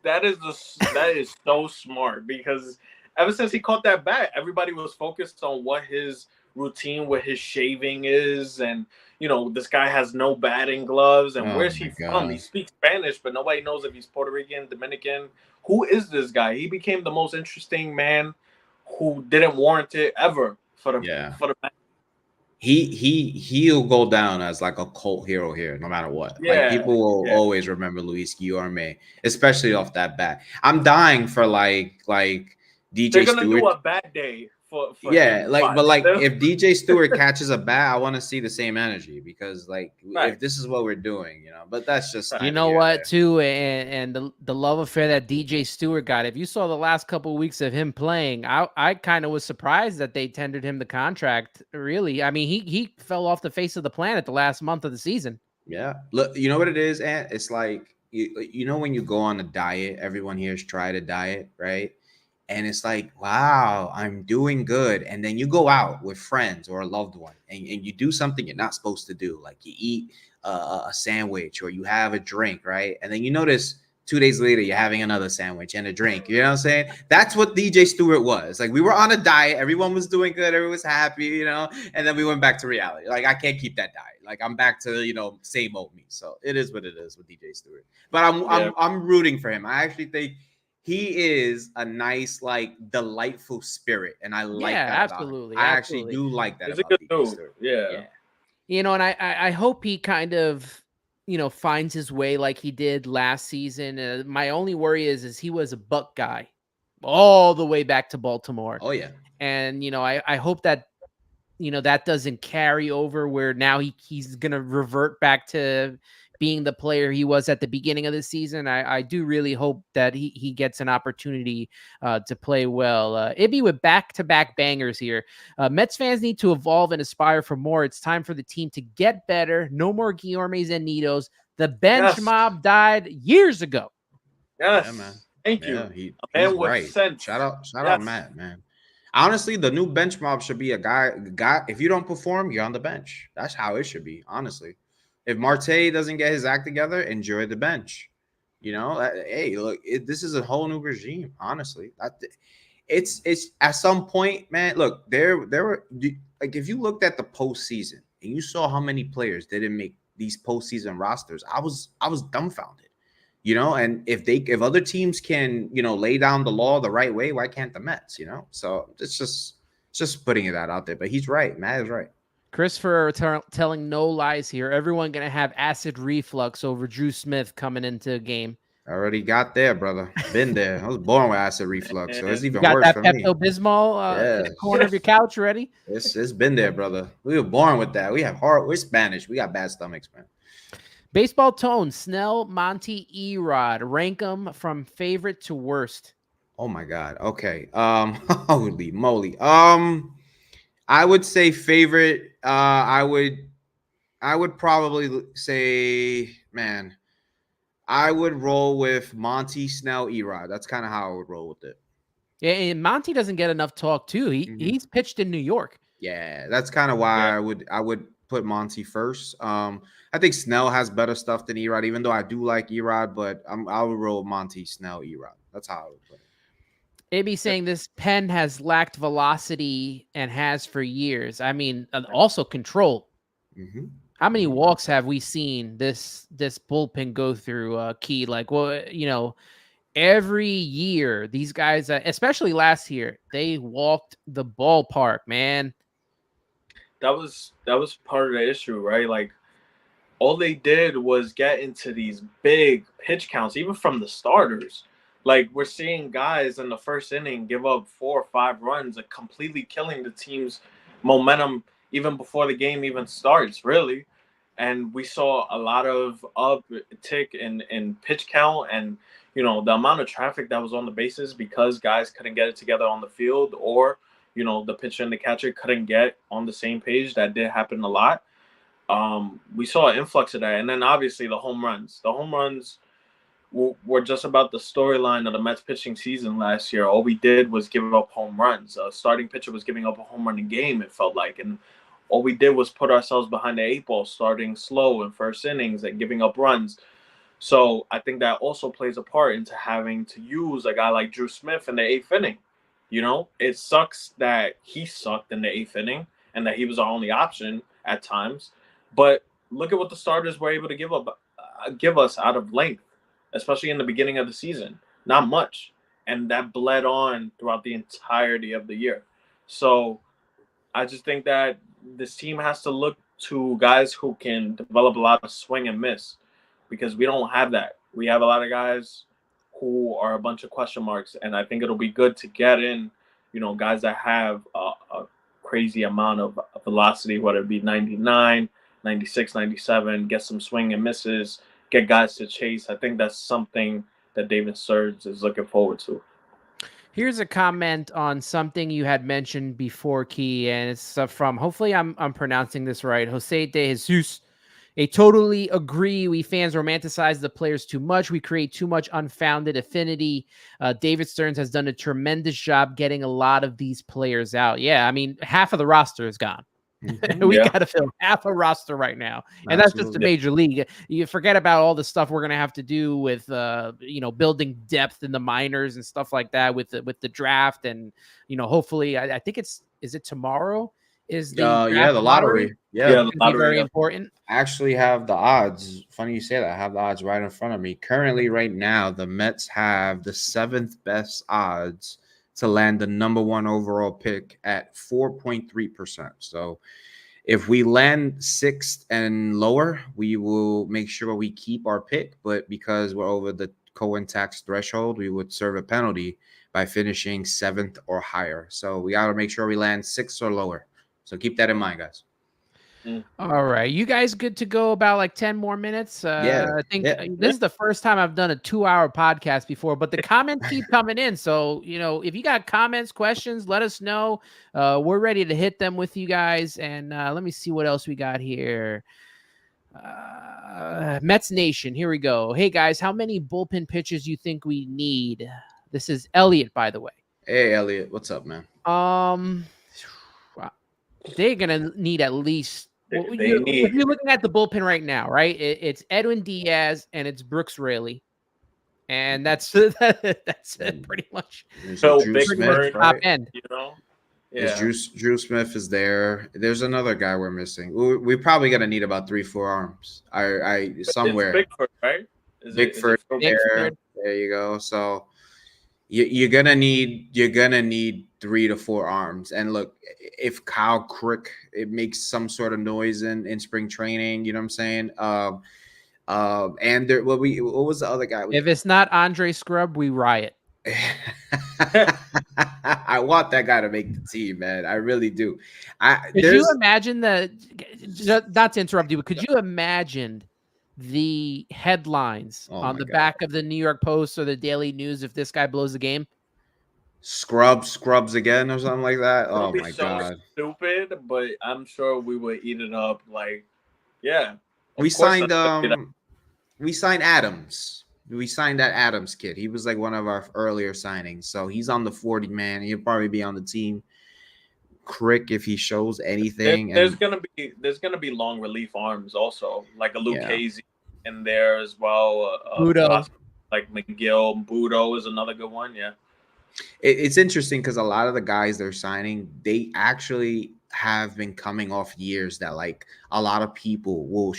so smart because ever since he caught that bat, everybody was focused on what his routine with his shaving is, and this guy has no batting gloves, and where's he from? He speaks Spanish, but nobody knows if he's Puerto Rican, Dominican. Who is this guy? He became the most interesting man who didn't warrant it ever for the man. He'll go down as like a cult hero here, no matter what. Yeah, like people will always remember Luis Guillorme, especially off that bat. I'm dying for like DJ They're gonna Stewart. do a bad day. For if DJ Stewart catches a bat, I want to see the same energy because if this is what we're doing, but that's just too, and the love affair that DJ Stewart got. If you saw the last couple of weeks of him playing, I kind of was surprised that they tendered him the contract. Really, I mean, he fell off the face of the planet the last month of the season. Yeah, look, you know what it is, Ant? It's like when you go on a diet, everyone here has tried a diet, right? And it's like, wow, I'm doing good. And then you go out with friends or a loved one and you do something you're not supposed to do. Like you eat a sandwich or you have a drink, right? And then you notice 2 days later, you're having another sandwich and a drink. You know what I'm saying? That's what DJ Stewart was. Like we were on a diet. Everyone was doing good. Everyone was happy, and then we went back to reality. Like I can't keep that diet. Like I'm back to, same old me. So it is what it is with DJ Stewart. But I'm rooting for him. I actually think he is a nice, delightful spirit, and I like that. Absolutely. I actually do like that. He's a good dude. Yeah. And I hope he kind of, finds his way like he did last season. My only worry is he was a Buck guy all the way back to Baltimore. Oh yeah. And I hope that that doesn't carry over where now he's gonna revert back to being the player he was at the beginning of the season. I do really hope that he gets an opportunity to play well. Ibby with back-to-back bangers here. Mets fans need to evolve and aspire for more. It's time for the team to get better. No more Guillormes and Nitos. The bench mob died years ago. Yes, yeah, man. Thank you. He's right. Shout out Matt, man. Honestly, the new bench mob should be a guy. If you don't perform, you're on the bench. That's how it should be. Honestly, if Marte doesn't get his act together, enjoy the bench. Hey, look, this is a whole new regime. Honestly, it's at some point, man. Look, there were like if you looked at the postseason and you saw how many players didn't make these postseason rosters, I was dumbfounded. And if other teams can, lay down the law the right way, why can't the Mets? So it's just putting that out there. But he's right. Matt is right. Christopher telling no lies here. Everyone going to have acid reflux over Drew Smith coming into a game. I already got there, brother. Been there. I was born with acid reflux, so it's even you got worse that for me. Pepto-Bismol in the corner of your couch ready? It's been there, brother. We were born with that. We're Spanish. We got bad stomachs, man. Baseball tone, Snell, Monty, Erod. Rank them from favorite to worst. Oh my God. Okay. Holy moly. I would say favorite. I would probably say, man, I would roll with Monty, Snell, Erod. That's kind of how I would roll with it. Yeah, and Monty doesn't get enough talk too. He's pitched in New York. Yeah, that's kind of why I would put Monty first. I think Snell has better stuff than Erod, even though I do like Erod, but I would roll Monty, Snell, Erod. That's how I would put it. AB saying this pen has lacked velocity and has for years. I mean, also control. Mm-hmm. How many walks have we seen this bullpen go through, Key? Like, well, every year these guys, especially last year, they walked the ballpark, man. That was part of the issue, right? Like, all they did was get into these big pitch counts, even from the starters. Like, we're seeing guys in the first inning give up 4 or 5 runs, like completely killing the team's momentum even before the game even starts, really. And we saw a lot of uptick in pitch count and, the amount of traffic that was on the bases because guys couldn't get it together on the field or, the pitcher and the catcher couldn't get on the same page. That did happen a lot. We saw an influx of that. And then obviously the home runs. The home runs were just about the storyline of the Mets pitching season last year. All we did was give up home runs. A starting pitcher was giving up a home run a game, it felt like. And all we did was put ourselves behind the 8 ball, starting slow in first innings and giving up runs. So I think that also plays a part into having to use a guy like Drew Smith in the 8th inning. It sucks that he sucked in the 8th inning and that he was our only option at times. But look at what the starters were able to give us out of length, especially in the beginning of the season. Not much. And that bled on throughout the entirety of the year. So I just think that this team has to look to guys who can develop a lot of swing and miss because we don't have that. We have a lot of guys who are a bunch of question marks, and I think it'll be good to get in, guys that have a crazy amount of velocity, whether it be 99, 96, 97, get some swing and misses, get guys to chase. I think that's something that David Stearns is looking forward to. Here's a comment on something you had mentioned before, Key, and it's from, hopefully I'm pronouncing this right, Jose de Jesus. I totally agree. We fans romanticize the players too much. We create too much unfounded affinity. David Stearns has done a tremendous job getting a lot of these players out. Yeah, I mean, half of the roster is gone. Mm-hmm. We got to fill half a roster right now. And that's just the major league. You forget about all the stuff we're going to have to do with, building depth in the minors and stuff like that with the draft. And, hopefully, I think is it tomorrow? Is the the lottery. Yeah, the lottery very important. I actually have the odds. Funny you say that. I have the odds right in front of me. Currently, right now, the Mets have the 7th best odds to land the number 1 overall pick at 4.3%. So if we land 6th and lower, we will make sure we keep our pick. But because we're over the Cohen tax threshold, we would serve a penalty by finishing 7th or higher. So we got to make sure we land 6th or lower. So keep that in mind, guys. All right. You guys good to go about like 10 more minutes? I think this is the first time I've done a 2-hour podcast before, but the comments keep coming in. So, if you got comments, questions, let us know. We're ready to hit them with you guys. And let me see what else we got here. Mets Nation. Here we go. Hey, guys, how many bullpen pitches you think we need? This is Elliot, by the way. Hey, Elliot, what's up, man? They're gonna need at least. Well, They if need you're looking at the bullpen right now, right? It's Edwin Diaz and it's Brooks Raley, and that's that's And pretty much there's a Phil Drew pretty much Smith, Bickford, the top right? end. you know. Is Yeah, Drew Smith is there? There's another guy we're missing. We're probably gonna need about 3-4 arms. I it's somewhere. Bickford, right? Is Bickford it Phil there. Bickford. There you go. So you're gonna need 3 to 4 arms. And look, if Kyle Crick it makes some sort of noise in spring training, you know what I'm saying? And there, what was the other guy? If it's not Andre Scrub, we riot. I want that guy to make the team, man. I really do. Could you imagine not to interrupt you, but could you imagine the headlines Oh on my the God. back of the New York Post or the Daily News if this guy blows the game? Scrubs again or something like that. It'll Oh be my so God. stupid, but I'm sure we would eat it up. Like, yeah, We of course. signed we signed Adams. We signed that Adams kid. He was like one of our earlier signings. So he's on the 40 man. He'll probably be on the team. Crick if he shows anything. There's And gonna be long relief arms also, like a Luke yeah. Casey in there as well. Budo. Like McGill, Budo is another good one. Yeah. It's interesting because a lot of the guys they're signing, they actually have been coming off years that like a lot of people will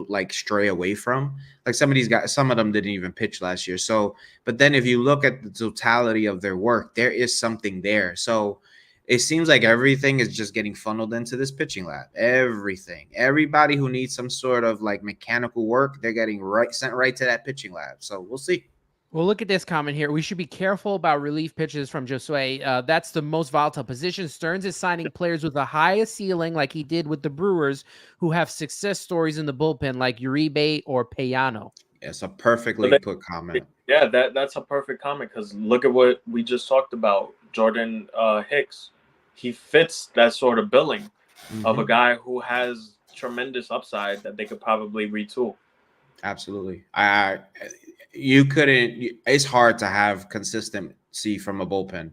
like stray away from. Like some of these guys, some of them didn't even pitch last year. So, but then if you look at the totality of their work, there is something there. So it seems like everything is just getting funneled into this pitching lab. Everybody who needs some sort of like mechanical work, they're getting sent right to that pitching lab. So we'll see. Well, look at this comment here. We should be careful about relief pitches from Josue. That's the most volatile position. Stearns is signing players with the highest ceiling, like he did with the Brewers, who have success stories in the bullpen, like Uribe or Payano. It's a perfectly put comment. Yeah, that's a perfect comment because look at what we just talked about. Jordan Hicks, he fits that sort of billing of a guy who has tremendous upside that they could probably retool. Absolutely. You couldn't. It's hard to have consistency from a bullpen.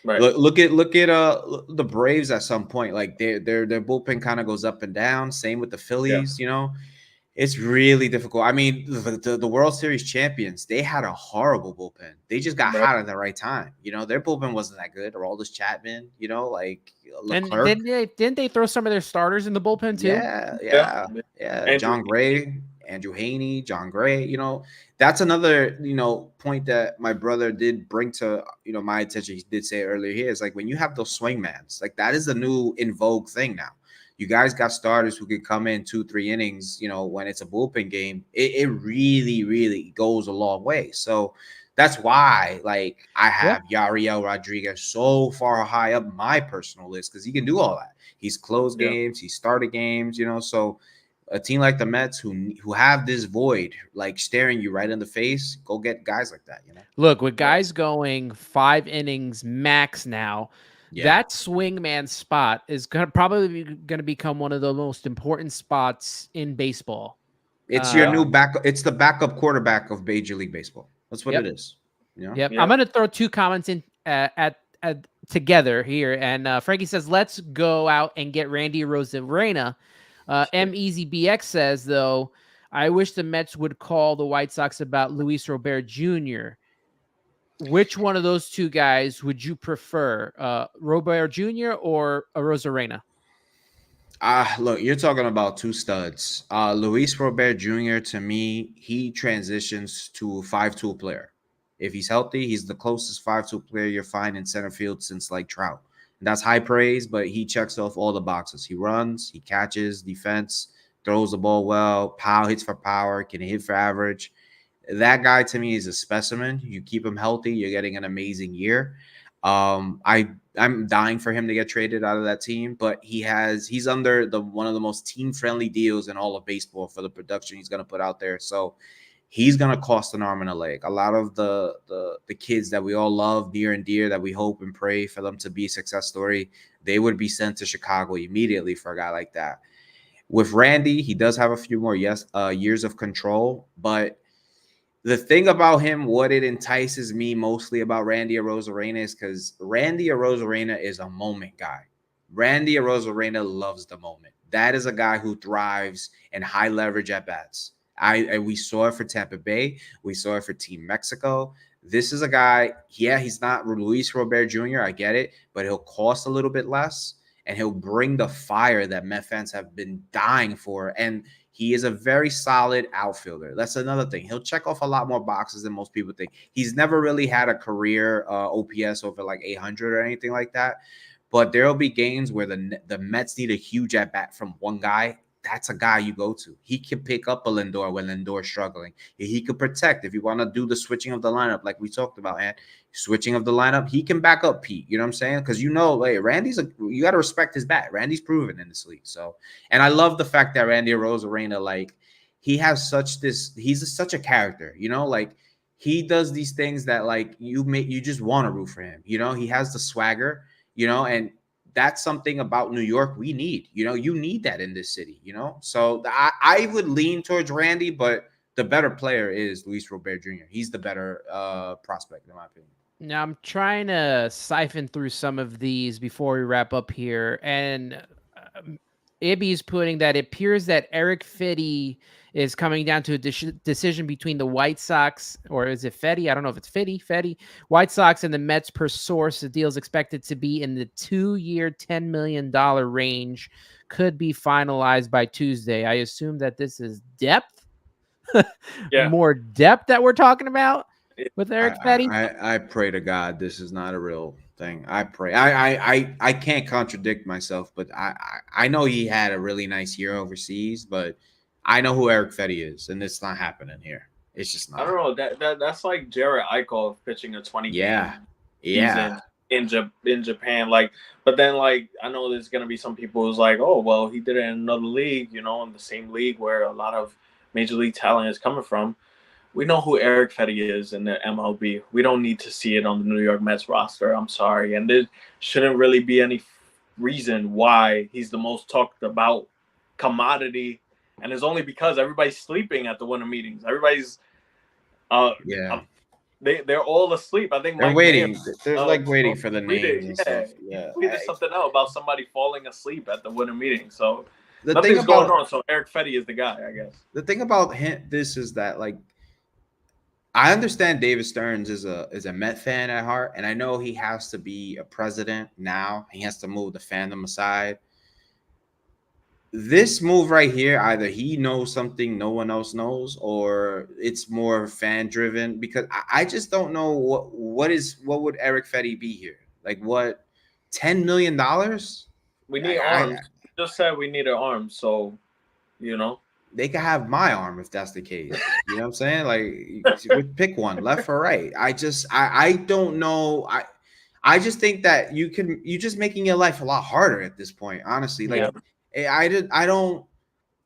Right. Look at the Braves at some point. Like their bullpen kind of goes up and down. Same with the Phillies. Yeah. You know, it's really difficult. I mean, the World Series champions, they had a horrible bullpen. They just got hot at the right time. You know, their bullpen wasn't that good. Aroldis Chapman, you know, like Leclerc. And didn't they throw some of their starters in the bullpen too? Yeah. John Gray, Andrew Haney, John Gray. You know, that's another point that my brother did bring to my attention. He did say earlier here is like when you have those swingmans, like that is the new in vogue thing now. You guys got starters who can come in 2-3 innings, when it's a bullpen game. It really, really goes a long way. So that's why, like, I have Yariel Rodriguez so far high up my personal list because he can do all that. He's closed games, he started games, so a team like the Mets who have this void, like staring you right in the face, go get guys like that, Look, with guys going 5 innings max now, that swingman spot is probably going to become one of the most important spots in baseball. It's your new backup. It's the backup quarterback of Major League Baseball. That's what it is. Yep. I'm going to throw 2 comments in together here. And Frankie says, let's go out and get Randy Rosarena. MEasyBX says, though, I wish the Mets would call the White Sox about Luis Robert Jr. Which one of those 2 guys would you prefer, Robert Jr. or Rosarena? Look, you're talking about 2 studs. Luis Robert Jr., to me, he transitions to a 5-tool player. If he's healthy, he's the closest 5-tool player you'll find in center field since like Trout. And that's high praise, but he checks off all the boxes. He runs, he catches, defense, throws the ball well, hits for power, can hit for average. That guy to me is a specimen. You keep him healthy, you're getting an amazing year. I'm dying for him to get traded out of that team, but he's under one of the most team-friendly deals in all of baseball for the production he's going to put out there. So he's going to cost an arm and a leg. A lot of the kids that we all love near and dear that we hope and pray for them to be a success story, they would be sent to Chicago immediately for a guy like that. With Randy, he does have a few more years of control, but the thing about him, what it entices me mostly about Randy Arozarena is because Randy Arozarena is a moment guy. Randy Arozarena loves the moment. That is a guy who thrives in high leverage at bats. We saw it for Tampa Bay. We saw it for Team Mexico. This is a guy, yeah, he's not Luis Robert Jr., I get it, but he'll cost a little bit less, and he'll bring the fire that Met fans have been dying for. And he is a very solid outfielder. That's another thing. He'll check off a lot more boxes than most people think. He's never really had a career OPS over like 800 or anything like that. But there will be games where the Mets need a huge at bat from one guy. That's a guy you go to. He can pick up a Lindor when Lindor's struggling. He could protect if you want to do the switching of the lineup, like we talked about, and switching of the lineup. He can back up Pete. You know what I'm saying? Because you got to respect his bat. Randy's proven in this league. So, and I love the fact that Randy Arozarena, like, he has he's such a character. You know, like he does these things that like you just want to root for him. You know, he has the swagger. You know, and that's something about New York we need. You know, you need that in this city, you know? So I would lean towards Randy, but the better player is Luis Robert Jr. He's the better prospect, in my opinion. Now, I'm trying to siphon through some of these before we wrap up here. And Ibby's putting that it appears that Eric Fetty is coming down to a decision between the White Sox, or is it Fetty? I don't know if it's Fetty, White Sox and the Mets per source. The deal is expected to be in the 2-year, $10 million range, could be finalized by Tuesday. I assume that this is depth, more depth that we're talking about with Eric Fetty. I pray to God this is not a real thing. I pray. I can't contradict myself, but I know he had a really nice year overseas, but I know who Eric Fetty is, and it's not happening here. It's just not. I don't know. That's like Jared Eichel pitching a 20 game season in Japan. Like, but then like I know there's gonna be some people who's like, oh well, he did it in another league, you know, in the same league where a lot of major league talent is coming from. We know who Eric Fetty is in the MLB. We don't need to see it on the New York Mets roster. I'm sorry, and there shouldn't really be any reason why he's the most talked about commodity. And it's only because everybody's sleeping at the winter meetings. Everybody's, they're all asleep. I think they're waiting. They're waiting for the names and stuff. Yeah, tweeted something out about somebody falling asleep at the winter meeting. So nothing's going on. So Eric Fetty is the guy, I guess. The thing about this is that like I understand David Stearns is a Met fan at heart, and I know he has to be a president now. He has to move the fandom aside. This move right here, either he knows something no one else knows, or it's more fan driven. Because I just don't know what would Eric Fetty be here? Like what, $10 million? We need arms. Just said we need an arm, so you know they could have my arm if that's the case. You know what I'm saying? Like pick one, left or right. I don't know. I just think that you're just making your life a lot harder at this point. Honestly, like. Yeah. I don't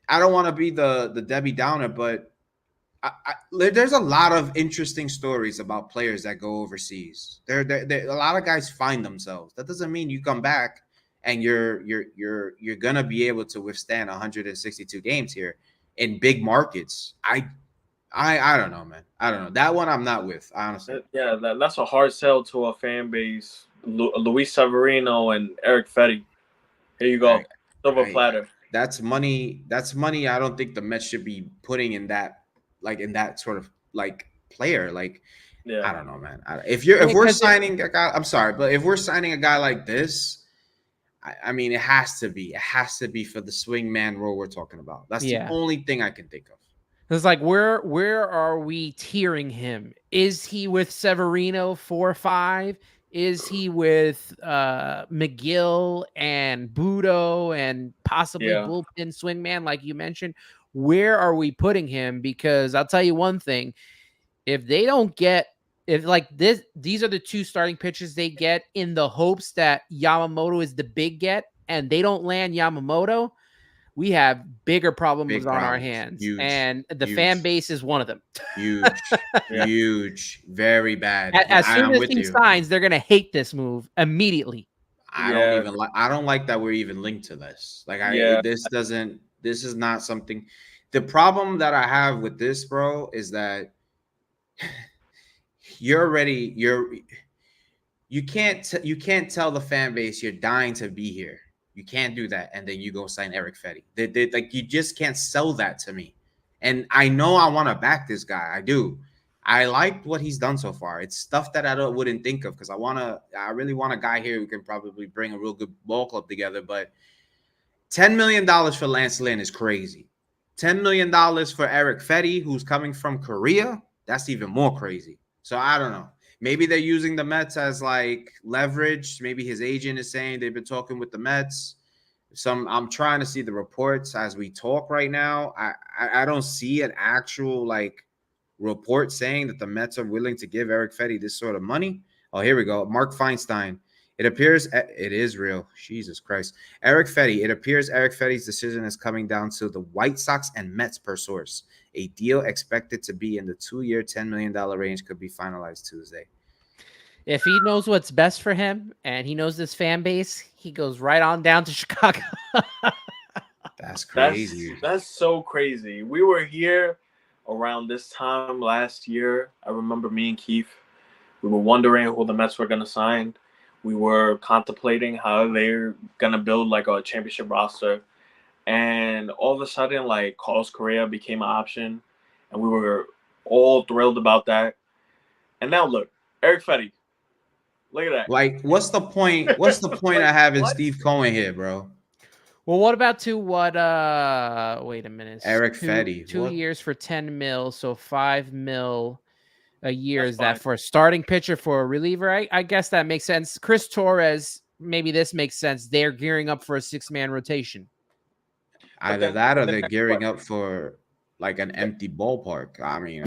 want to be the Debbie Downer, but there's a lot of interesting stories about players that go overseas. There a lot of guys find themselves. That doesn't mean you come back and you're gonna be able to withstand 162 games here in big markets. I don't know, man. I don't know. That one I'm not with, honestly. Yeah, that's a hard sell to a fan base. Luis Severino and Eric Fetty. Here you go. Silver platter. That's money. That's money. I don't think the Mets should be putting in that sort of like player. Like, yeah. I don't know, man. If we're signing a guy, I'm sorry, but if we're signing a guy like this, I mean, it has to be for the swingman role we're talking about. That's the only thing I can think of. It's like where are we tiering him? Is he with Severino 4 or 5? Is he with McGill and Budo and possibly bullpen swingman, like you mentioned? Where are we putting him? Because I'll tell you one thing: if they don't get, these are the 2 starting pitchers they get in the hopes that Yamamoto is the big get, and they don't land Yamamoto, we have bigger problems on our hands. And the fan base is one of them. Huge, very bad. As soon as he signs, they're going to hate this move immediately. I don't like that we're even linked to this. This is not something. The problem that I have with this, bro, is that you can't tell the fan base you're dying to be here. You can't do that, and then you go sign Eric Fetty. Like, you just can't sell that to me. And I know I want to back this guy. I do. I like what he's done so far. It's stuff that I wouldn't think of, because I really want a guy here who can probably bring a real good ball club together. But $10 million for Lance Lynn is crazy. $10 million for Eric Fetty, who's coming from Korea, that's even more crazy. So I don't know. Maybe they're using the Mets as like leverage. Maybe his agent is saying they've been talking with the Mets. I'm trying to see the reports as we talk right now. I don't see an actual like report saying that the Mets are willing to give Eric Fetty this sort of money. Oh, here we go. Mark Feinstein. It appears it is real. Jesus Christ. Eric Fetty. It appears Eric Fetty's decision is coming down to the White Sox and Mets per source. A deal expected to be in the 2-year, $10 million range could be finalized Tuesday. If he knows what's best for him and he knows this fan base, he goes right on down to Chicago. That's crazy. That's so crazy. We were here around this time last year. I remember me and Keith, we were wondering who the Mets were going to sign. We were contemplating how they're going to build like a championship roster. And all of a sudden, like, Carlos Correa became an option. And we were all thrilled about that. And now look, Eric Fetty. Look at that. Like, what's the point? What's the point of having Steve Cohen here, bro? Well, what about wait a minute. Eric Fetty. 2 years for $10 million, so $5 million a year. That's is fine. that for a starting pitcher, for a reliever? I guess that makes sense. Chris Torres, maybe this makes sense. They're gearing up for a 6-man rotation. Either that or they're gearing up for like an empty ballpark. I mean,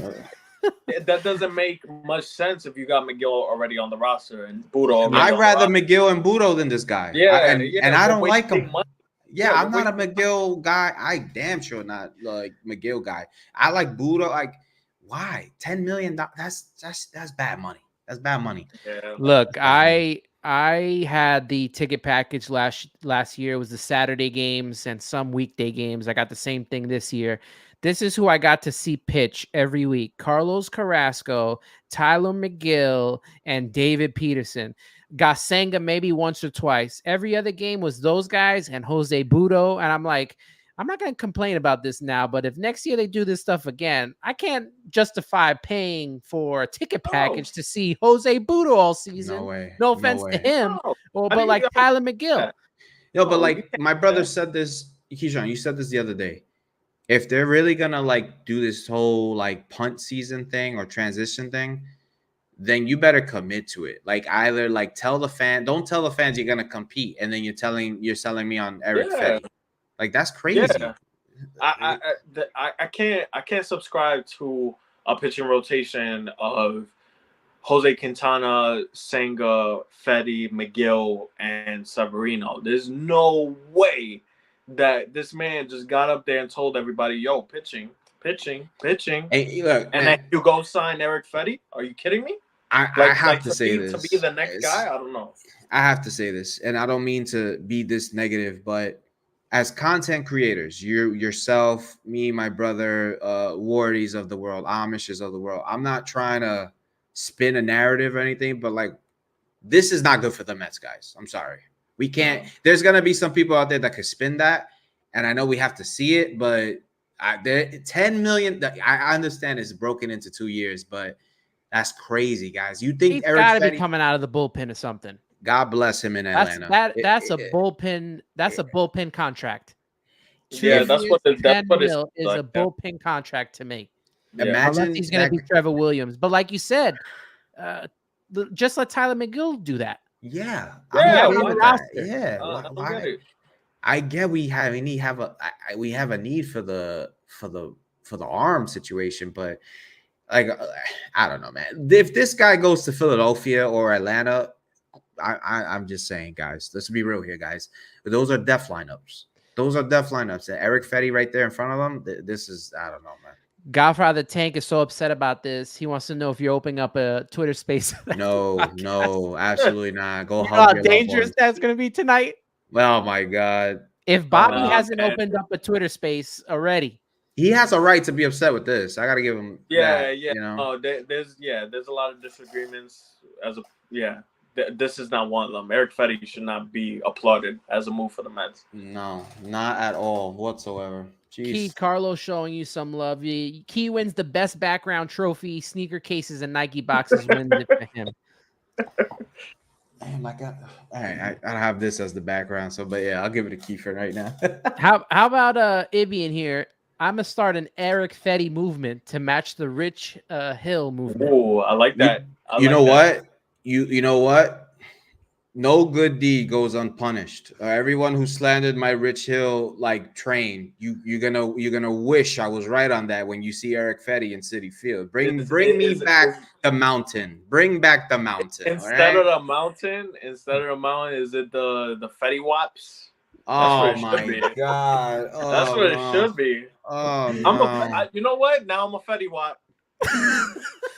that doesn't make much sense if you got McGill already on the roster and Budo. I'd rather McGill and Budo than this guy. Yeah, and I don't like him. Money. Yeah, I'm not a McGill guy. I damn sure not like McGill guy. I like Budo. Like, why? $10 million? That's bad money. That's bad money. Yeah. Look, I had the ticket package last year. It was the Saturday games and some weekday games. I got the same thing this year. This is who I got to see pitch every week: Carlos Carrasco, Tyler McGill, and David Peterson. Gasenga maybe once or twice. Every other game was those guys and Jose Budo. And I'm like, I'm not going to complain about this now, but if next year they do this stuff again, I can't justify paying for a ticket package to see Jose Budo all season. No way. No offense to him, but like Tyler McGill. No, but like my brother said this, Keyshawn, you said this the other day. If they're really gonna like do this whole like punt season thing or transition thing, then you better commit to it. Like, either like don't tell the fans you're gonna compete, and then you're selling me on Eric Fetty. Like, that's crazy. Yeah. I can't subscribe to a pitching rotation of Jose Quintana, Senga, Fetty, McGill, and Severino. There's no way that this man just got up there and told everybody, yo, pitching. Hey, look, and then you go sign Eric Fetty? Are you kidding me? I have to say this. To be the next guy? I don't know. I have to say this, and I don't mean to be this negative, but as content creators, yourself, me, my brother, Wardies of the world, Amishes of the world, I'm not trying to spin a narrative or anything, but like, this is not good for the Mets, guys. I'm sorry. We can't. There's going to be some people out there that could spin that, and I know we have to see it, but $10 million, I understand it's broken into 2 years, but that's crazy, guys. You think He's Eric got to Fetty, be coming out of the bullpen or something. God bless him in Atlanta. That's a bullpen. That's a bullpen contract. That's what it's is a bullpen contract to me. Imagine unless he's going to be Trevor Williams, but like you said, just let Tyler McGill do that. Yeah, I get we have a need for the arm situation, but like, I don't know, man. If this guy goes to Philadelphia or Atlanta, I'm just saying, guys, let's be real here, guys. Those are def lineups. And Eric Fetty right there in front of them. This is, I don't know, man. Godfather Tank is so upset about this. He wants to know if you're opening up a Twitter space. No, absolutely not. Go you know hug how your dangerous that's going to be tonight. Oh my God. If Bobby hasn't opened up a Twitter space already, He has a right to be upset with this. I gotta give him that. Yeah. You know. Oh, there's a lot of disagreements. This is not one of them. Eric Fetty should not be applauded as a move for the Mets. No, not at all whatsoever. Jeez. Keith, Carlos showing you some love. Key wins the best background trophy, sneaker cases, and Nike boxes wins it for him. Oh my God. All right, I have this as the background. So, but yeah, I'll give it a key for right now. How about Ibby in here? I'm gonna start an Eric Fetty movement to match the Rich Hill movement. Oh, I like that. You know what? You know what? No good deed goes unpunished. Everyone who slandered my Rich Hill train, you're gonna wish I was right on that when you see Eric Fetty in Citi Field. Bring me back the mountain. Bring back the mountain. Instead of the mountain, is it the Fetty Wops? Oh my God! Oh, that's what it should be. Oh no! You know what? Now I'm a Fetty Wap.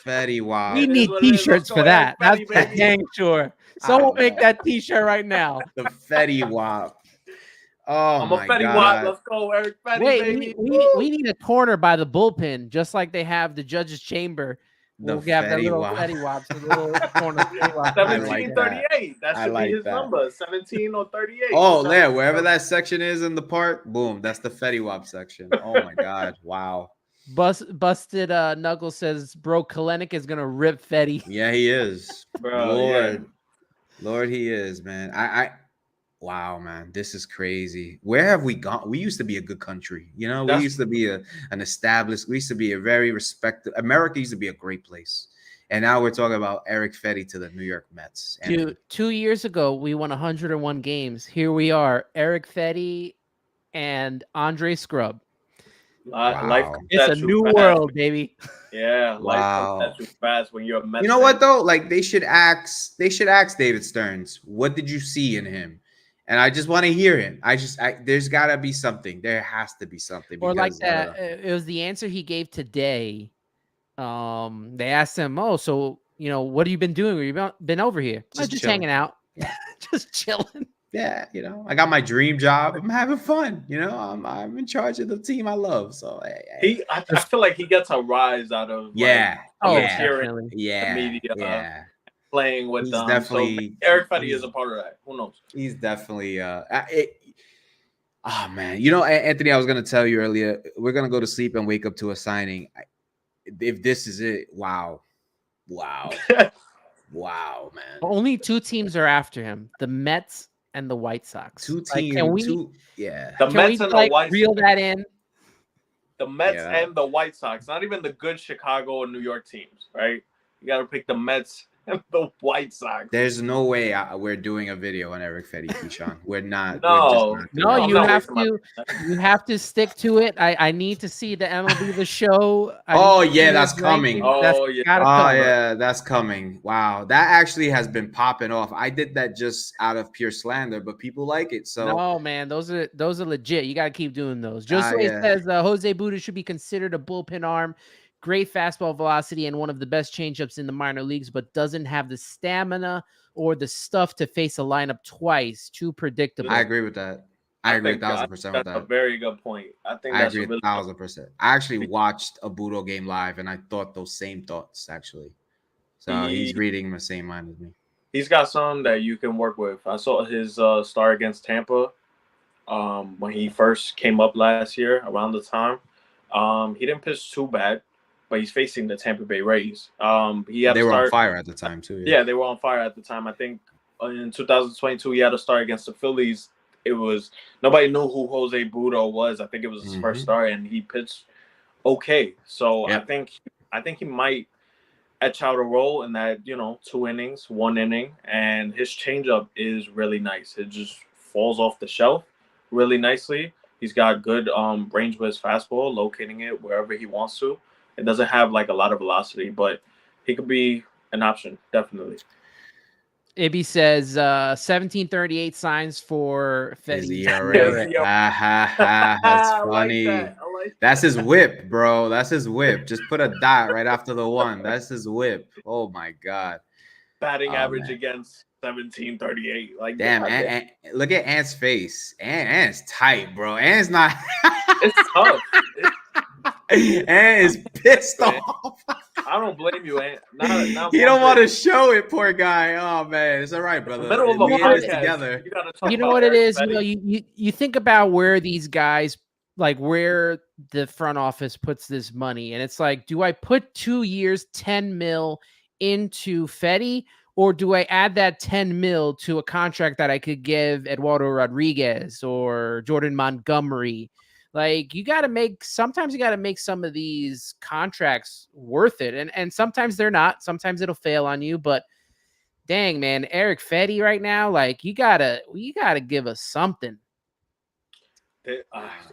Fetty Wap. We need T-shirts for that. That's for dang sure. Someone make that T-shirt right now. The Fetty Wap. Oh, I'm a Fetty Wap. Let's go, Eric Fetty. Wait, baby. we need a corner by the bullpen, just like they have the judges' chamber. We'll have that little Fetty Wops, the little corner. 1738. That should be his number. 17 or 38. Oh, yeah, wherever that section is in the park, boom, that's the Fetty Wap section. Oh my God, wow. Busted Knuckles says, bro, Kalenic is gonna rip Fetty. Yeah, he is. Bro, Lord, he is, man. Wow, man, this is crazy. Where have we gone? We used to be a good country, we used to be an established. We used to be a very respected. America used to be a great place, and now we're talking about Eric Fetty to the New York Mets. Dude, 2 years ago we won 101 games. Here we are, Eric Fetty and Andre Scrub. Life it's a new world, baby. Yeah, life comes too fast when you're a Mets. You know what though? They should ask David Stearns, what did you see in him? And I just want to hear him. There's got to be something. There has to be something. Or like that. It was the answer he gave today. They asked him, "Oh, so what have you been doing? Have you been over here?" Just hanging out, just chilling. Yeah, I got my dream job. I'm having fun. I'm in charge of the team I love. So I feel like he gets a rise out of hearing the media. Playing with them. Definitely, so Eric Fetty is a part of that. Who knows? He's definitely oh man. Anthony, I was gonna tell you earlier, we're gonna go to sleep and wake up to a signing. If this is it, wow. Wow, man. Only two teams are after him: the Mets and the White Sox. Two teams. The Mets and the White reel that in? The Mets and the White Sox, not even the good Chicago and New York teams, right? You got to pick the Mets and the White Sox. There's no way we're doing a video on Eric Fetty, Keyshawn. We're not. No, you have to. You have to stick to it. I need to see the MLB The Show. That's coming. That's coming. Wow, that actually has been popping off. I did that just out of pure slander, but people like it. So no, man, those are legit. You got to keep doing those. Josue says Jose Buda should be considered a bullpen arm. Great fastball velocity and one of the best changeups in the minor leagues, but doesn't have the stamina or the stuff to face a lineup twice. Too predictable. I agree with that. I agree 1,000% with that. That's a very good point. I agree 1,000%. I actually watched a Budo game live, and I thought those same thoughts actually. So he's reading the same mind as me. He's got some that you can work with. I saw his start against Tampa when he first came up last year around the time. He didn't pitch too bad. But he's facing the Tampa Bay Rays. They were on fire at the time too. Yeah, they were on fire at the time. I think in 2022 he had a start against the Phillies. It was nobody knew who Jose Budo was. I think it was his first start, and he pitched okay. So I think he might etch out a role in that 2 innings, 1 inning, and his changeup is really nice. It just falls off the shelf really nicely. He's got good range with his fastball, locating it wherever he wants to. It doesn't have a lot of velocity, but he could be an option, definitely. Ibby says 1738 signs for Fetty. That's funny. That's his whip, bro. That's his whip. Just put a dot right after the 1. That's his whip. Oh my God. Batting average against 1738. Damn, and look at Ant's face. Ant's tight, bro. Ant's not. It's tough. And is pissed Man, off. I don't blame you, Ant. Not He one don't want to bit. show it, poor guy. Oh man, it's all right, In the brother. middle of a We in this podcast, together. you gotta talk You know about what it Eric is? Petty. You think about where these guys, like where the front office puts this money, and it's like, do I put 2 years, 10 mil into Fetty, or do I add that 10 mil to a contract that I could give Eduardo Rodriguez or Jordan Montgomery? Like, sometimes you got to make some of these contracts worth it. And sometimes they're not. Sometimes it'll fail on you, but dang, man, Eric Fetty right now, like you gotta give us something.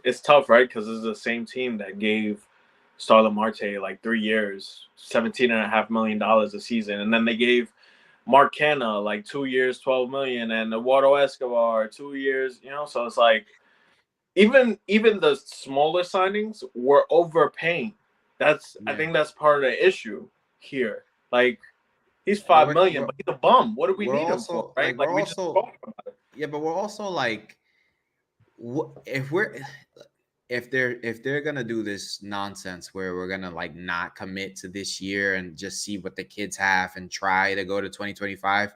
It's tough, right? Because this is the same team that gave Starlin Marte like 3 years, $17.5 million a season, and then they gave Mark Canna like 2 years, $12 million, and Eduardo Escobar 2 years. So it's like even the smaller signings were overpaying. I think that's part of the issue here. Like he's $5 million, but he's a bum. What do we need him for, right? Like we just talked about it. Yeah, but we're also like, if they're gonna do this nonsense where we're gonna like not commit to this year and just see what the kids have and try to go to 2025,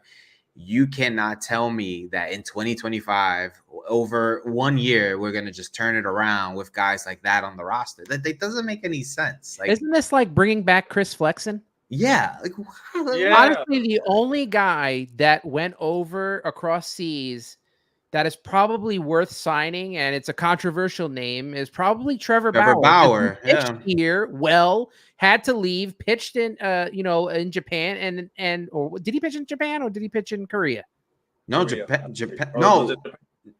you cannot tell me that in 2025 over 1 year we're gonna just turn it around with guys like that on the roster. That doesn't make any sense. Like, isn't this like bringing back Chris Flexen? yeah, like Yeah. Honestly, the only guy that went over across seas that is probably worth signing, and it's a controversial name, is probably Trevor Bauer. He pitched here, had to leave, pitched in in Japan, or did he pitch in Japan or did he pitch in Korea? No, Korea. Japan. Oh,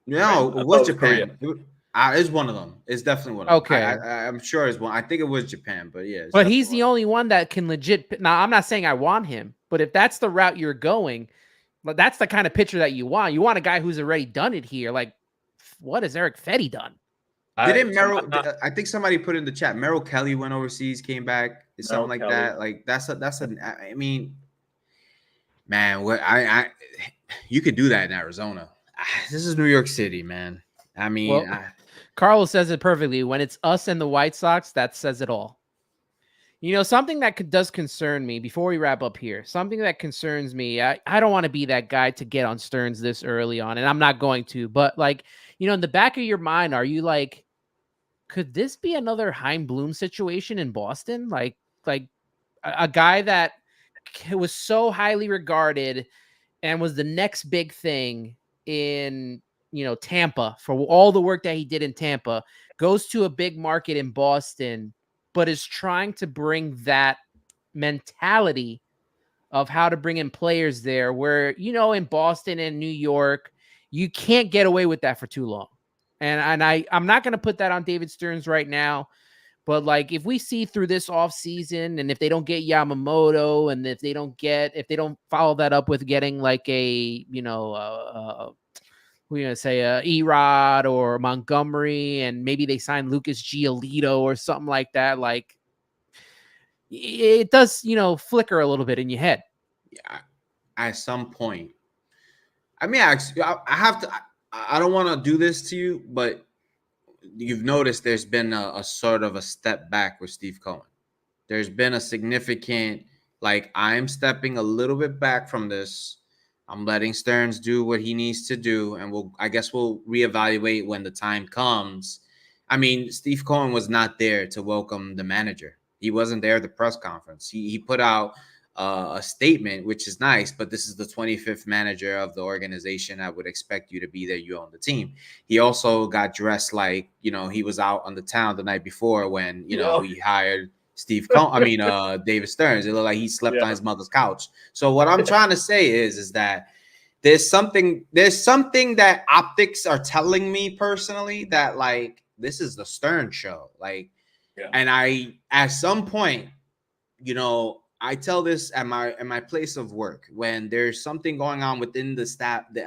No, Japan? it was Japan. It's one of them. It's definitely one of them. Okay. I'm sure it's one. I think it was Japan, but yeah. But he's the only one that can legit. Now, I'm not saying I want him, but if that's the route you're going, that's the kind of pitcher that you want. You want a guy who's already done it here. Like, what has Eric Fetty done? Didn't Merrill? I think somebody put in the chat. Merrill Kelly went overseas, came back, something like that. Like that's a. I mean, man, you could do that in Arizona. This is New York City, man. I mean, Carlos says it perfectly. When it's us and the White Sox, that says it all. Something that does concern me before we wrap up here, something that concerns me, I don't want to be that guy to get on Stearns this early on, and I'm not going to, but like, in the back of your mind, are you like, could this be another Chaim Bloom situation in Boston? Like a guy that was so highly regarded and was the next big thing in, Tampa for all the work that he did in Tampa, goes to a big market in Boston, but is trying to bring that mentality of how to bring in players there where, in Boston and New York, you can't get away with that for too long. And I'm not going to put that on David Stearns right now, but like, if we see through this offseason and if they don't get Yamamoto and if they don't follow that up with getting like a, we're going to say Erod or Montgomery, and maybe they sign Lucas Giolito or something like that. Like, it does, flicker a little bit in your head. Yeah, at some point. I mean, I have to. I don't want to do this to you, but you've noticed there's been a sort of a step back with Steve Cohen. There's been a significant, like, I'm stepping a little bit back from this. I'm letting Stearns do what he needs to do, and I guess we'll reevaluate when the time comes. I mean, Steve Cohen was not there to welcome the manager. He wasn't there at the press conference. He put out a statement, which is nice, but this is the 25th manager of the organization. I would expect you to be there. You own the team. He also got dressed like, he was out on the town the night before when, he hired Steve Cohen. I mean, David Stearns. It looked like he slept on his mother's couch. So what I'm trying to say is that there's something that optics are telling me personally that, like, this is the Stearns show. Like, and at some point, I tell this at my place of work, when there's something going on within the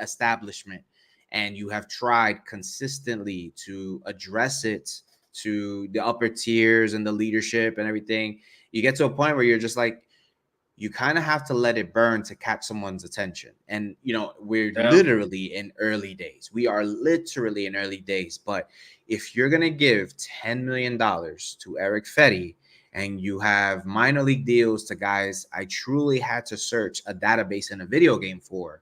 establishment and you have tried consistently to address it to the upper tiers and the leadership and everything, you get to a point where you're just like, you kind of have to let it burn to catch someone's attention. And, we're literally in early days. We are literally in early days. But if you're going to give $10 million to Eric Fetty and you have minor league deals to guys I truly had to search a database in a video game for,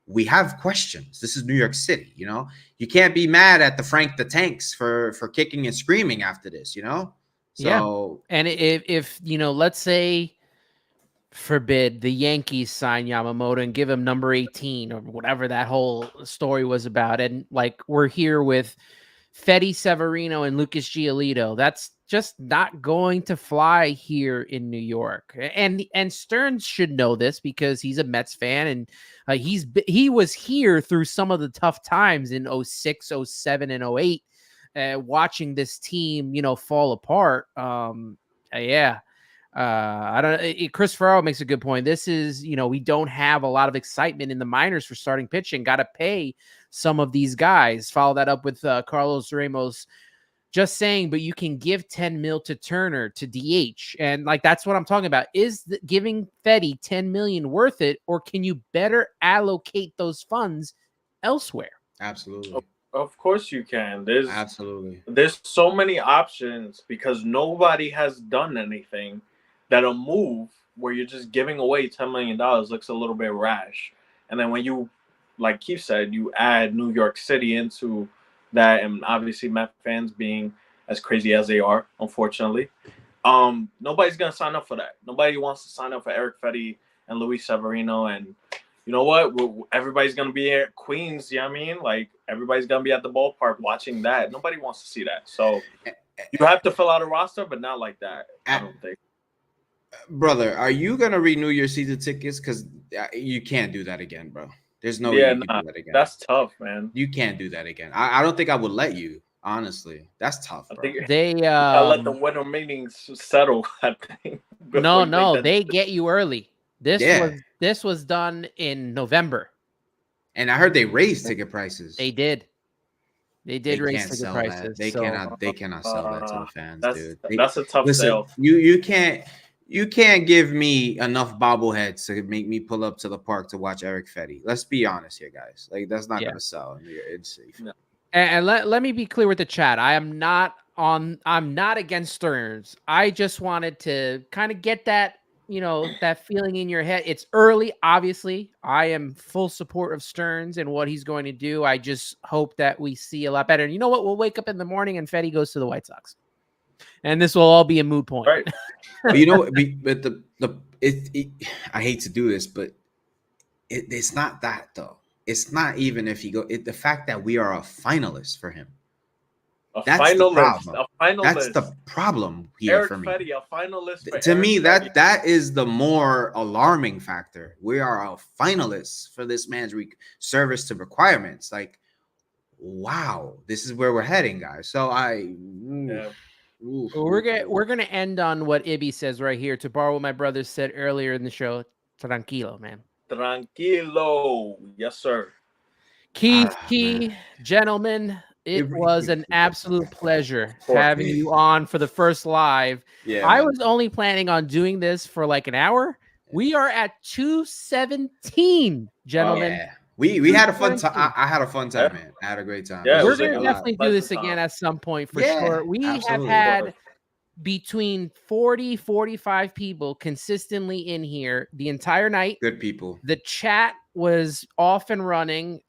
we have questions. This is New York City, You can't be mad at the Frank the Tanks for kicking and screaming after this, So, yeah. And if let's say, forbid, the Yankees sign Yamamoto and give him number 18 or whatever that whole story was about, and like we're here with Fetty Severino and Lucas Giolito, that's just not going to fly here in New York. And Stearns should know this because he's a Mets fan, and he was here through some of the tough times in 06, 07, and 08, watching this team, fall apart. I don't. Chris Ferraro makes a good point. This is, we don't have a lot of excitement in the minors for starting pitching. Got to pay some of these guys. Follow that up with Carlos Ramos just saying, but you can give 10 mil to Turner to DH. And like, that's what I'm talking about. Is giving Fetty 10 million worth it, or can you better allocate those funds elsewhere? Absolutely. Of course you can. Absolutely. There's so many options because nobody has done anything that a move where you're just giving away $10 million looks a little bit rash. And then when you, like Keith said, you add New York City into that, and obviously Met fans being as crazy as they are, unfortunately, nobody's going to sign up for that. Nobody wants to sign up for Eric Fetty and Luis Severino. And you know what? Everybody's going to be at Queens, you know what I mean? Like, everybody's going to be at the ballpark watching that. Nobody wants to see that. So you have to fill out a roster, but not like that, I don't think. Brother, are you going to renew your season tickets? Because you can't do that again, bro. There's no way you can do that again. That's tough, man. You can't do that again. I don't think I would let you, honestly. That's tough, bro. I let the winter meetings settle, I think. No, they get you early. This was done in November. And I heard they raised ticket prices. They did. They raise ticket prices. They cannot sell that to the fans, dude. That's a tough sale. You can't give me enough bobbleheads to make me pull up to the park to watch Eric Fetty. Let's be honest here, guys. Like, that's not gonna sell. It's safe. No. And let me be clear with the chat. I'm not against Stearns. I just wanted to kind of get that, that feeling in your head. It's early, obviously. I am full support of Stearns and what he's going to do. I just hope that we see a lot better. And you know what? We'll wake up in the morning and Fetty goes to the White Sox. And this will all be a moot point. Right. But I hate to do this, but it's not that though. It's not even if you go. The fact that we are a finalist for him. That's the problem here Eric for me. Fetty, a finalist. To me, that is the more alarming factor. We are a finalist for this man's service to requirements. Like, wow, this is where we're heading, guys. So we're gonna end on what Ibby says right here. To borrow what my brother said earlier in the show, tranquilo, man. Tranquilo, yes, sir. Keith Kee, gentlemen, it was an absolute pleasure having you on for the first live. Yeah, I was only planning on doing this for like an hour. We are at 2:17, gentlemen. Yeah. We had a fun time. I had a fun time, man. I had a great time. Yeah, we're going to definitely do this again at some point for sure. We have had between 40, 45 people consistently in here the entire night. Good people. The chat was off and running.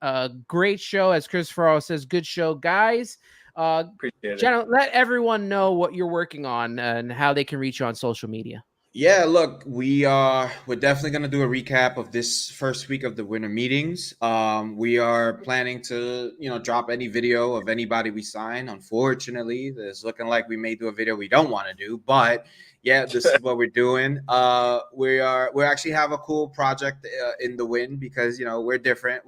Great show. As Chris Ferraro says, good show, guys. Appreciate it. Let everyone know what you're working on and how they can reach you on social media. Yeah, look, we're definitely going to do a recap of this first week of the winter meetings. We are planning to, drop any video of anybody we sign. Unfortunately, it's looking like we may do a video we don't want to do, but yeah, this is what we're doing. We actually have a cool project in the wind because, we're different.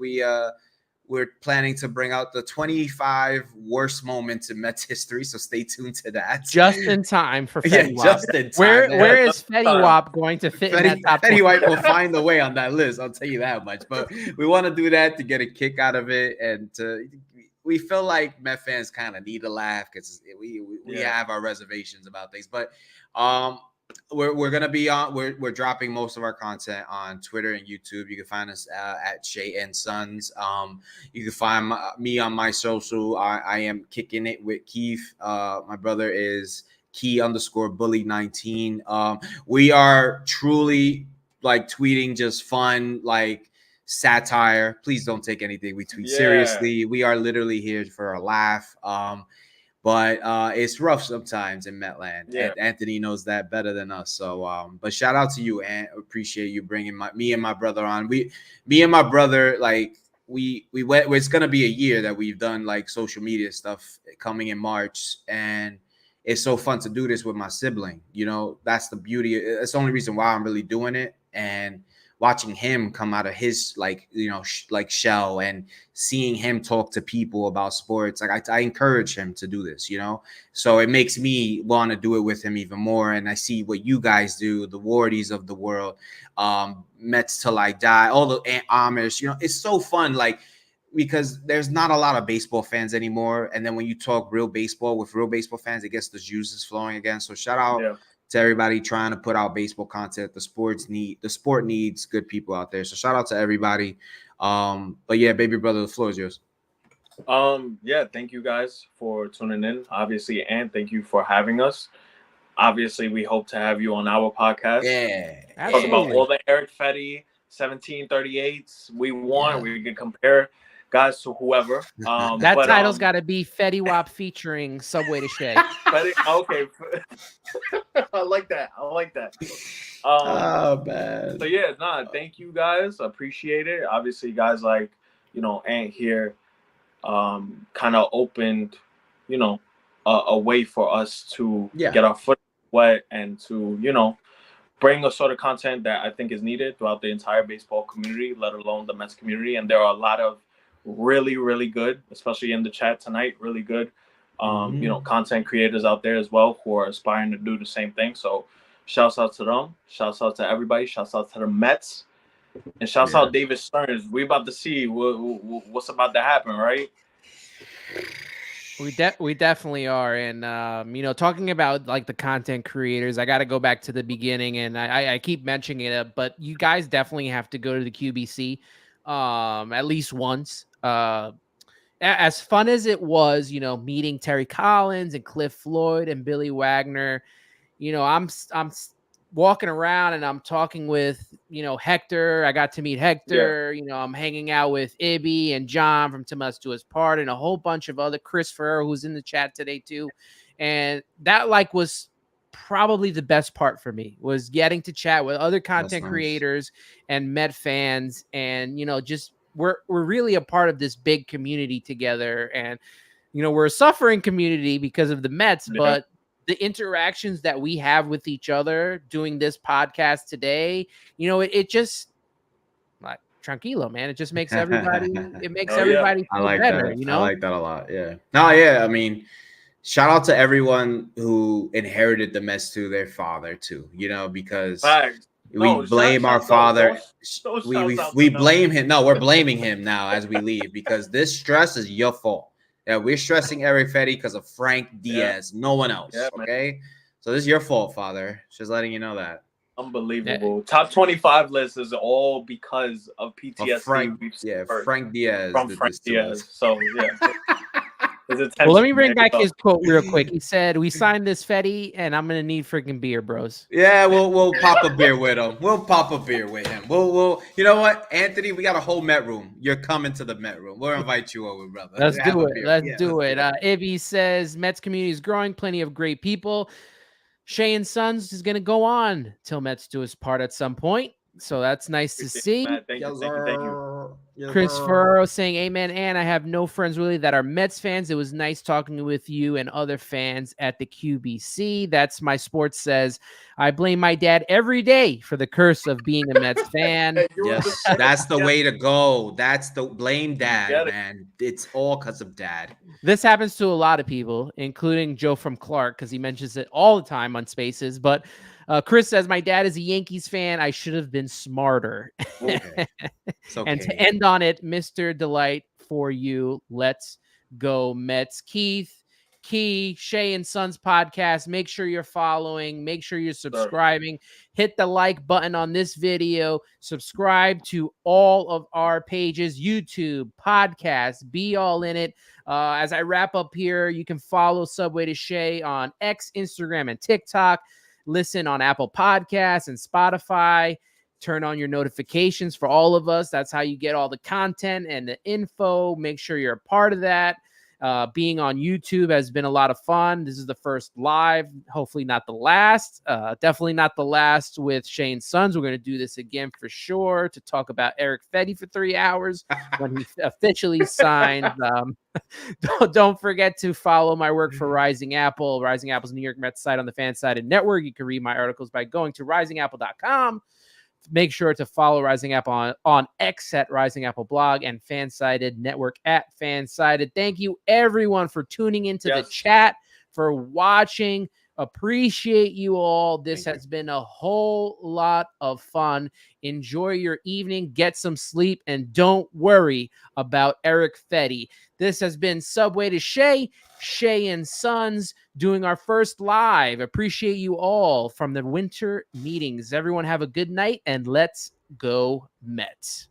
We're planning to bring out the 25 worst moments in Mets history, so stay tuned to that. Just in time for Fetty Wap. Just in time. Where is Fetty Wap going to fit in that top Fetty Wap will find a way on that list, I'll tell you that much. But we want to do that to get a kick out of it, and we feel like Met fans kind of need a laugh because we have our reservations about things. But we're gonna be on. We're dropping most of our content on Twitter and YouTube. You can find us at Shea and Sons. You can find me on my social. I am kicking it with Keith. My brother is Key_bully19. We are truly like tweeting just fun, like satire. Please don't take anything we tweet seriously. We are literally here for a laugh. But it's rough sometimes in Metland. Yeah. And Anthony knows that better than us. So, but shout out to you, and appreciate you bringing me and my brother on. Me and my brother, like we went. It's gonna be a year that we've done like social media stuff coming in March, and it's so fun to do this with my sibling. You know, that's the beauty. It's the only reason why I'm really doing it, and watching him come out of his like like shell and seeing him talk to people about sports, like I encourage him to do this, so it makes me want to do it with him even more. And I see what you guys do, the Wardies of the world, Mets Till I Die, all the Amish, it's so fun, like, because there's not a lot of baseball fans anymore, and then when you talk real baseball with real baseball fans, it gets the juices flowing again. So shout out to everybody trying to put out baseball content. The sport needs good people out there. So shout out to everybody. But yeah, baby brother, the floor is yours. Yeah, thank you guys for tuning in. Obviously, and thank you for having us. Obviously, we hope to have you on our podcast. Yeah. Talk about all the Eric Fetty 1738s we want. We can compare guys to whoever. That title's got to be Fetty Wap featuring Subway To Shea. Okay. I like that. Oh, man. So yeah, thank you guys. Appreciate it. Obviously, guys like, Ant here kind of opened, a way for us to get our foot wet and to, bring a sort of content that I think is needed throughout the entire baseball community, let alone the Mets community. And there are a lot of really, really good, especially in the chat tonight, really good, content creators out there as well who are aspiring to do the same thing. So shouts out to them. Shouts out to everybody. Shouts out to the Mets. And shouts out David Stearns. We about to see what's about to happen, right? We definitely are. And, talking about like the content creators, I got to go back to the beginning, and I keep mentioning it, but you guys definitely have to go to the QBC at least once. As fun as it was, meeting Terry Collins and Cliff Floyd and Billy Wagner, I'm walking around and I'm talking with, Hector. I got to meet Hector. I'm hanging out with Ibby and John from Timas to His Part and a whole bunch of other Chris Ferrer, who's in the chat today too. And that was probably the best part for me, was getting to chat with other content creators and Met fans. And, just we're really a part of this big community together. And, we're a suffering community because of the Mets, but the interactions that we have with each other doing this podcast today, it just like tranquilo, man. It just makes everybody, everybody feel better, I like that a lot. Yeah. No, yeah. I mean, shout out to everyone who inherited the Mets to their father too, because we blame our father. We blame him. No, we're blaming him now as we leave, because this stress is your fault. Yeah, we're stressing Eric Fetty because of Frank Diaz. No one else. Okay. So this is your fault, father. Just letting you know that. Unbelievable. Top 25 list is all because of PTSD. Frank Diaz. From Frank Diaz. So yeah. Well, let me bring back his quote real quick. He said, "We signed this Fetty, and I'm gonna need freaking beer, bros." Yeah, we'll pop a beer with him. We'll you know what, Anthony? We got a whole Met room. You're coming to the Met room. We'll invite you over, brother. Let's do it. Ivy says Mets community is growing. Plenty of great people. Shea and Sons is gonna go on till Mets do his part at some point. So that's nice to see. Thank you. Chris Ferraro saying, "Amen." And I have no friends really that are Mets fans. It was nice talking with you and other fans at the QBC. That's my sports says. I blame my dad every day for the curse of being a Mets fan. Yes, that's the way to go. That's the blame dad, man. It's all because of dad. This happens to a lot of people, including Joe from Clark, because he mentions it all the time on Spaces. But Chris says, my dad is a Yankees fan. I should have been smarter. Okay. And to end on it, Mr. Delight for you. Let's go Mets. Keith, Key, Shea and Sons podcast. Make sure you're following. Make sure you're subscribing. Hit the like button on this video. Subscribe to all of our pages, YouTube, podcast, be all in it. As I wrap up here, you can follow Subway to Shea on X, Instagram, and TikTok. Listen on Apple Podcasts and Spotify. Turn on your notifications for all of us. That's how you get all the content and the info. Make sure you're a part of that. Being on YouTube has been a lot of fun. This is the first live, hopefully not the last. Definitely not the last with Shea and Sons. We're going to do this again for sure to talk about Eric Fetty for 3 hours when he officially signed. Don't forget to follow my work for Rising Apple. Rising Apple's New York Mets site on the Fansided Network. You can read my articles by going to risingapple.com. Make sure to follow Rising Apple on X at Rising Apple Blog and Fansided Network at Fansided. Thank you, everyone, for tuning into the chat, for watching. Appreciate you all. This has been a whole lot of fun. Enjoy your evening. Get some sleep. And don't worry about Eric Fetty. This has been Subway to Shea, Shea and Sons, doing our first live. Appreciate you all from the winter meetings. Everyone have a good night, and let's go Mets.